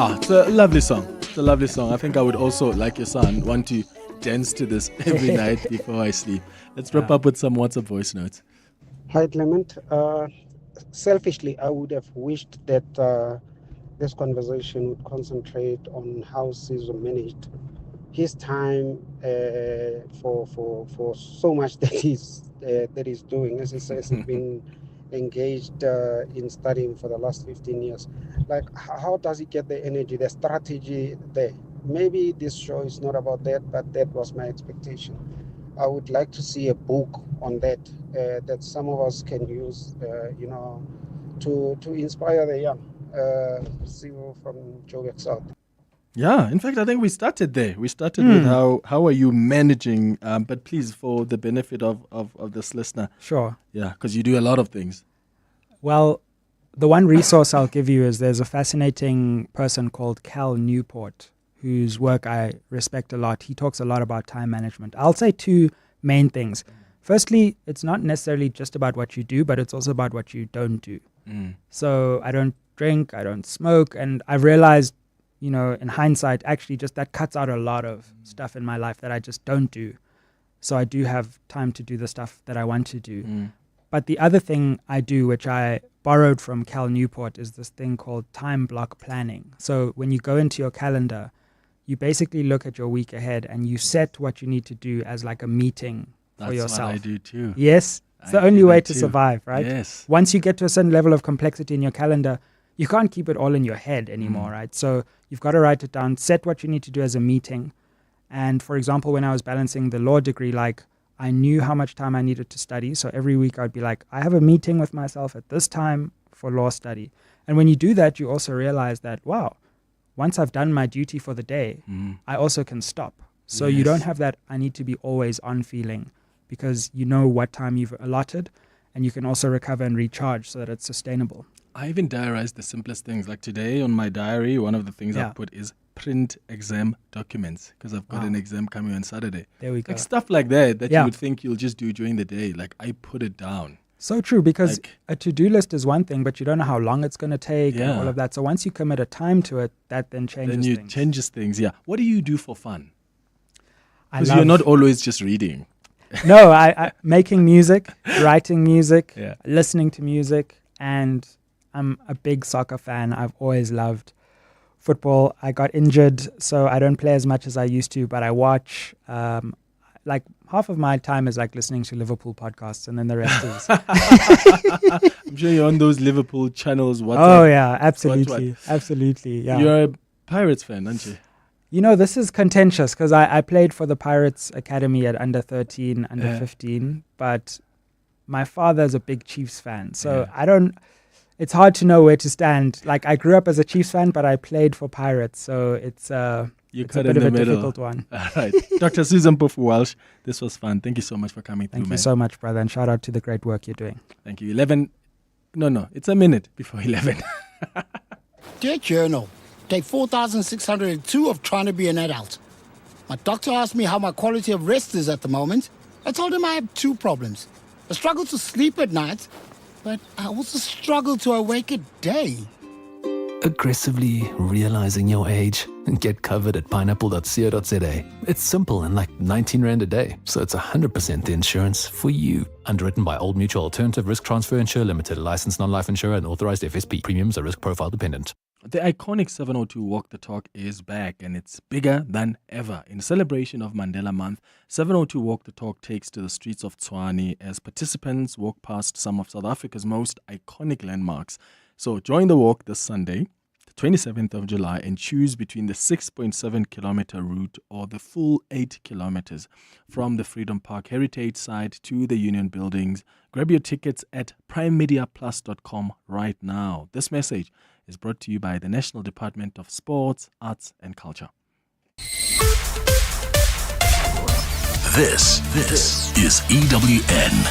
It's a lovely song. It's a lovely song. I think I would also, like your son, want to dance to this every night before I sleep. Let's wrap up with some WhatsApp voice notes. Hi, Clement. Selfishly, I would have wished that this conversation would concentrate on how Sizwe managed his time for so much that he's doing. As he says, he's been engaged in studying for the last 15 years. Like, how does he get the energy, the strategy there? Maybe this show is not about that, but that was my expectation. I would like to see a book on that that some of us can use, to inspire the young. Sizwe from Joburg South. Yeah, in fact, I think we started there. We started with how are you managing, but please, for the benefit of this listener. Sure. Yeah, because you do a lot of things. Well, the one resource I'll give you is there's a fascinating person called Cal Newport, whose work I respect a lot. He talks a lot about time management. I'll say two main things. Firstly, it's not necessarily just about what you do, but it's also about what you don't do. So I don't drink, I don't smoke, and I've realized, in hindsight, actually just that cuts out a lot of stuff in my life that I just don't do. So I do have time to do the stuff that I want to do. But the other thing I do, which I borrowed from Cal Newport, is this thing called time block planning. So when you go into your calendar, you basically look at your week ahead and you set what you need to do as like a meeting for yourself. That's what I do too. Yes. It's the only way to survive, right? Yes. Once you get to a certain level of complexity in your calendar, you can't keep it all in your head anymore, right? So you've got to write it down, set what you need to do as a meeting. And for example, when I was balancing the law degree, like I knew how much time I needed to study. So every week I'd be like, I have a meeting with myself at this time for law study. And when you do that, you also realize that, wow, once I've done my duty for the day, I also can stop. So you don't have that I need to be always on feeling, because you know what time you've allotted, and you can also recover and recharge so that it's sustainable. I even diarized the simplest things. Like today on my diary, one of the things I put is print exam documents, because I've got an exam coming on Saturday. There we go. Like stuff like that you would think you'll just do during the day. Like I put it down. So true, because a to-do list is one thing, but you don't know how long it's going to take and all of that. So once you commit a time to it, that then changes things. Changes things, yeah. What do you do for fun? Because you're not always just reading. No, I making music, writing music, listening to music, and I'm a big soccer fan. I've always loved football. I got injured, so I don't play as much as I used to, but I watch. Like half of my time is like listening to Liverpool podcasts, and then the rest is. I'm sure you're on those Liverpool channels. Oh yeah, absolutely, absolutely. Yeah, you're a Pirates fan, aren't you? This is contentious because I played for the Pirates Academy at under 13, under 15, but my father's a big Chiefs fan, so it's hard to know where to stand. Like I grew up as a Chiefs fan, but I played for Pirates, so it's a bit of a difficult one. All right. Dr. Sizwe Mpofu-Walsh, this was fun. Thank you so much for coming through, Thank you so much, brother, and shout out to the great work you're doing. Thank you. It's a minute before 11. Dear Journal, day 4,602 of trying to be an adult. My doctor asked me how my quality of rest is at the moment. I told him I have two problems. I struggle to sleep at night, but I also struggle to awake at day. Aggressively realizing your age? Get covered at pineapple.co.za. It's simple and like 19 Rand a day, so it's 100% the insurance for you. Underwritten by Old Mutual Alternative Risk Transfer Insurer Limited, licensed non-life insurer and authorized FSP. Premiums are risk profile dependent. The iconic 702 Walk the Talk is back, and it's bigger than ever. In celebration of Mandela Month, 702 Walk the Talk takes to the streets of Tshwane as participants walk past some of South Africa's most iconic landmarks. So join the walk this Sunday, the 27th of July, and choose between the 6.7 kilometer route or the full 8 kilometers from the Freedom Park Heritage Site to the Union Buildings. Grab your tickets at primemediaplus.com right now. This message is brought to you by the National Department of Sports, Arts and Culture. This is EWN.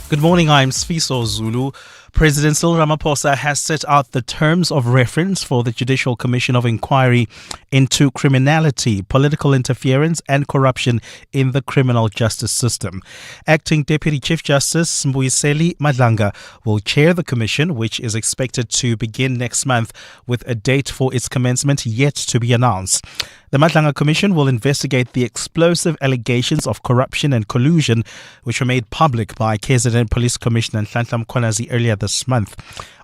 Good morning, I'm Sfiso Zulu. President Cyril Ramaphosa has set out the terms of reference for the Judicial Commission of Inquiry into criminality, political interference and corruption in the criminal justice system. Acting Deputy Chief Justice Mbuyiseli Madlanga will chair the commission, which is expected to begin next month, with a date for its commencement yet to be announced. The Madlanga Commission will investigate the explosive allegations of corruption and collusion which were made public by KZN Police Commissioner Nhlanhla Mkhwanazi earlier this month.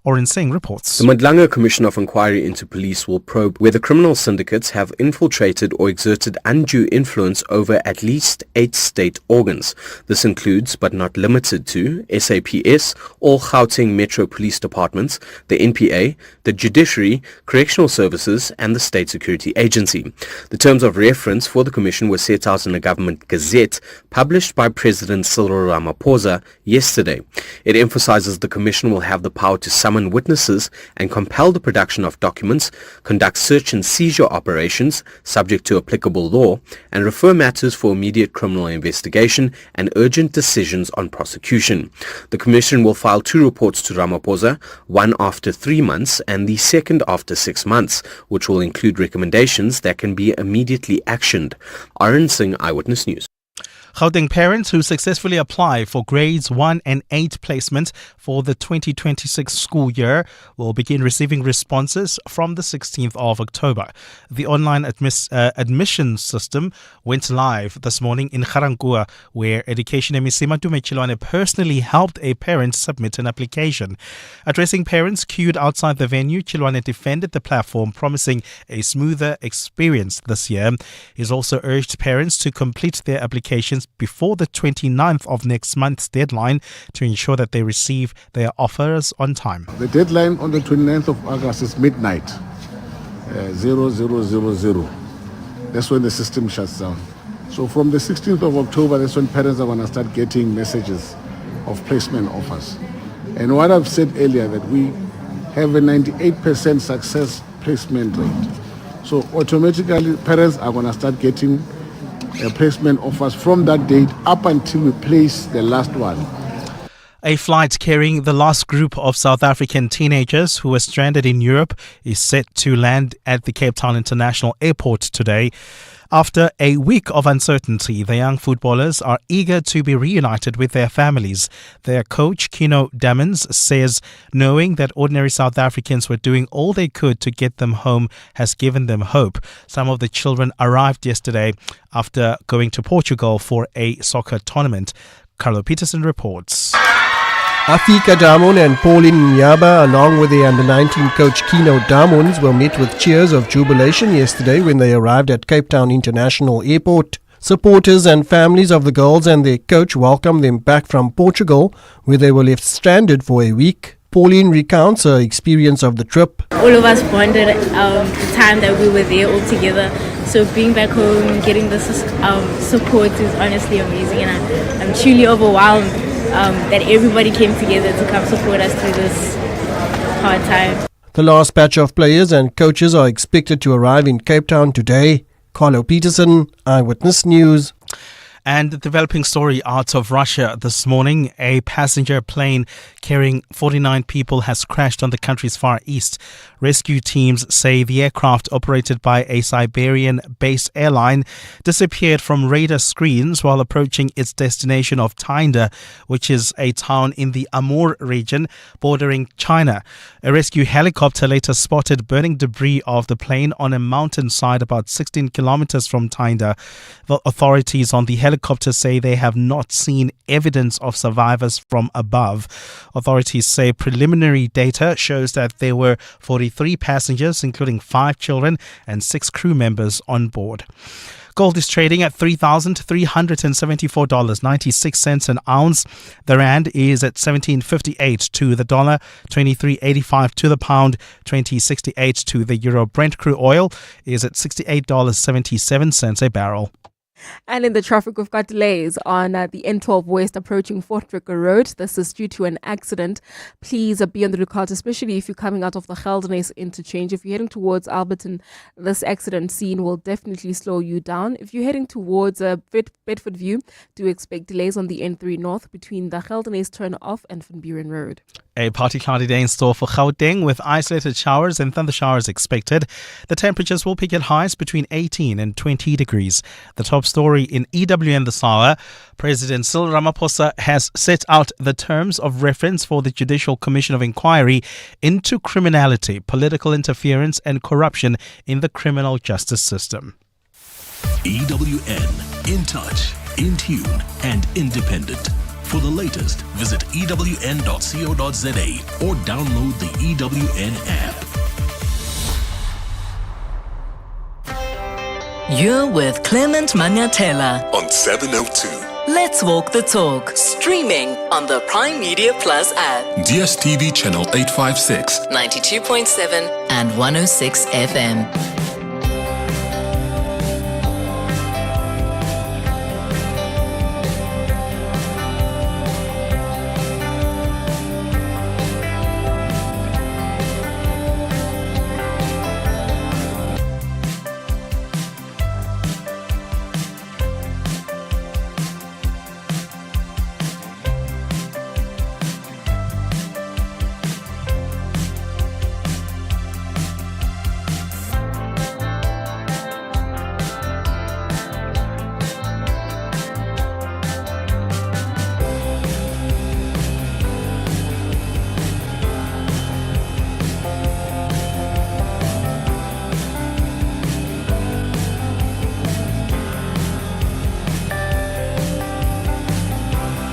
Oren Singh reports. The Madlanga Commission of Inquiry into Police will probe whether criminal syndicates have infiltrated or exerted undue influence over at least 8 state organs. This includes, but not limited to, SAPS, all Gauteng Metro Police Departments, the NPA, the Judiciary, Correctional Services and the State Security Agency. The terms of reference for the Commission were set out in a government gazette published by President Cyril Ramaphosa yesterday. It emphasizes the Commission will have the power to summon witnesses and compel the production of documents, conduct search and seizure operations subject to applicable law, and refer matters for immediate criminal investigation and urgent decisions on prosecution. The Commission will file 2 reports to Ramaphosa, one after 3 months and the second after 6 months, which will include recommendations that can be immediately actioned. Oren Singh, Eyewitness News. Gauteng parents who successfully apply for grades 1 and 8 placement for the 2026 school year will begin receiving responses from the 16th of October. The online admission system went live this morning in Ga-Rankuwa, where Education MEC Matume Chilwane personally helped a parent submit an application. Addressing parents queued outside the venue, Chilwane defended the platform, promising a smoother experience this year. He's also urged parents to complete their applications before the 29th of next month's deadline to ensure that they receive their offers on time. The deadline on the 29th of August is midnight, 0000. That's when the system shuts down. So from the 16th of October, that's when parents are going to start getting messages of placement offers. And what I've said earlier, that we have a 98% success placement rate. So automatically parents are going to start getting placement offers from that date up until we place the last one. A flight carrying the last group of South African teenagers who were stranded in Europe is set to land at the Cape Town International Airport today. After a week of uncertainty, the young footballers are eager to be reunited with their families. Their coach, Kino Dammons, says knowing that ordinary South Africans were doing all they could to get them home has given them hope. Some of the children arrived yesterday after going to Portugal for a soccer tournament. Carlo Peterson reports. Afika Damon and Pauline Nyaba, along with the under-19 coach Kino Dammons, were met with cheers of jubilation yesterday when they arrived at Cape Town International Airport. Supporters and families of the girls and their coach welcomed them back from Portugal, where they were left stranded for a week. Pauline recounts her experience of the trip. All of us bonded the time that we were there all together. So being back home, getting this support is honestly amazing, and I'm truly overwhelmed that everybody came together to come support us through this hard time. The last batch of players and coaches are expected to arrive in Cape Town today. Carlo Peterson, Eyewitness News. And the developing story out of Russia this morning. A passenger plane carrying 49 people has crashed on the country's far east. Rescue teams say the aircraft, operated by a Siberian-based airline, disappeared from radar screens while approaching its destination of Tynda, which is a town in the Amur region bordering China. A rescue helicopter later spotted burning debris of the plane on a mountainside about 16 kilometers from Tynda. The authorities on the helicopter say they have not seen evidence of survivors from above. Authorities say preliminary data shows that there were 43 passengers, including 5 children and 6 crew members on board. Gold is trading at $3,374.96 an ounce. The rand is at 17.58 to the dollar, 23.85 to the pound, 20.68 to the euro. Brent crude oil is at $68.77 a barrel. And in the traffic, we've got delays on the N12 West approaching Fort Ricker Road. This is due to an accident. Please be on the lookout, especially if you're coming out of the Geldenhuys interchange. If you're heading towards Alberton, this accident scene will definitely slow you down. If you're heading towards Bedford View, do expect delays on the N3 North between the Geldenhuys turn off and Van Buren Road. A partly cloudy day in store for Gauteng with isolated showers and thunder showers expected. The temperatures will peak at highs between 18 and 20 degrees. The top story in EWN this hour, President Cyril Ramaphosa has set out the terms of reference for the Judicial Commission of Inquiry into criminality, political interference and corruption in the criminal justice system. EWN, in touch, in tune and independent. For the latest, visit ewn.co.za or download the EWN app. You're with Clement Manyathela on 702. Let's Walk the Talk, streaming on the Prime Media Plus app, DSTV channel 856, 92.7 and 106 FM.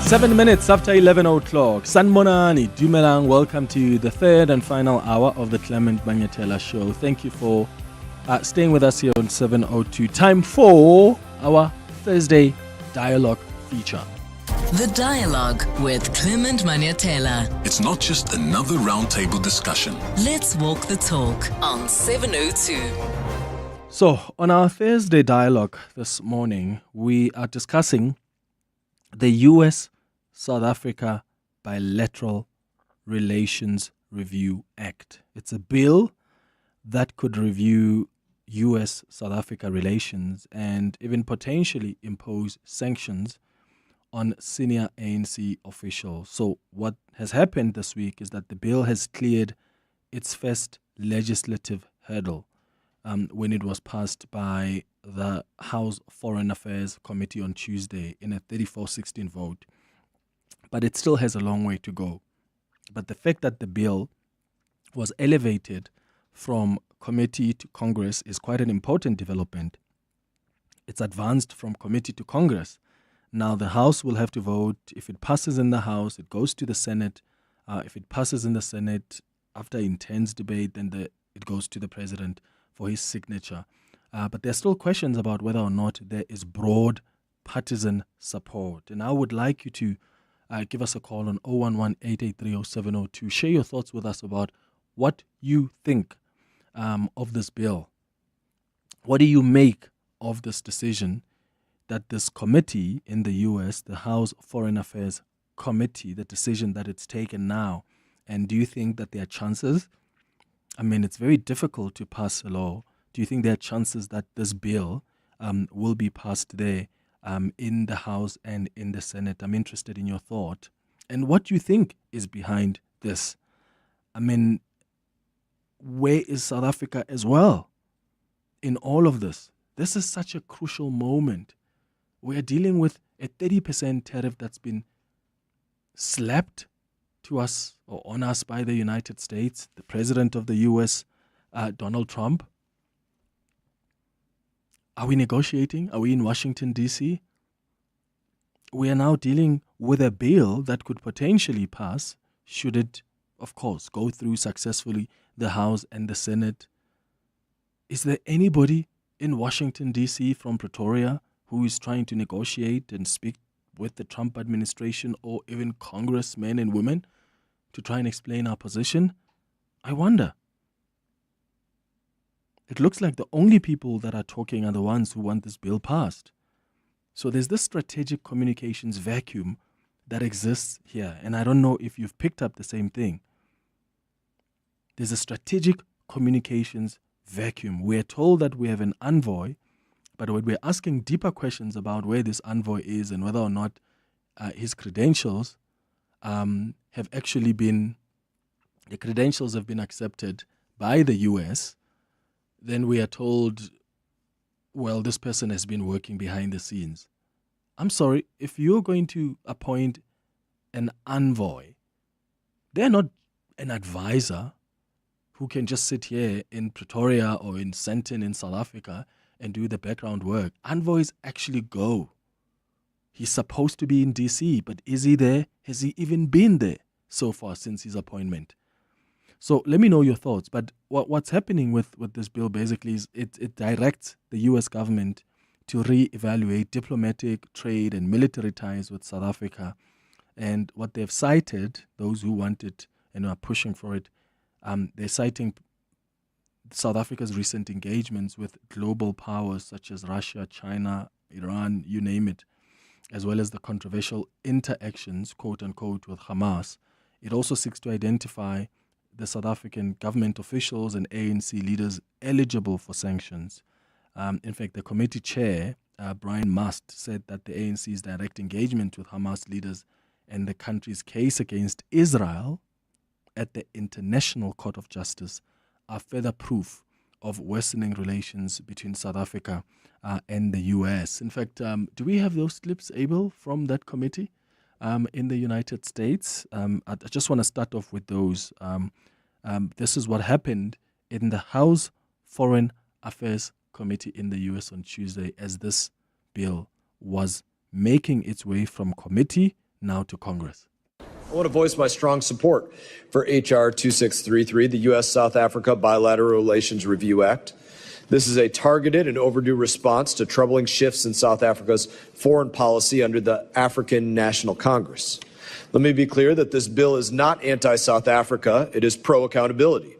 Seven minutes after 11 o'clock. Sanmonani, Dumelang, welcome to the third and final hour of the Clement Manyathela Show. Thank you for staying with us here on 702. Time for our Thursday Dialogue feature. The Dialogue with Clement Manyathela. It's not just another roundtable discussion. Let's Walk the Talk on 702. So, on our Thursday Dialogue this morning, we are discussing the U.S.-South Africa Bilateral Relations Review Act. It's a bill that could review U.S.-South Africa relations and even potentially impose sanctions on senior ANC officials. So what has happened this week is that the bill has cleared its first legislative hurdle when it was passed by the House Foreign Affairs Committee on Tuesday in a 34-16 vote. But it still has a long way to go. But the fact that the bill was elevated from committee to Congress is quite an important development. It's advanced from committee to Congress. Now the House will have to vote. If it passes in the House, it goes to the Senate. If it passes in the Senate, after intense debate, then it goes to the President for his signature. But there are still questions about whether or not there is broad partisan support. And I would like you to give us a call on 011-883-0702. Share your thoughts with us about what you think of this bill. What do you make of this decision that this committee in the U.S., the House Foreign Affairs Committee, the decision that it's taken now? And do you think that there are chances? I mean, it's very difficult to pass a law. Do you think there are chances that this bill will be passed there in the House and in the Senate? I'm interested in your thought. And what you think is behind this. I mean, where is South Africa as well in all of this? This is such a crucial moment. We are dealing with a 30% tariff that's been slapped to us or on us by the United States, the president of the U.S., Donald Trump. Are we negotiating? Are we in Washington, D.C.? We are now dealing with a bill that could potentially pass, should it, of course, go through successfully the House and the Senate. Is there anybody in Washington, D.C. from Pretoria who is trying to negotiate and speak with the Trump administration or even congressmen and women to try and explain our position? I wonder. It looks like the only people that are talking are the ones who want this bill passed. So there's this strategic communications vacuum that exists here. And I don't know if you've picked up the same thing. There's a strategic communications vacuum. We're told that we have an envoy, but when we're asking deeper questions about where this envoy is and whether or not his credentials have actually been the credentials have been accepted by the US, then we are told, well, this person has been working behind the scenes. I'm sorry, if you're going to appoint an envoy, they're not an advisor who can just sit here in Pretoria or in Sandton in South Africa and do the background work. Envoys actually go. He's supposed to be in DC, but is he there? Has he even been there so far since his appointment? So let me know your thoughts. But what's happening with this bill basically is it directs the US government to reevaluate diplomatic, trade, and military ties with South Africa. And what they've cited, those who want it and are pushing for it, they're citing South Africa's recent engagements with global powers such as Russia, China, Iran, you name it, as well as the controversial interactions, quote unquote, with Hamas. It also seeks to identify the South African government officials and ANC leaders eligible for sanctions. In fact, the committee chair, Brian Must, said that the ANC's direct engagement with Hamas leaders and the country's case against Israel at the International Court of Justice are further proof of worsening relations between South Africa and the US. In fact, do we have those clips, Abel, from that committee in the United States? I just want to start off with those. This is what happened in the House Foreign Affairs Committee in the US on Tuesday as this bill was making its way from committee now to Congress. I want to voice my strong support for H.R. 2633, the U.S.-South Africa Bilateral Relations Review Act. This is a targeted and overdue response to troubling shifts in South Africa's foreign policy under the African National Congress. Let me be clear that this bill is not anti-South Africa. It is pro-accountability.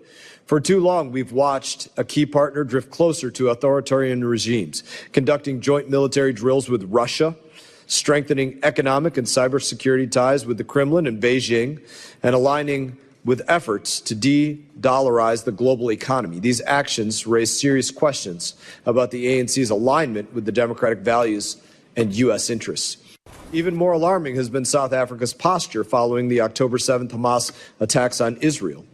For too long, we've watched a key partner drift closer to authoritarian regimes, conducting joint military drills with Russia, strengthening economic and cybersecurity ties with the Kremlin and Beijing, and aligning with efforts to de-dollarize the global economy. These actions raise serious questions about the ANC's alignment with the democratic values and U.S. interests. Even more alarming has been South Africa's posture following the October 7th Hamas attacks on Israel.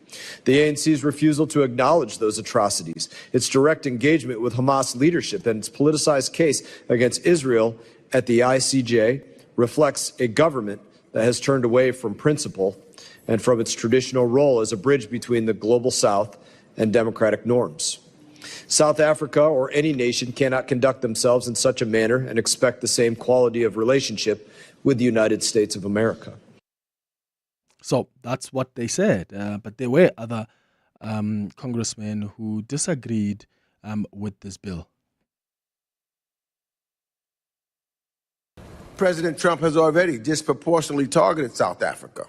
The ANC's refusal to acknowledge those atrocities, its direct engagement with Hamas leadership, and its politicized case against Israel at the ICJ reflects a government that has turned away from principle and from its traditional role as a bridge between the global South and democratic norms. South Africa or any nation cannot conduct themselves in such a manner and expect the same quality of relationship with the United States of America. So that's what they said. But there were other congressmen who disagreed with this bill. President Trump has already disproportionately targeted South Africa.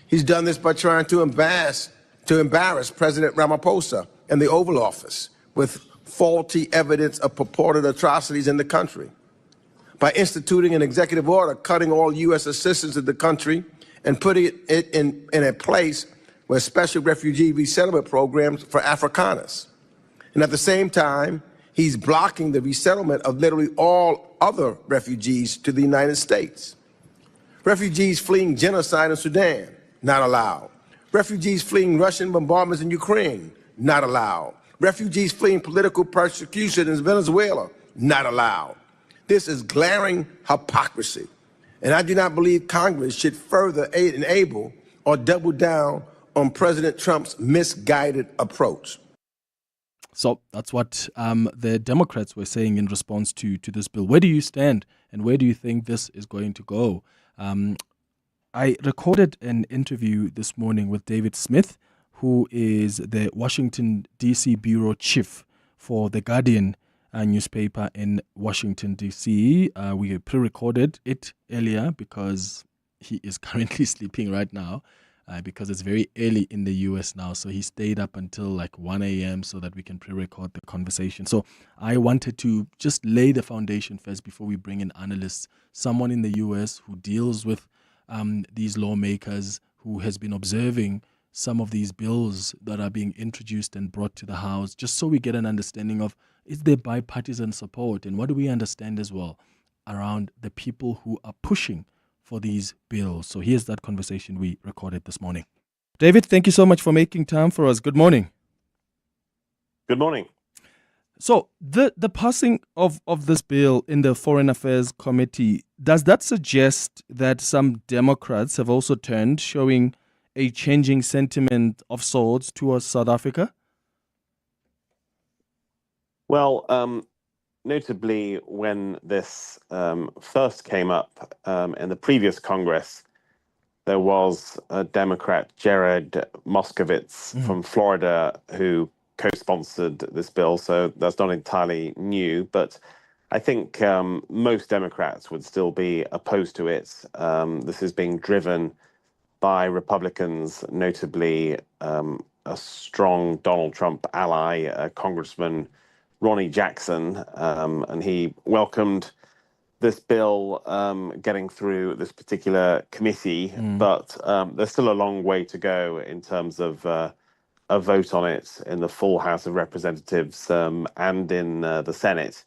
He's done this by trying to embarrass President Ramaphosa and the Oval Office with faulty evidence of purported atrocities in the country, by instituting an executive order cutting all U.S. assistance to the country and putting it in a place where special refugee resettlement programs for Afrikaners. And at the same time, he's blocking the resettlement of literally all other refugees to the United States. Refugees fleeing genocide in Sudan, not allowed. Refugees fleeing Russian bombardments in Ukraine, not allowed. Refugees fleeing political persecution in Venezuela, not allowed. This is glaring hypocrisy. And I do not believe Congress should further enable or double down on President Trump's misguided approach. So that's what the Democrats were saying in response to this bill. Where do you stand and where do you think this is going to go? I recorded an interview this morning with David Smith, who is the Washington, D.C. bureau chief for The Guardian newspaper in Washington, D.C. We pre-recorded it earlier because he is currently sleeping right now. Because it's very early in the US now. So he stayed up until like 1 a.m. so that we can pre-record the conversation. So I wanted to just lay the foundation first before we bring in analysts, someone in the US who deals with these lawmakers, who has been observing some of these bills that are being introduced and brought to the House, just so we get an understanding of, is there bipartisan support? And what do we understand as well around the people who are pushing for these bills? So here's that conversation we recorded this morning. David, thank you so much for making time for us. Good morning. Good morning. So the passing of this bill in the Foreign Affairs Committee, does that suggest that some Democrats have also turned, showing a changing sentiment of sorts towards South Africa? Well, notably when this first came up in the previous Congress, there was a Democrat, Jared Moskowitz from Florida, who co-sponsored this bill. So that's not entirely new, but I think most Democrats would still be opposed to it. This is being driven by Republicans, notably a strong Donald Trump ally, Congressman Ronnie Jackson, and he welcomed this bill getting through this particular committee, but there's still a long way to go in terms of a vote on it in the full House of Representatives and in the Senate.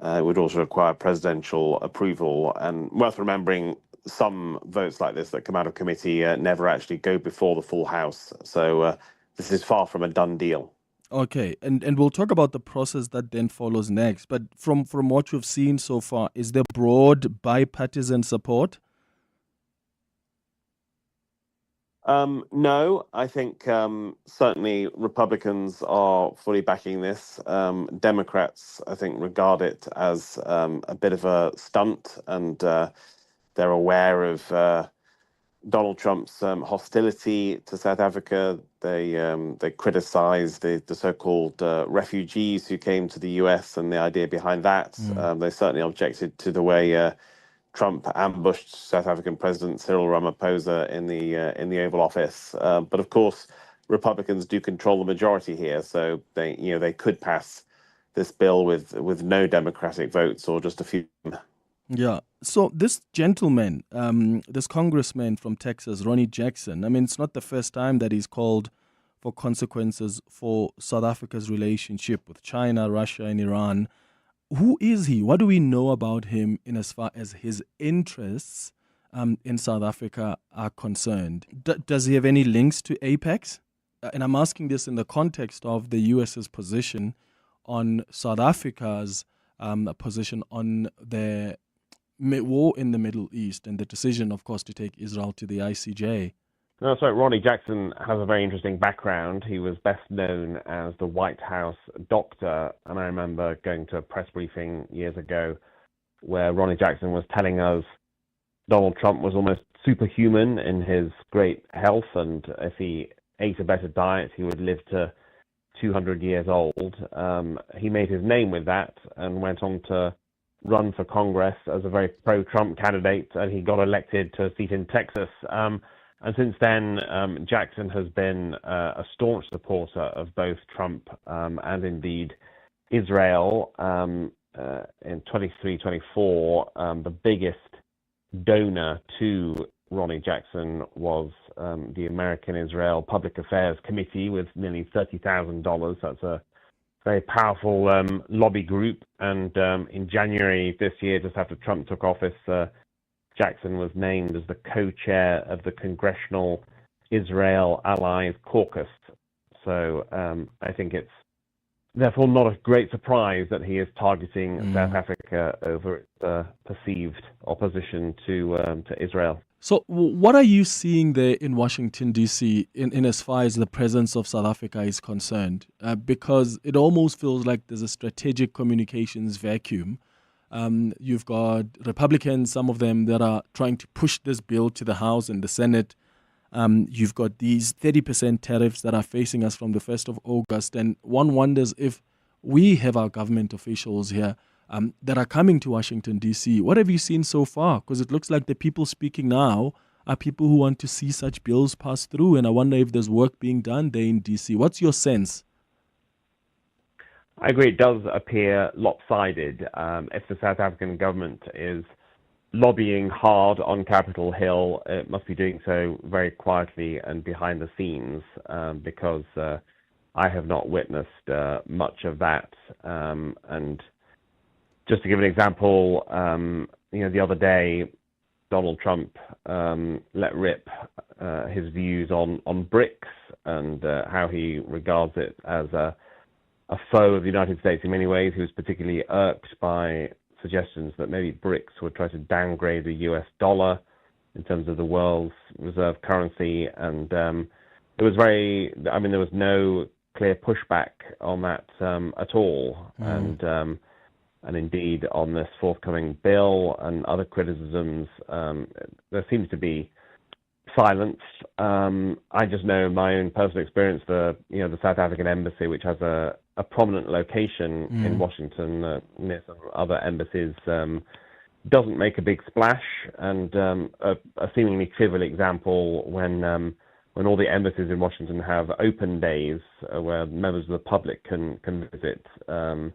It would also require presidential approval, and worth remembering, some votes like this that come out of committee never actually go before the full House. So this is far from a done deal. Okay, and we'll talk about the process that then follows next. But from what you've seen so far, is there broad bipartisan support? No, I think certainly Republicans are fully backing this. Democrats, I think, regard it as a bit of a stunt, and they're aware of Donald Trump's hostility to South Africa. They criticize the so-called refugees who came to the US and the idea behind that. They certainly objected to the way Trump ambushed South African President Cyril Ramaphosa in the Oval Office. But of course, Republicans do control the majority here, so they could pass this bill with no Democratic votes or just a few. Yeah. So this gentleman, this congressman from Texas, Ronnie Jackson, I mean, it's not the first time that he's called for consequences for South Africa's relationship with China, Russia, and Iran. Who is he? What do we know about him in as far as his interests in South Africa are concerned? Does he have any links to APEX? And I'm asking this in the context of the US's position on South Africa's position on the war in the Middle East and the decision, of course, to take Israel to the ICJ. No, so Ronnie Jackson has a very interesting background. He was best known as the White House doctor, and I remember going to a press briefing years ago where Ronnie Jackson was telling us Donald Trump was almost superhuman in his great health, and if he ate a better diet, he would live to 200 years old. He made his name with that and went on to run for Congress as a very pro-Trump candidate, and he got elected to a seat in Texas. And since then, Jackson has been a staunch supporter of both Trump and indeed Israel. In 23-24, the biggest donor to Ronnie Jackson was the American-Israel Public Affairs Committee with nearly $30,000. That's a very powerful lobby group. And in January this year, just after Trump took office, Jackson was named as the co-chair of the Congressional Israel Allies Caucus. So I think it's therefore not a great surprise that he is targeting South Africa over its perceived opposition to Israel. So what are you seeing there in Washington, D.C., in as far as the presence of South Africa is concerned? Because it almost feels like there's a strategic communications vacuum. You've got Republicans, some of them that are trying to push this bill to the House and the Senate. You've got these 30% tariffs that are facing us from the 1st of August. And one wonders if we have our government officials here that are coming to Washington, D.C. What have you seen so far? Because it looks like the people speaking now are people who want to see such bills pass through. And I wonder if there's work being done there in D.C. What's your sense? I agree, it does appear lopsided. If the South African government is lobbying hard on Capitol Hill, it must be doing so very quietly and behind the scenes, because I have not witnessed much of that. And just to give an example, the other day, Donald Trump let rip his views on BRICS and how he regards it as a foe of the United States in many ways. He was particularly irked by suggestions that maybe BRICS would try to downgrade the US dollar in terms of the world's reserve currency. And it was there was no clear pushback on that at all. And indeed, on this forthcoming bill and other criticisms, there seems to be silence. I just know in my own personal experience, the South African embassy, which has a prominent location in Washington near some other embassies, doesn't make a big splash. And a seemingly trivial example, when all the embassies in Washington have open days where members of the public can visit, the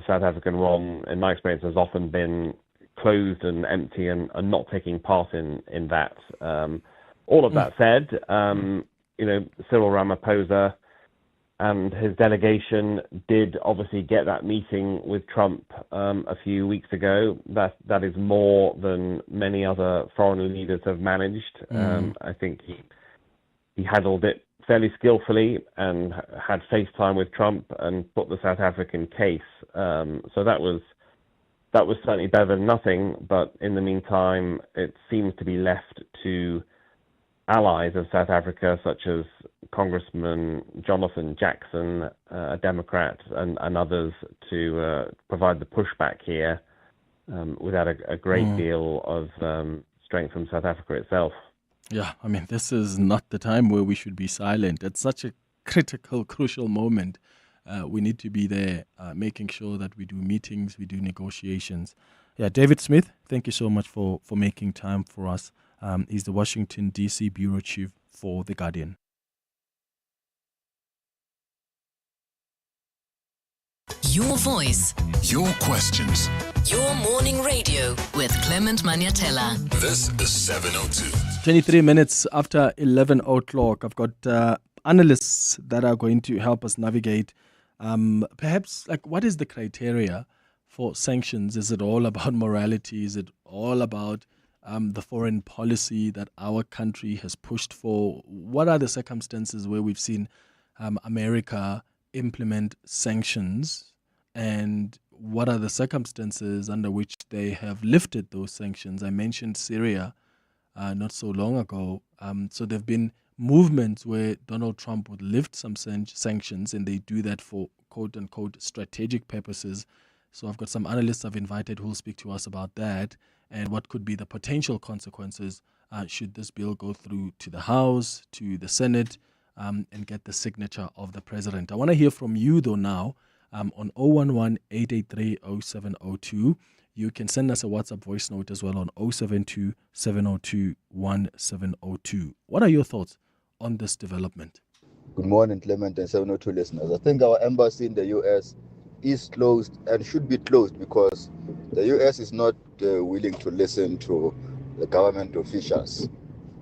South African one, in my experience, has often been closed and empty and not taking part in that. All of that said, Cyril Ramaphosa and his delegation did obviously get that meeting with Trump a few weeks ago. That is more than many other foreign leaders have managed. I think he handled it fairly skillfully and had FaceTime with Trump and put the South African case. So that was certainly better than nothing. But in the meantime, it seems to be left to allies of South Africa, such as Congressman Jonathan Jackson, a Democrat, and others, to provide the pushback here without a great deal of strength from South Africa itself. Yeah, I mean, this is not the time where we should be silent. It's such a critical, crucial moment. We need to be there, making sure that we do meetings, we do negotiations. Yeah, David Smith, thank you so much for making time for us. He's the Washington, D.C. Bureau Chief for The Guardian. Your voice. Your questions. Your morning radio with Clement Manyathela. This is 702. 23 minutes after 11 o'clock. I've got analysts that are going to help us navigate. Perhaps, what is the criteria for sanctions? Is it all about morality? Is it all about the foreign policy that our country has pushed for? What are the circumstances where we've seen America implement sanctions, and what are the circumstances under which they have lifted those sanctions? I mentioned Syria not so long ago. So there have been movements where Donald Trump would lift some sanctions, and they do that for quote-unquote strategic purposes. So I've got some analysts I've invited who will speak to us about that and what could be the potential consequences should this bill go through to the House, to the Senate, and get the signature of the president. I want to hear from you, though, now on 011-883-0702. You can send us a WhatsApp voice note as well on 072-702-1702. What are your thoughts on this development? Good morning, Clement and 702 listeners. I think our embassy in the U.S. is closed and should be closed because the U.S. is not willing to listen to the government officials.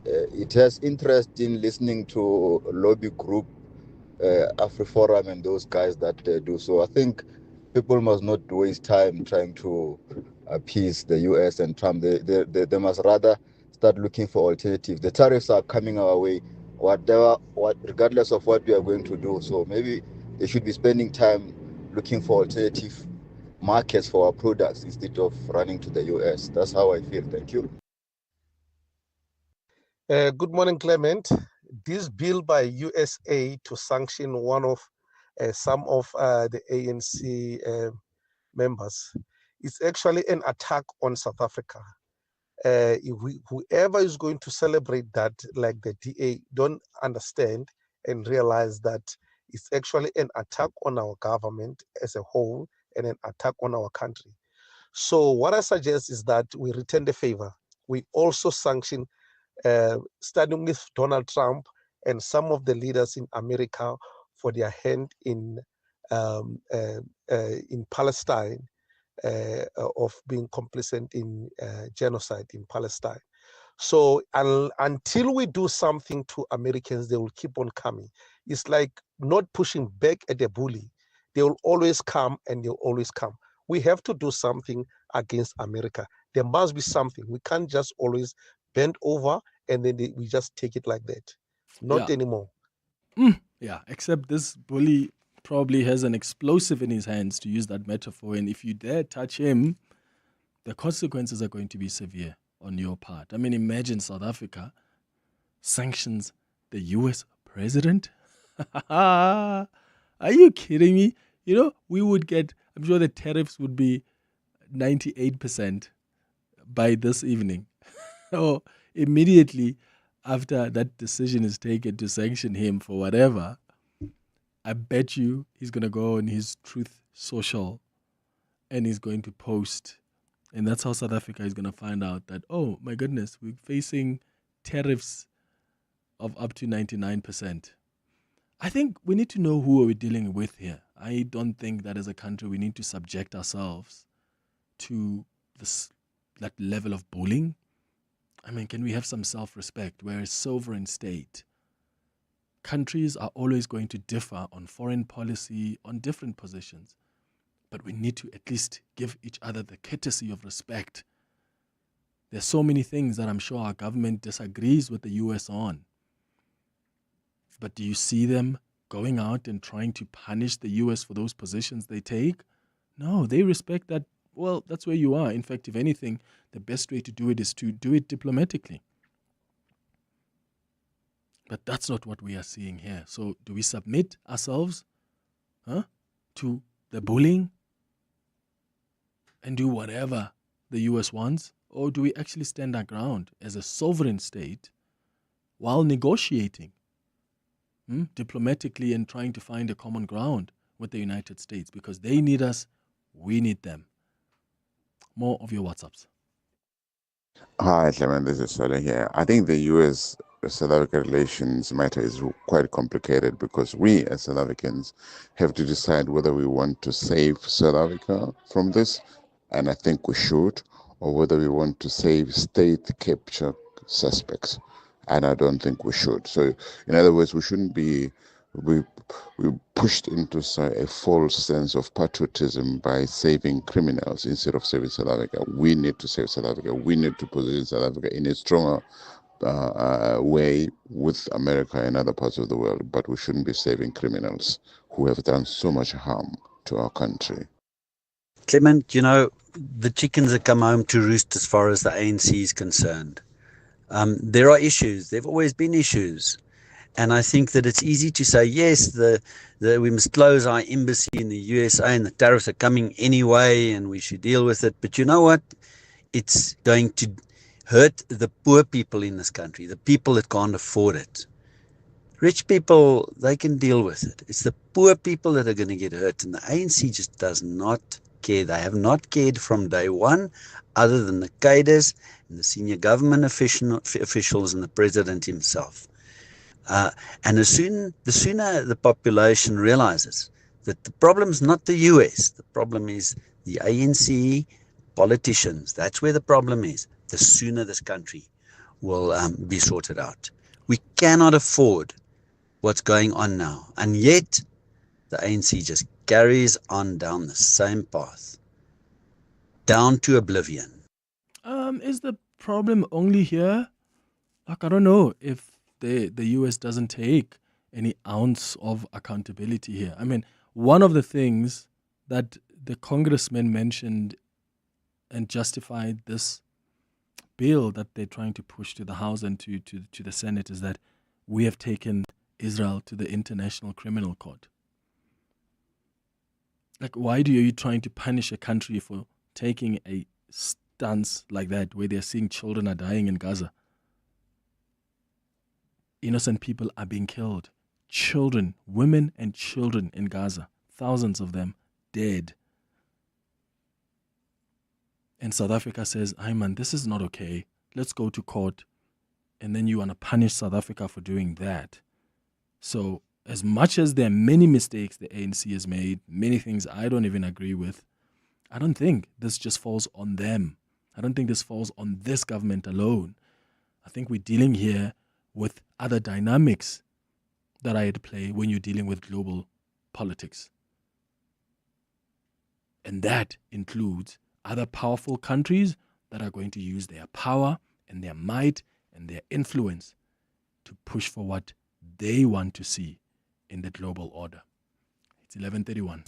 It has interest in listening to a lobby group, AfriForum and those guys that do so. I think people must not waste time trying to appease the U.S. and Trump. They must rather start looking for alternatives. The tariffs are coming our way, regardless of what we are going to do. So maybe they should be spending time looking for alternative markets for our products instead of running to the U.S. That's how I feel. Thank you. Good morning, Clement. This bill by USA to sanction some of the ANC members is actually an attack on South Africa. Whoever is going to celebrate that, like the DA, don't understand and realize that it's actually an attack on our government as a whole and an attack on our country. So what I suggest is that we return the favor. We also sanction, starting with Donald Trump and some of the leaders in America for their hand in Palestine, of being complicit in genocide in Palestine. So until we do something to Americans, they will keep on coming. It's like not pushing back at the bully. They will always come and they'll always come. We have to do something against America. There must be something. We can't just always bend over and then we just take it like that. Not anymore. Yeah, except this bully probably has an explosive in his hands, to use that metaphor. And if you dare touch him, the consequences are going to be severe on your part. I mean, imagine South Africa sanctions the US president. Are you kidding me? You know, we would get, I'm sure the tariffs would be 98% by this evening. Or immediately after that decision is taken to sanction him for whatever, I bet you he's going to go on his Truth Social and he's going to post. And that's how South Africa is going to find out that, oh my goodness, we're facing tariffs of up to 99%. I think we need to know who are we dealing with here. I don't think that as a country we need to subject ourselves to that level of bullying. I mean, can we have some self-respect? We're a sovereign state. Countries are always going to differ on foreign policy, on different positions. But we need to at least give each other the courtesy of respect. There's so many things that I'm sure our government disagrees with the US on. But do you see them going out and trying to punish the US for those positions they take? No, they respect that. Well, that's where you are. In fact, if anything, the best way to do it is to do it diplomatically. But that's not what we are seeing here. So do we submit ourselves to the bullying and do whatever the US wants? Or do we actually stand our ground as a sovereign state while negotiating diplomatically and trying to find a common ground with the United States? Because they need us, we need them. More of your WhatsApps. Hi, Clement. This is Sola here. I think the U.S.-South Africa relations matter is quite complicated because we, as South Africans, have to decide whether we want to save South Africa from this, and I think we should, or whether we want to save state capture suspects, and I don't think we should. So, in other words, we shouldn't be we pushed into a false sense of patriotism by saving criminals instead of saving South Africa. We need to save South Africa. We need to position South Africa in a stronger way with America and other parts of the world, but we shouldn't be saving criminals who have done so much harm to our country. Clement, you know, the chickens have come home to roost as far as the ANC is concerned. There are issues. There have always been issues. And I think that it's easy to say, yes, we must close our embassy in the USA and the tariffs are coming anyway and we should deal with it. But you know what? It's going to hurt the poor people in this country, the people that can't afford it. Rich people, they can deal with it. It's the poor people that are going to get hurt. And the ANC just does not care. They have not cared from day one, other than the cadres and the senior government officials and the president himself. And the sooner the population realizes that the problem's not the US, the problem is the ANC politicians. That's where the problem is. The sooner this country will be sorted out. We cannot afford what's going on now. And yet, the ANC just carries on down the same path, down to oblivion. Is the problem only here? Like, I don't know if the US doesn't take any ounce of accountability here. I mean, one of the things that the congressman mentioned and justified this bill that they're trying to push to the House and to the Senate is that we have taken Israel to the International Criminal Court. Like, why are you trying to punish a country for taking a stance like that where they're seeing children are dying in Gaza? Innocent people are being killed. Children, women and children in Gaza. Thousands of them dead. And South Africa says, "Hey man, this is not okay. Let's go to court." And then you want to punish South Africa for doing that. So as much as there are many mistakes the ANC has made, many things I don't even agree with, I don't think this just falls on them. I don't think this falls on this government alone. I think we're dealing here with other dynamics that are at play when you're dealing with global politics. And that includes other powerful countries that are going to use their power and their might and their influence to push for what they want to see in the global order. It's 11:31.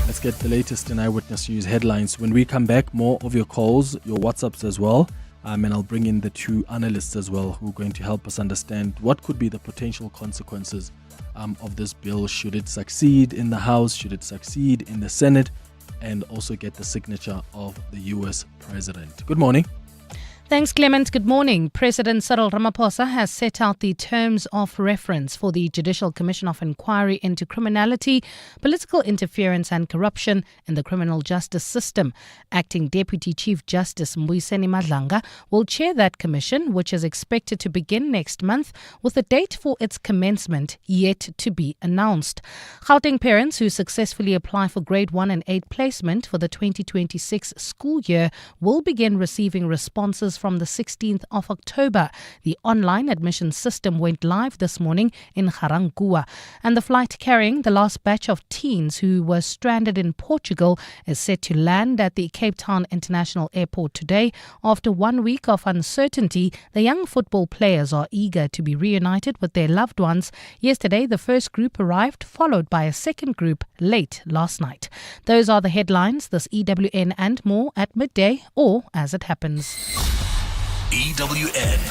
Let's get the latest in Eyewitness News headlines. When we come back, more of your calls, your WhatsApps as well. And I'll bring in the two analysts as well who are going to help us understand what could be the potential consequences of this bill should it succeed in the House, should it succeed in the Senate, and also get the signature of the US President. Good morning. Thanks, Clement. Good morning. President Cyril Ramaphosa has set out the terms of reference for the Judicial Commission of Inquiry into criminality, political interference and corruption in the criminal justice system. Acting Deputy Chief Justice Mbuyiseni Madlanga will chair that commission, which is expected to begin next month, with a date for its commencement yet to be announced. Gauteng parents who successfully apply for Grade 1 and 8 placement for the 2026 school year will begin receiving responses from the 16th of October. The online admission system went live this morning in Garankuwa, and the flight carrying the last batch of teens who were stranded in Portugal is set to land at the Cape Town International Airport today. After 1 week of uncertainty, the young football players are eager to be reunited with their loved ones. Yesterday, the first group arrived, followed by a second group late last night. Those are the headlines. This EWN and more at midday or as it happens. EWN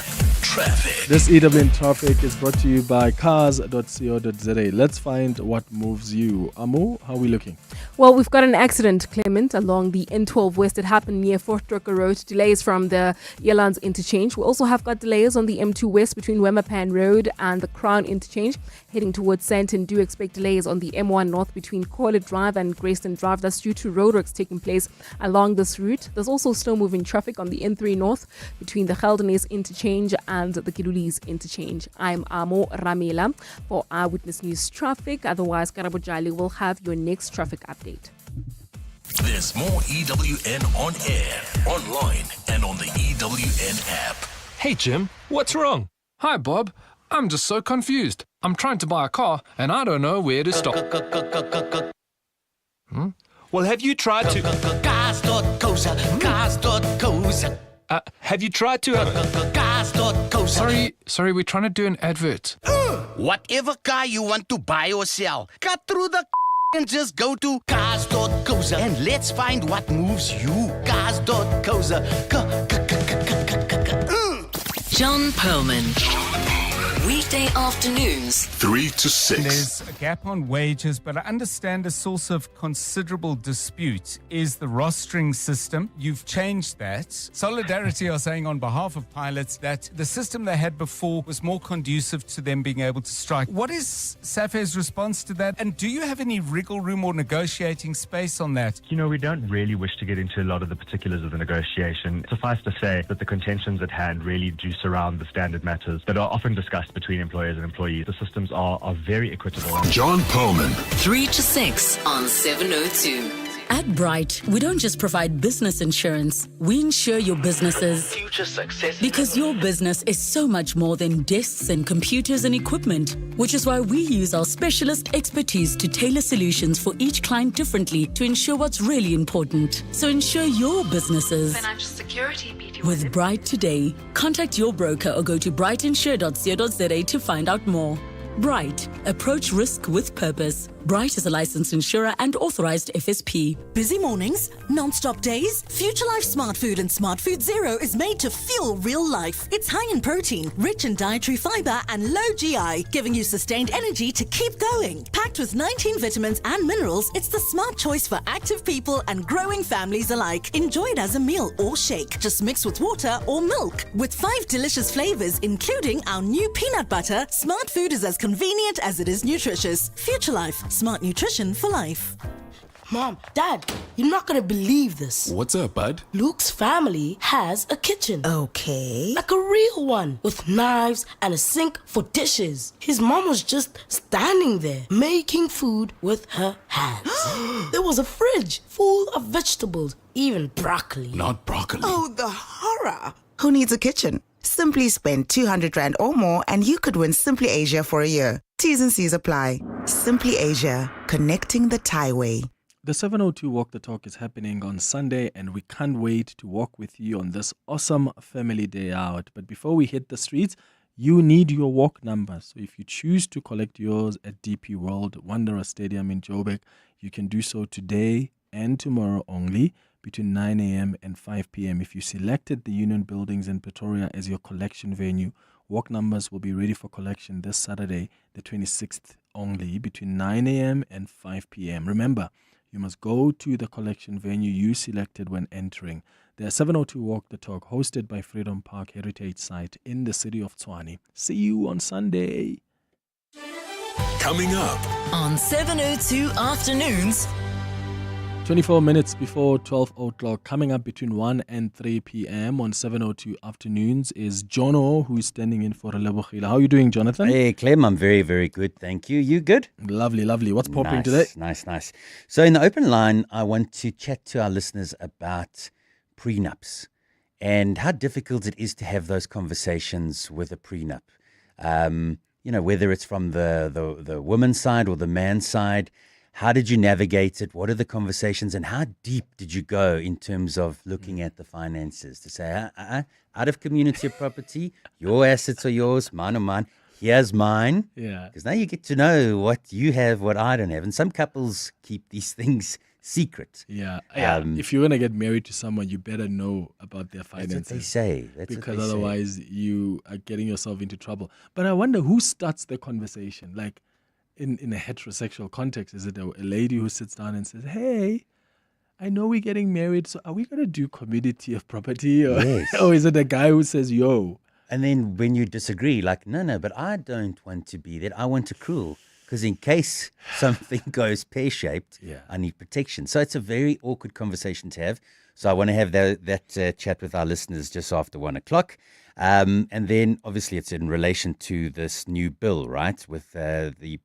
Traffic. This EWN Traffic is brought to you by cars.co.za. Let's find what moves you. Amo, how are we looking? Well, we've got an accident, Clement, along the N12 West. It happened near Fort Drucker Road. Delays from the Yelands interchange. We also have got delays on the M2 West between Wemapan Road and the Crown interchange. Heading towards Sandton, do expect delays on the M1 North between Corlett Drive and Grayston Drive. That's due to roadworks taking place along this route. There's also slow moving traffic on the N3 North between the Geldenhuys interchange and the Kilulis interchange. I'm Amo Ramela for Eyewitness News Traffic. Otherwise, Karabo Jali will have your next traffic update. There's more EWN on air, online, and on the EWN app. Hey, Jim, what's wrong? Hi, Bob. I'm just so confused. I'm trying to buy a car, and I don't know where to stop. Well, have you tried to... Cars.coza, cars.coza. Have you tried to... Cars.coza. Sorry, we're trying to do an advert. Whatever car you want to buy or sell, cut through the and just go to cars.coza and let's find what moves you. Cars.coza. John Perlman. Weekday afternoons, 3 to 6. There's a gap on wages, but I understand a source of considerable dispute is the rostering system. You've changed that. Solidarity are saying on behalf of pilots that the system they had before was more conducive to them being able to strike. What is SAFE's response to that? And do you have any wriggle room or negotiating space on that? You know, we don't really wish to get into a lot of the particulars of the negotiation. Suffice to say that the contentions at hand really do surround the standard matters that are often discussed between employers and employees. The systems are very equitable. John Perlman. 3 to 6 on 702. At Bright, we don't just provide business insurance, we insure your businesses. Future success. Because your business is so much more than desks and computers and equipment, which is why we use our specialist expertise to tailor solutions for each client differently to ensure what's really important. So insure your businesses. Financial security, with Bright today. Contact your broker or go to brightinsure.co.za to find out more. Bright. Approach risk with purpose. Bright is a licensed insurer and authorized FSP. Busy mornings? Non-stop days? Future Life Smart Food and Smart Food Zero is made to fuel real life. It's high in protein, rich in dietary fiber and low GI, giving you sustained energy to keep going. Packed with 19 vitamins and minerals, it's the smart choice for active people and growing families alike. Enjoy it as a meal or shake. Just mix with water or milk. With 5 delicious flavors, including our new peanut butter, Smart Food is as convenient as it is nutritious. Future Life. Smart nutrition for life. Mom, Dad, you're not gonna believe this. What's up, bud? Luke's family has a kitchen. Okay. Like a real one, with knives and a sink for dishes. His mom was just standing there, making food with her hands. There was a fridge full of vegetables, even broccoli. Not broccoli. Oh, the horror. Who needs a kitchen? Simply spend 200 Rand or more and you could win Simply Asia for a year. T's and C's apply. Simply Asia, connecting the Thai way. The 702 Walk the Talk is happening on Sunday, and we can't wait to walk with you on this awesome family day out. But before we hit the streets, you need your walk number. So if you choose to collect yours at DP World Wanderer Stadium in Joburg, you can do so today and tomorrow only between 9 a.m. and 5 p.m. If you selected the Union Buildings in Pretoria as your collection venue, walk numbers will be ready for collection this Saturday, the 26th only, between 9 a.m. and 5 p.m. Remember, you must go to the collection venue you selected when entering. The 702 Walk the Talk, hosted by Freedom Park Heritage Site in the city of Tshwane. See you on Sunday. Coming up on 702 Afternoons. 24 minutes before 12 o'clock, coming up between 1 and 3 p.m. on 702 Afternoons is Jono, who is standing in for Relebohile. How are you doing, Jonathan? Hey, Clem, I'm very, very good. Thank you. You good? Lovely, lovely. What's popping today? today? Nice. So in the open line, I want to chat to our listeners about prenups and how difficult it is to have those conversations with a prenup. Whether it's from the woman's side or the man's side. How did you navigate it? What are the conversations? And how deep did you go in terms of looking at the finances to say, out of community property, your assets are yours, mine are mine, here's mine. Yeah. Because now you get to know what you have, what I don't have. And some couples keep these things secret. Yeah. If you're going to get married to someone, you better know about their finances. That's what they say. Because otherwise you are getting yourself into trouble. But I wonder who starts the conversation? Like, in a heterosexual context, is it a lady who sits down and says, hey, I know we're getting married, so are we going to do community of property? Or, yes. Or is it a guy who says, yo? And then when you disagree, like, no, but I don't want to be that. I want accrual. Because in case something goes pear-shaped, I need protection. So it's a very awkward conversation to have. So I want to have that chat with our listeners just after 1 o'clock. And then, obviously, it's in relation to this new bill, right, with the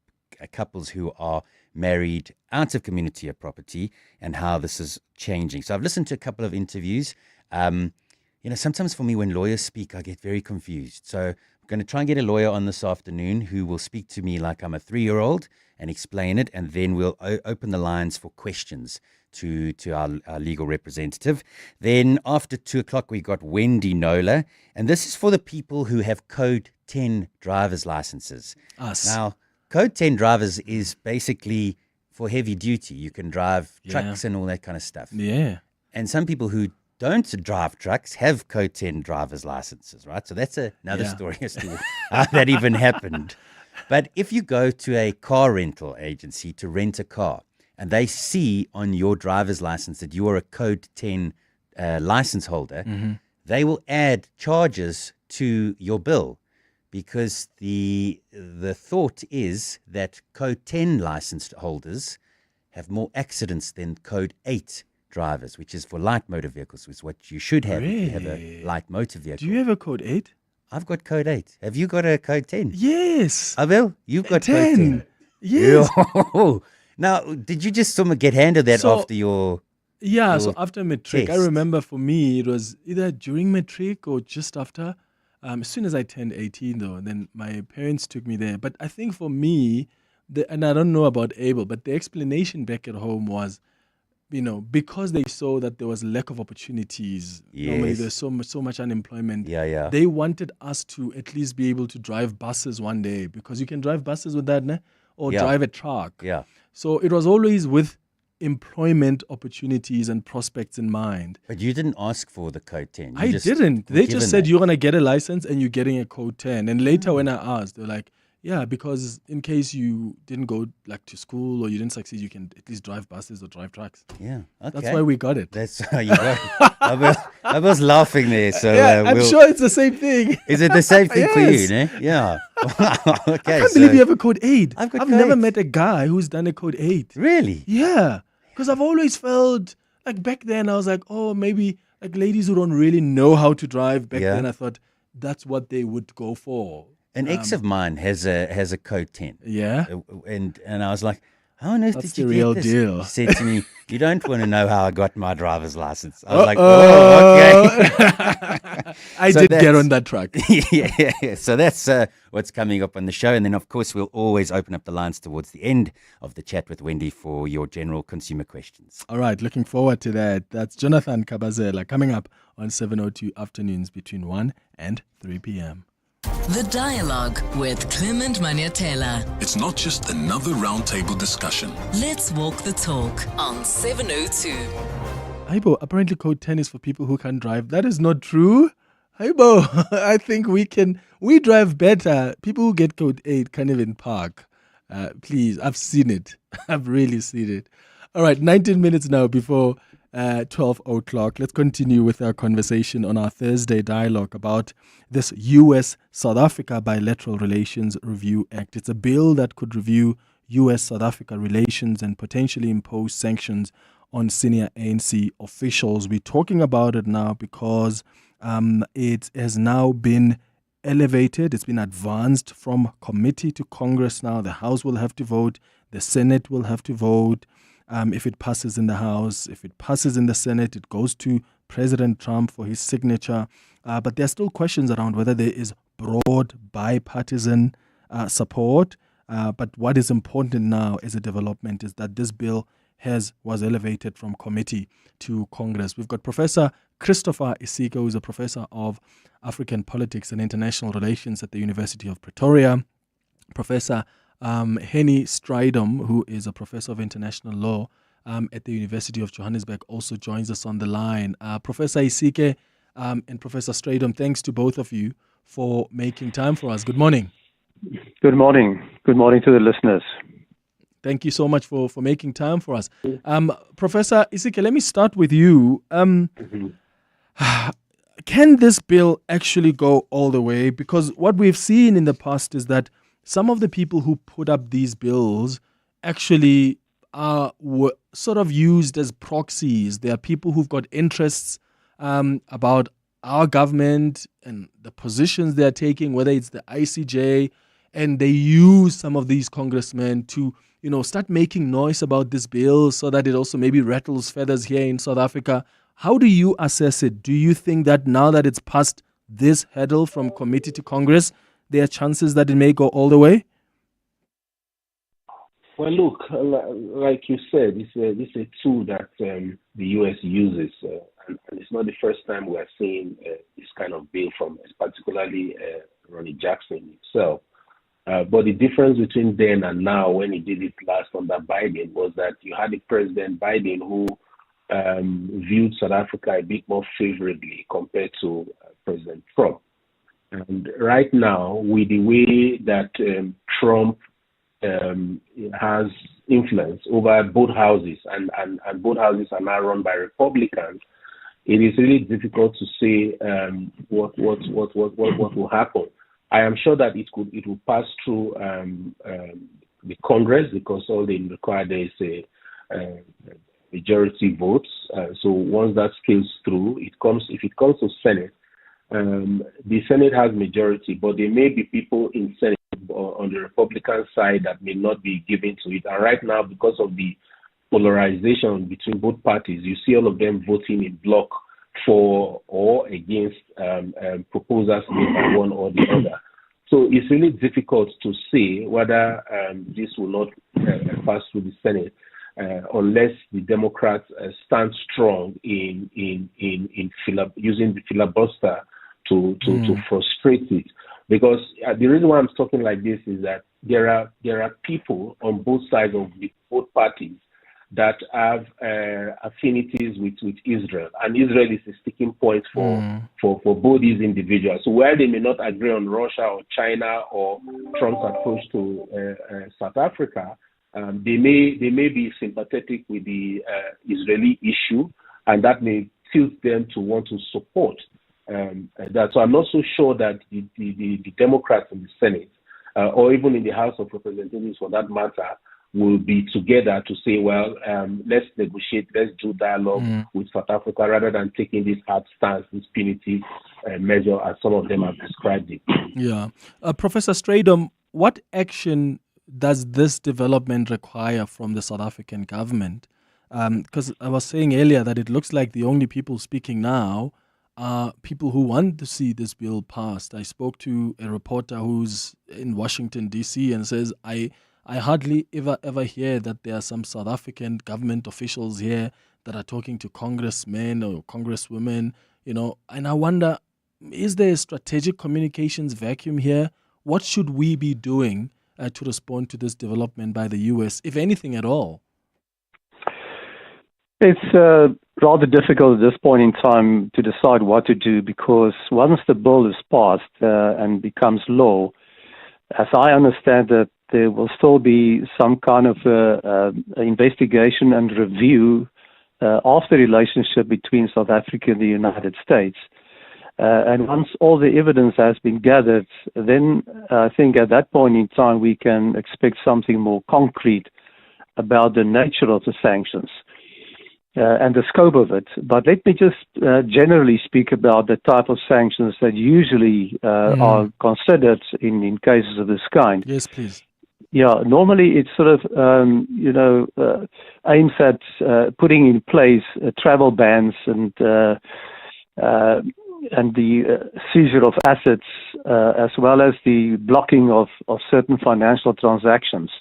couples who are married out of community of property and how this is changing. So I've listened to a couple of interviews. Sometimes for me when lawyers speak, I get very confused. So I'm going to try and get a lawyer on this afternoon who will speak to me like I'm a 3-year-old and explain it. And then we'll open the lines for questions to our legal representative. Then after 2 o'clock, we got Wendy Nola. And this is for the people who have Code 10 driver's licenses. Us. Now, Code 10 drivers is basically for heavy duty. You can drive trucks and all that kind of stuff. Yeah. And some people who don't drive trucks have Code 10 driver's licenses, right? So that's another story as to how that even happened. But if you go to a car rental agency to rent a car and they see on your driver's license that you are a Code 10 license holder, they will add charges to your bill. Because the thought is that Code 10 licensed holders have more accidents than Code 8 drivers, which is for light motor vehicles, which is what you should have if you have a light motor vehicle. Do you have a Code 8? I've got Code 8. Have you got a Code 10? Yes. Abel, you've got 10. Code 10. Yes. Now, did you just get handed that after your... Yeah, so after matric, test? I remember for me, it was either during matric or just after. As soon as I turned 18, though, then my parents took me there. But I think for me, and I don't know about Abel, but the explanation back at home was, because they saw that there was lack of opportunities. Yes. Normally, there's so much unemployment. Yeah. They wanted us to at least be able to drive buses one day, because you can drive buses with that, or drive a truck. Yeah. So it was always with employment opportunities and prospects in mind. But you didn't ask for the Code 10. I didn't. They just said you're going to get a license and you're getting a Code 10. And later when I asked, they're like, yeah, because in case you didn't go to school or you didn't succeed, you can at least drive buses or drive trucks. Yeah, okay. That's why we got it. That's how you got it. I was laughing there. So I'm sure it's the same thing. Is it the same thing for you, ne? Yeah. Okay. I can't believe you have a Code 8. I've never met a guy who's done a Code 8. Really? Yeah. Because I've always felt like back then I was like, oh, maybe like ladies who don't really know how to drive. Back then I thought that's what they would go for. An ex of mine has a Code 10. Yeah. And I was like, how on earth That's did you the get real this? deal. He said to me, you don't want to know how I got my driver's license. I was like, okay. I did get on that track. Yeah. So that's what's coming up on the show. And then, of course, we'll always open up the lines towards the end of the chat with Wendy for your general consumer questions. All right, looking forward to that. That's Jonathan Kabazela coming up on 7:02 afternoons between 1 and 3 p.m. The Dialogue with Clement Manyathela. It's not just another roundtable discussion. Let's walk the talk on 702. Aibo, apparently code 10 is for people who can't drive. That is not true. Aibo, I think we drive better. People who get code 8 can't even park. Please, I've seen it. I've really seen it. All right, 19 minutes now before 12 o'clock. Let's continue with our conversation on our Thursday dialogue about this U.S.-South Africa Bilateral Relations Review Act. It's a bill that could review U.S.-South Africa relations and potentially impose sanctions on senior ANC officials. We're talking about it now because it has now been elevated. It's been advanced from committee to Congress now. The House will have to vote. The Senate will have to vote. If it passes in the House, if it passes in the Senate, it goes to President Trump for his signature. But there are still questions around whether there is broad bipartisan support. But what is important now as a development is that this bill was elevated from committee to Congress. We've got Professor Christopher Isiko, who is a professor of African politics and international relations at the University of Pretoria. Professor Henny Strydom, who is a professor of international law at the University of Johannesburg, also joins us on the line. Professor Isike and Professor Strydom, thanks to both of you for making time for us. Good morning. Good morning. Good morning to the listeners. Thank you so much for making time for us. Professor Isike, let me start with you. Can this bill actually go all the way? Because what we've seen in the past is that some of the people who put up these bills actually were sort of used as proxies. There are people who've got interests about our government and the positions they're taking, whether it's the ICJ, and they use some of these congressmen to, start making noise about this bill so that it also maybe rattles feathers here in South Africa. How do you assess it? Do you think that now that it's passed this hurdle from committee to Congress, there are chances that it may go all the way? Well, look, like you said, this is a tool that the U.S. uses, and it's not the first time we are seeing this kind of bill from particularly Ronnie Jackson himself. But the difference between then and now, when he did it last under Biden, was that you had a President Biden who viewed South Africa a bit more favorably compared to President Trump. And right now, with the way that Trump has influence over both houses, and both houses are now run by Republicans, it is really difficult to say what will happen. I am sure that it will pass through the Congress, because all they require there is a majority votes. So once that scales through, if it comes to Senate, the Senate has majority, but there may be people in Senate on the Republican side that may not be given to it. And right now, because of the polarization between both parties, you see all of them voting in block for or against proposals made by one or the other. So it's really difficult to say whether this will not pass through the Senate unless the Democrats stand strong in using the filibuster to frustrate it. Because the reason why I'm talking like this is that there are people on both sides of both parties that have affinities with Israel, and Israel is a sticking point for both these individuals. So while they may not agree on Russia or China or Trump's approach to South Africa, they may be sympathetic with the Israeli issue, and that may tilt them to want to support that. So I'm not so sure that the Democrats in the Senate or even in the House of Representatives, for that matter, will be together to say, well, let's negotiate, let's do dialogue with South Africa, rather than taking this hard stance, this punitive measure, as some of them have described it. Yeah. Professor Strydom, what action does this development require from the South African government? Because I was saying earlier that it looks like the only people speaking now are people who want to see this bill passed. I spoke to a reporter who's in Washington, D.C. and says, I hardly ever hear that there are some South African government officials here that are talking to congressmen or congresswomen, and I wonder, is there a strategic communications vacuum here? What should we be doing to respond to this development by the U.S., if anything at all? It's rather difficult at this point in time to decide what to do, because once the bill is passed and becomes law, as I understand it, there will still be some kind of investigation and review of the relationship between South Africa and the United States. And once all the evidence has been gathered, then I think at that point in time we can expect something more concrete about the nature of the sanctions and the scope of it. But let me just generally speak about the type of sanctions that usually are considered in cases of this kind. Yes, please. Yeah, normally it's sort of, aims at putting in place travel bans and the seizure of assets, as well as the blocking of certain financial transactions.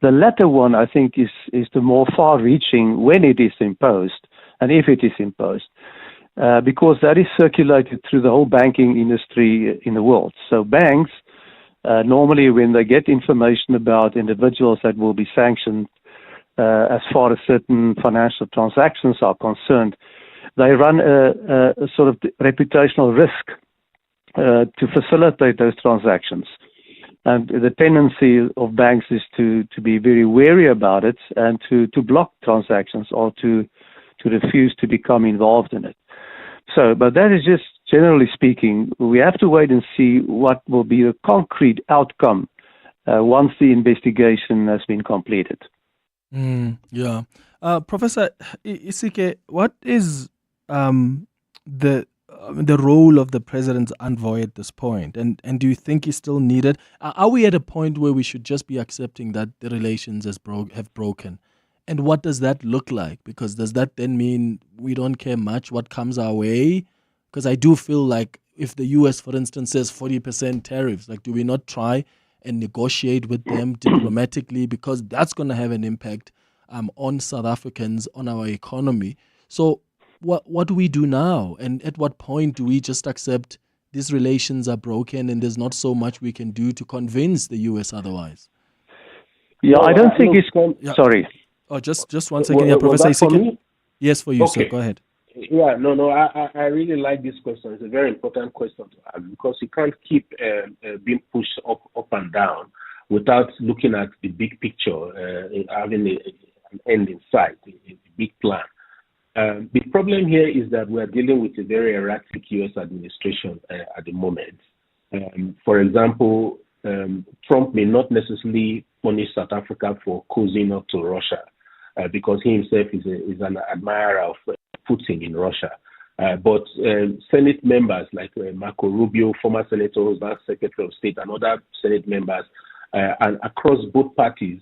The latter one, I think, is the more far-reaching when it is imposed, and if it is imposed, because that is circulated through the whole banking industry in the world. So banks, normally when they get information about individuals that will be sanctioned as far as certain financial transactions are concerned, they run a sort of reputational risk to facilitate those transactions. And the tendency of banks is to be very wary about it and to block transactions or to refuse to become involved in it. So, but that is just generally speaking. We have to wait and see what will be the concrete outcome once the investigation has been completed. Yeah. Professor Isike, what is the role of the president's envoy at this point? And do you think he's still needed? Are we at a point where we should just be accepting that the relations have broken? And what does that look like? Because does that then mean we don't care much what comes our way? Because I do feel like if the U.S., for instance, says 40% tariffs, like, do we not try and negotiate with them diplomatically? Because that's going to have an impact on South Africans, on our economy. So what do we do now? And at what point do we just accept these relations are broken and there's not so much we can do to convince the U.S. otherwise? Yeah, I don't think it's... Sorry. Oh, just one second here, Professor Isike. Yes, for you, Okay. sir. Go ahead. Yeah, I really like this question. It's a very important question to ask, because you can't keep being pushed up and down without looking at the big picture, having an end in sight, a big plan. The problem here is that we are dealing with a very erratic U.S. administration at the moment. For example, Trump may not necessarily punish South Africa for cozying up to Russia, because he himself is an admirer of Putin in Russia. But Senate members like Marco Rubio, former senator, who's now Secretary of State, and other Senate members, and across both parties,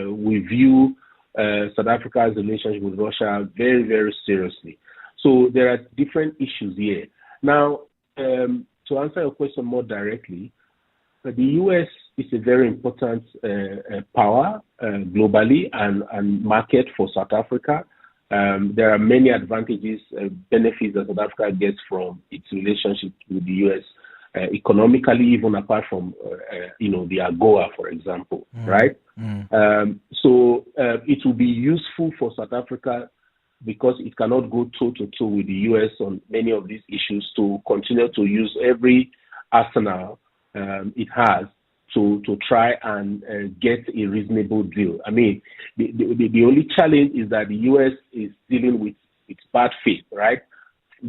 we view South Africa's relationship with Russia very, very seriously. So there are different issues here. Now, to answer your question more directly, the U.S. is a very important power globally and market for South Africa. There are many advantages, benefits that South Africa gets from its relationship with the U.S. Economically, even apart from, the AGOA, for example, right? So it will be useful for South Africa, because it cannot go toe-to-toe with the U.S. on many of these issues, to continue to use every arsenal it has to try and get a reasonable deal. I mean, the only challenge is that the U.S. is dealing with its bad faith, right?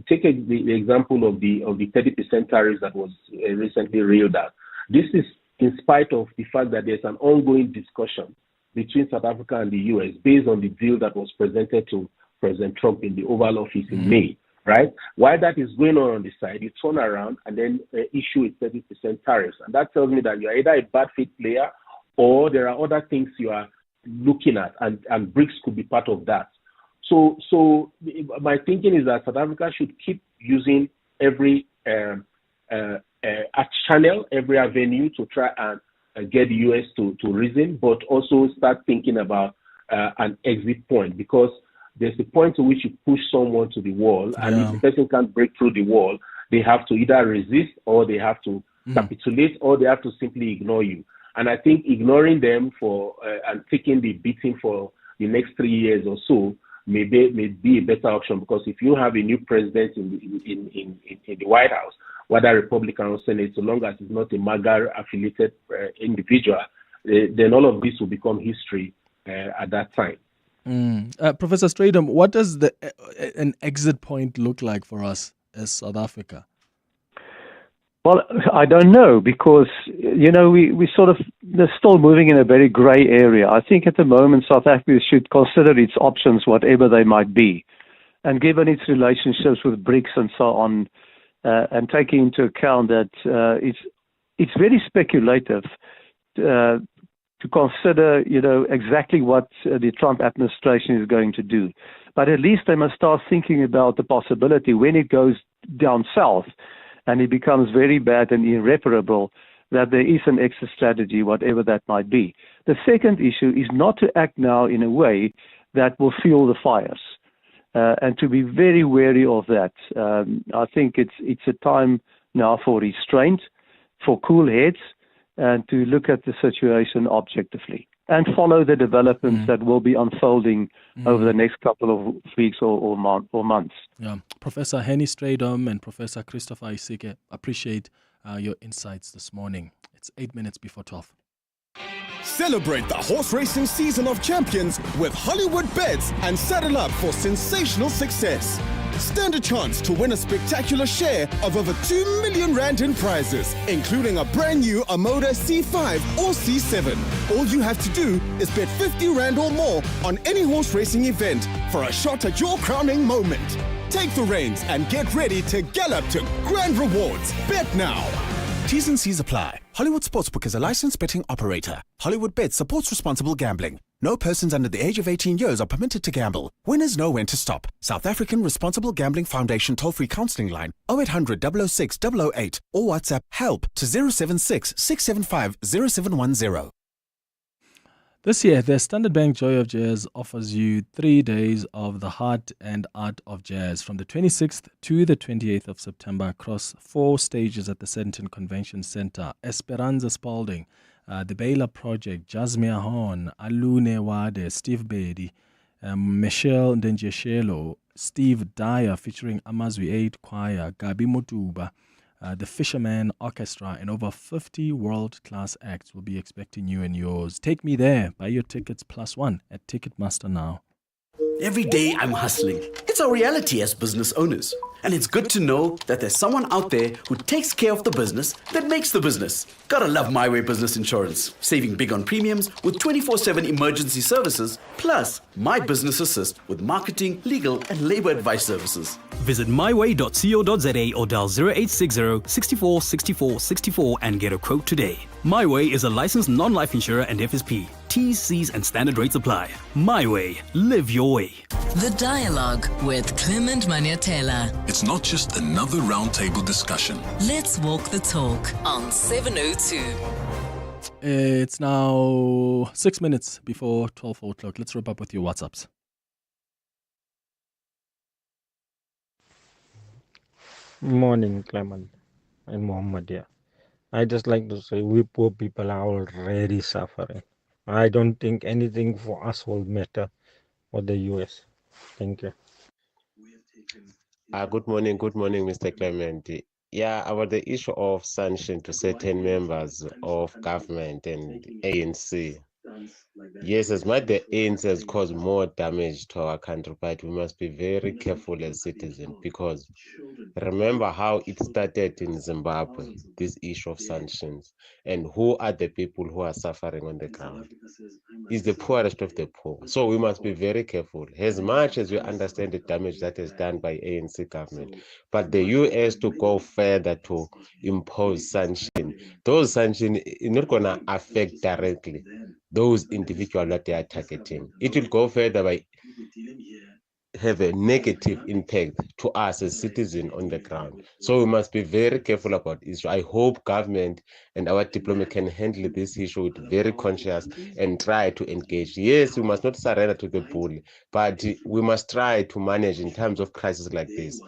Take the example of the 30% tariffs that was recently reeled out. This is in spite of the fact that there's an ongoing discussion between South Africa and the U.S. based on the deal that was presented to President Trump in the Oval Office in May, right? While that is going on the side, you turn around and then issue a 30% tariffs. And that tells me that you're either a bad faith player or there are other things you are looking at, and BRICS could be part of that. So my thinking is that South Africa should keep using every channel, every avenue to try and get the US to reason, but also start thinking about an exit point, because there's a point to which you push someone to the wall, and if the person can't break through the wall, they have to either resist, or they have to capitulate, or they have to simply ignore you. And I think ignoring them and taking the beating for the next 3 years or so may be a better option, because if you have a new president in the White House, whether Republican or Senate, so long as it's not a MAGA affiliated individual, then all of this will become history at that time. Professor Strydom, what does an exit point look like for us as South Africa? Well, I don't know, because, we sort of, they're still moving in a very gray area. I think at the moment South Africa should consider its options, whatever they might be. And given its relationships with BRICS and so on, and taking into account that it's very speculative to consider, exactly what the Trump administration is going to do. But at least they must start thinking about the possibility when it goes down south and it becomes very bad and irreparable, that there is an exit strategy, whatever that might be. The second issue is not to act now in a way that will fuel the fires, and to be very wary of that. I think it's a time now for restraint, for cool heads, and to look at the situation objectively and follow the developments that will be unfolding over the next couple of weeks or months. Yeah, Professor Henny Strydom and Professor Christopher Isike, appreciate your insights this morning. It's 8 minutes before 12. Celebrate the horse racing season of champions with Hollywood bets and saddle up for sensational success. Stand a chance to win a spectacular share of over 2 million rand in prizes, including a brand new Amoda C5 or C7. All you have to do is bet 50 rand or more on any horse racing event for a shot at your crowning moment. Take the reins and get ready to gallop to grand rewards. Bet now. T's and C's apply. Hollywood Sportsbook is a licensed betting operator. Hollywood Bet supports responsible gambling. No persons under the age of 18 years are permitted to gamble. Winners know when to stop. South African Responsible Gambling Foundation toll-free counselling line 0800 006 008 or WhatsApp HELP to 076 675 0710. This year, the Standard Bank Joy of Jazz offers you 3 days of the heart and art of jazz from the 26th to the 28th of September across 4 stages at the Sandton Convention Center. Esperanza Spalding, the Baylor Project, Jasmine Horn, Alune Wade, Steve Bedi, Michelle Ndenjeshelo, Steve Dyer featuring Amazwi 8 Choir, Gabi Motuba, the Fisherman Orchestra, and over 50 world-class acts will be expecting you and yours. Take me there. Buy your tickets +1 at Ticketmaster now. Every day I'm hustling. It's our reality as business owners. And it's good to know that there's someone out there who takes care of the business that makes the business. Gotta love My Way Business Insurance. Saving big on premiums with 24/7 emergency services, plus My Business Assist with marketing, legal, and labor advice services. Visit myway.co.za or dial 0860 64 64 64 and get a quote today. My Way is a licensed non-life insurer and FSP. T's, C's, and standard rates apply. My Way. Live your way. The Dialogue with Clement Manyathela. It's not just another roundtable discussion. Let's walk the talk on 702. It's now 6 minutes before 12 o'clock. Let's wrap up with your WhatsApps. Morning, Clement and Muhammad here. I just like to say we poor people are already suffering. I don't think anything for us will matter for the US. Thank you. Good morning, Mr. Clement. Yeah, about the issue of sanction to certain members of government and ANC. Yes, as much the ANC has caused more damage to our country, but we must be very careful as citizens because remember how it started in Zimbabwe, this issue of sanctions, and who are the people who are suffering on the ground? It's the poorest of the poor. So we must be very careful, as much as we understand the damage that is done by ANC government. But the US to go further to impose sanctions, those sanctions are not going to affect directly those individuals that they are targeting. It will go further by have a negative impact to us as citizens on the ground. So we must be very careful about this. I hope government and our diplomat can handle this issue with very conscious and try to engage. Yes, we must not surrender to the bull, but we must try to manage in terms of crisis like this.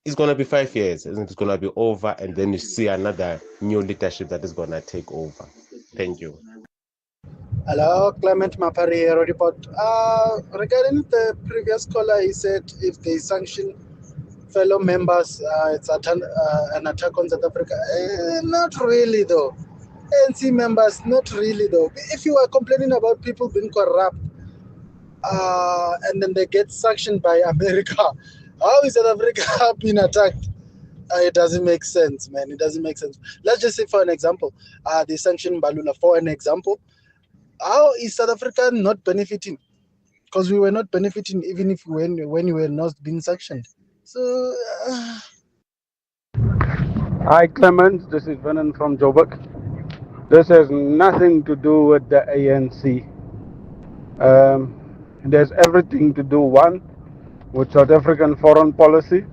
It's going to be 5 years, and it's going to be over, and then you see another new leadership that is going to take over. Thank you. Hello, Clement Manyathela report. Regarding the previous caller, he said if they sanction fellow members, it's an attack on South Africa. Not really, though. ANC members, not really, though. If you are complaining about people being corrupt, and then they get sanctioned by America, how is South Africa being attacked? It doesn't make sense, man. It doesn't make sense. Let's just say, for an example, they sanctioned Balula for an example. How is South Africa not benefiting? Because we were not benefiting even if when we were not being sanctioned. So, Hi Clement, this is Vernon from Joburg. This has nothing to do with the ANC. It has everything to do, one, with South African foreign policy,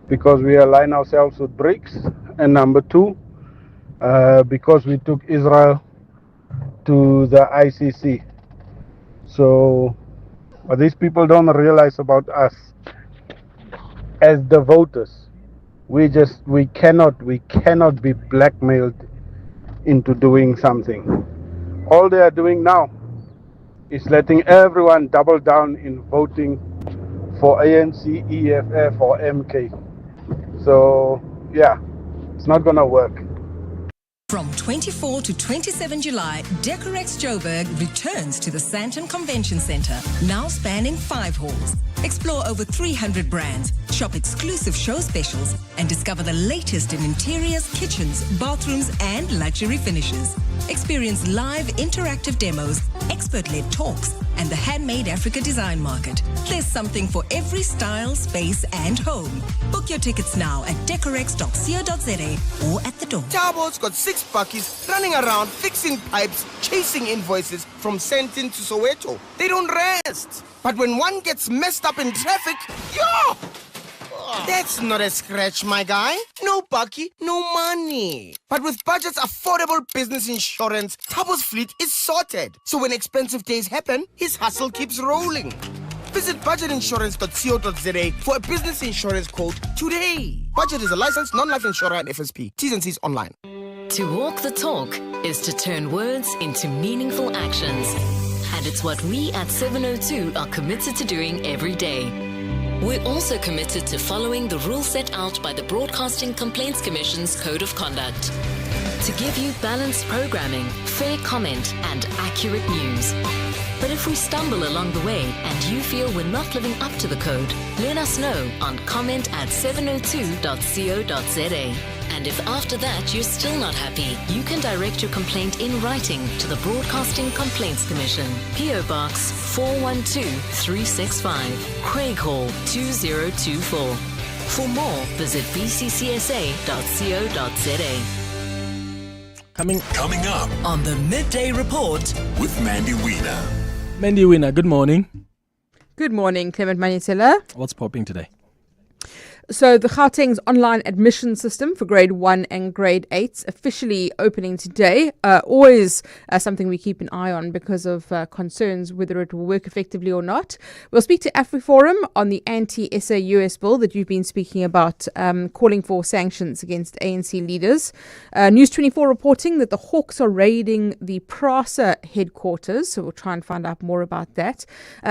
because we align ourselves with BRICS, and number two, because we took Israel to the ICC. So what these people don't realize about us as the voters, we cannot be blackmailed into doing something. All they are doing now is letting everyone double down in voting for ANC, EFF or MK. So yeah, it's not gonna work. From 24 to 27 July, Decorex Joburg returns to the Sandton Convention Center, now spanning 5 halls. Explore over 300 brands, shop exclusive show specials, and discover the latest in interiors, kitchens, bathrooms, and luxury finishes. Experience live interactive demos, expert-led talks, and the Handmade Africa Design Market. There's something for every style, space, and home. Book your tickets now at decorex.co.za or at the door. Tabo's got 6 buckies running around fixing pipes, chasing invoices from Sandton to Soweto. They don't rest. But when one gets messed up in traffic, yo! That's not a scratch, my guy. No bucky, no money. But with Budget's affordable business insurance, Tabo's fleet is sorted. So when expensive days happen, his hustle keeps rolling. Visit budgetinsurance.co.za for a business insurance quote today. Budget is a licensed non-life insurer and FSP. T's and C's online. To walk the talk is to turn words into meaningful actions. And it's what we at 702 are committed to doing every day. We're also committed to following the rules set out by the Broadcasting Complaints Commission's Code of Conduct. To give you balanced programming, fair comment, and accurate news. But if we stumble along the way and you feel we're not living up to the code, let us know on comment@702.co.za. And if after that you're still not happy, you can direct your complaint in writing to the Broadcasting Complaints Commission, PO Box 412365, Craig Hall 2024. For more, visit bccsa.co.za. Coming up on the Midday Report with Mandy Wiener. Mandy Wiener, good morning. Good morning, Clement Manyathela. What's popping today? So the Gauteng's online admission system for grade 1 and grade 8 officially opening today. Always something we keep an eye on because of concerns whether it will work effectively or not. We'll speak to AfriForum on the anti-SAUS bill that you've been speaking about, calling for sanctions against ANC leaders. News 24 reporting that the Hawks are raiding the PRASA headquarters, so we'll try and find out more about that.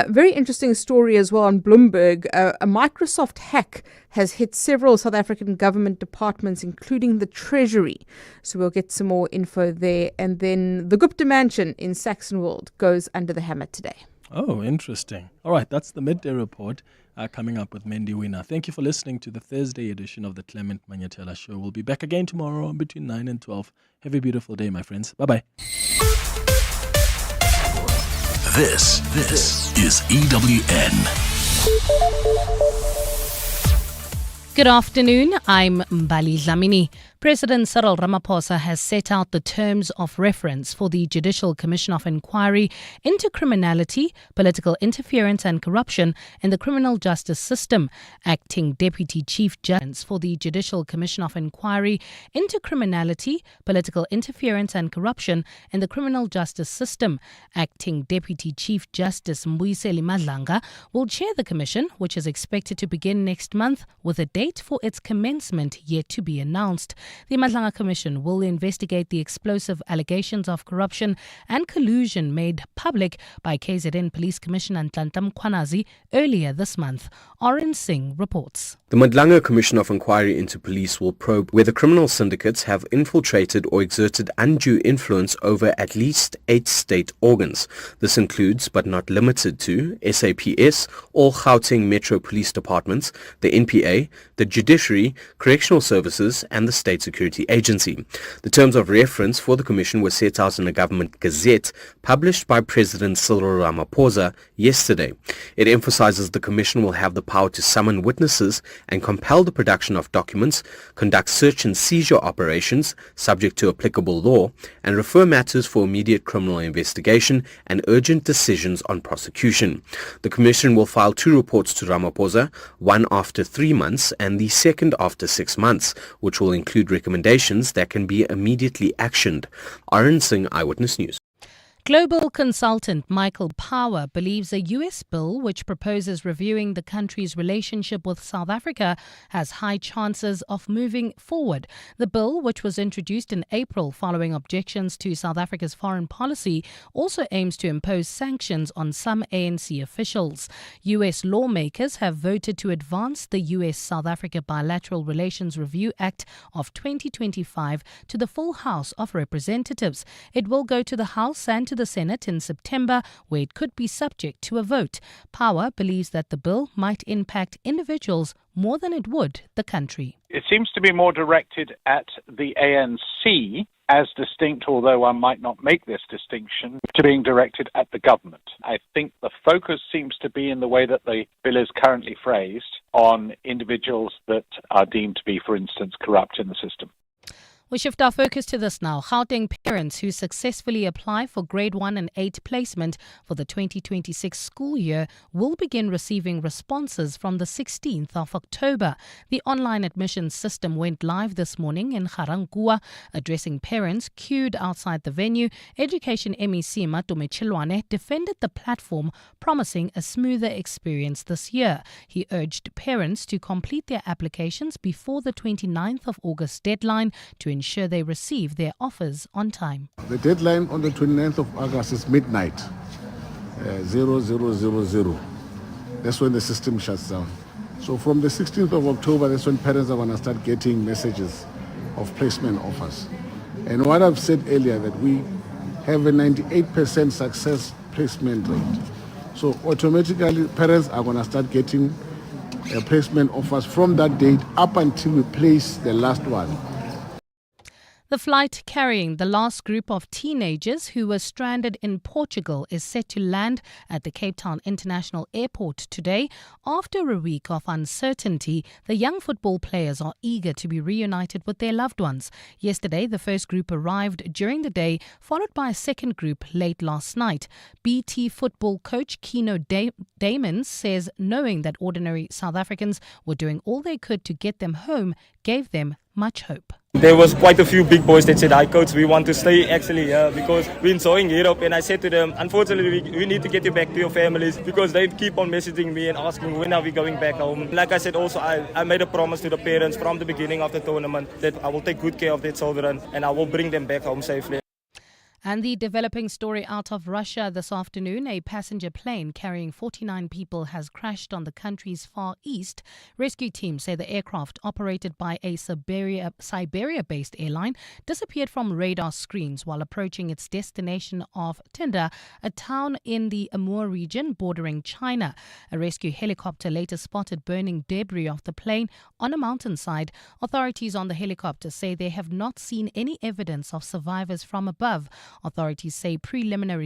Very interesting story as well on Bloomberg. A Microsoft hack has has hit several South African government departments, including the Treasury. So we'll get some more info there. And then the Gupta Mansion in Saxonwold goes under the hammer today. Oh, interesting. All right, that's the midday report coming up with Mendy Wina. Thank you for listening to the Thursday edition of the Clement Manyathela Show. We'll be back again tomorrow between 9 and 12. Have a beautiful day, my friends. Bye-bye. This is EWN. Good afternoon, I'm Mbali Dlamini. President Cyril Ramaphosa has set out the terms of reference for the Judicial Commission of Inquiry into criminality, political interference and corruption in the criminal justice system. Acting Deputy Chief Justice for the Judicial Commission of Inquiry into criminality, political interference and corruption in the criminal justice system. Acting Deputy Chief Justice Mbuyiseli Madlanga will chair the commission, which is expected to begin next month, with a date for its commencement yet to be announced. The Madlanga Commission will investigate the explosive allegations of corruption and collusion made public by KZN Police Commissioner Nhlanhla Mkhwanazi earlier this month. Oren Singh reports. The Madlanga Commission of Inquiry into Police will probe whether criminal syndicates have infiltrated or exerted undue influence over at least 8 state organs. This includes, but not limited to, SAPS, all Gauteng Metro Police Departments, the NPA, the Judiciary, Correctional Services and the State Security Agency. The terms of reference for the Commission were set out in a government gazette published by President Cyril Ramaphosa yesterday. It emphasizes the Commission will have the power to summon witnesses and compel the production of documents, conduct search and seizure operations subject to applicable law, and refer matters for immediate criminal investigation and urgent decisions on prosecution. The Commission will file 2 reports to Ramaphosa, one after 3 months and the second after 6 months, which will include recommendations that can be immediately actioned. Arun Singh, Eyewitness News. Global consultant Michael Power believes a U.S. bill which proposes reviewing the country's relationship with South Africa has high chances of moving forward. The bill, which was introduced in April following objections to South Africa's foreign policy, also aims to impose sanctions on some ANC officials. U.S. lawmakers have voted to advance the U.S.-South Africa Bilateral Relations Review Act of 2025 to the full House of Representatives. It will go to the House and to the Senate in September, where it could be subject to a vote. Power believes that the bill might impact individuals more than it would the country. It seems to be more directed at the ANC as distinct, although one might not make this distinction, to being directed at the government. I think the focus seems to be in the way that the bill is currently phrased on individuals that are deemed to be, for instance, corrupt in the system. We shift our focus to this now. Gauteng parents who successfully apply for grade 1 and 8 placement for the 2026 school year will begin receiving responses from the 16th of October. The online admissions system went live this morning in Ga-Rankuwa. Addressing parents queued outside the venue, Education MEC Matume Chilwane defended the platform, promising a smoother experience this year. He urged parents to complete their applications before the 29th of August deadline to ensure they receive their offers on time. The deadline on the 29th of August is midnight, 0000. That's when the system shuts down. So from the 16th of October, that's when parents are going to start getting messages of placement offers. And what I've said earlier, that we have a 98% success placement rate. So automatically, parents are going to start getting placement offers from that date up until we place the last one. The flight carrying the last group of teenagers who were stranded in Portugal is set to land at the Cape Town International Airport today. After a week of uncertainty, the young football players are eager to be reunited with their loved ones. Yesterday, the first group arrived during the day, followed by a second group late last night. BT football coach Kino Damon says knowing that ordinary South Africans were doing all they could to get them home gave them much hope. There was quite a few big boys that said, "Hi coach, we want to stay actually here because we're enjoying Europe." And I said to them, unfortunately, we need to get you back to your families, because they keep on messaging me and asking when are we going back home. Like I said also, I made a promise to the parents from the beginning of the tournament that I will take good care of their children and I will bring them back home safely. And the developing story out of Russia this afternoon, a passenger plane carrying 49 people has crashed on the country's far east. Rescue teams say the aircraft, operated by a Siberia-based airline, disappeared from radar screens while approaching its destination of Tunda, a town in the Amur region bordering China. A rescue helicopter later spotted burning debris of the plane on a mountainside. Authorities on the helicopter say they have not seen any evidence of survivors from above. Authorities say preliminary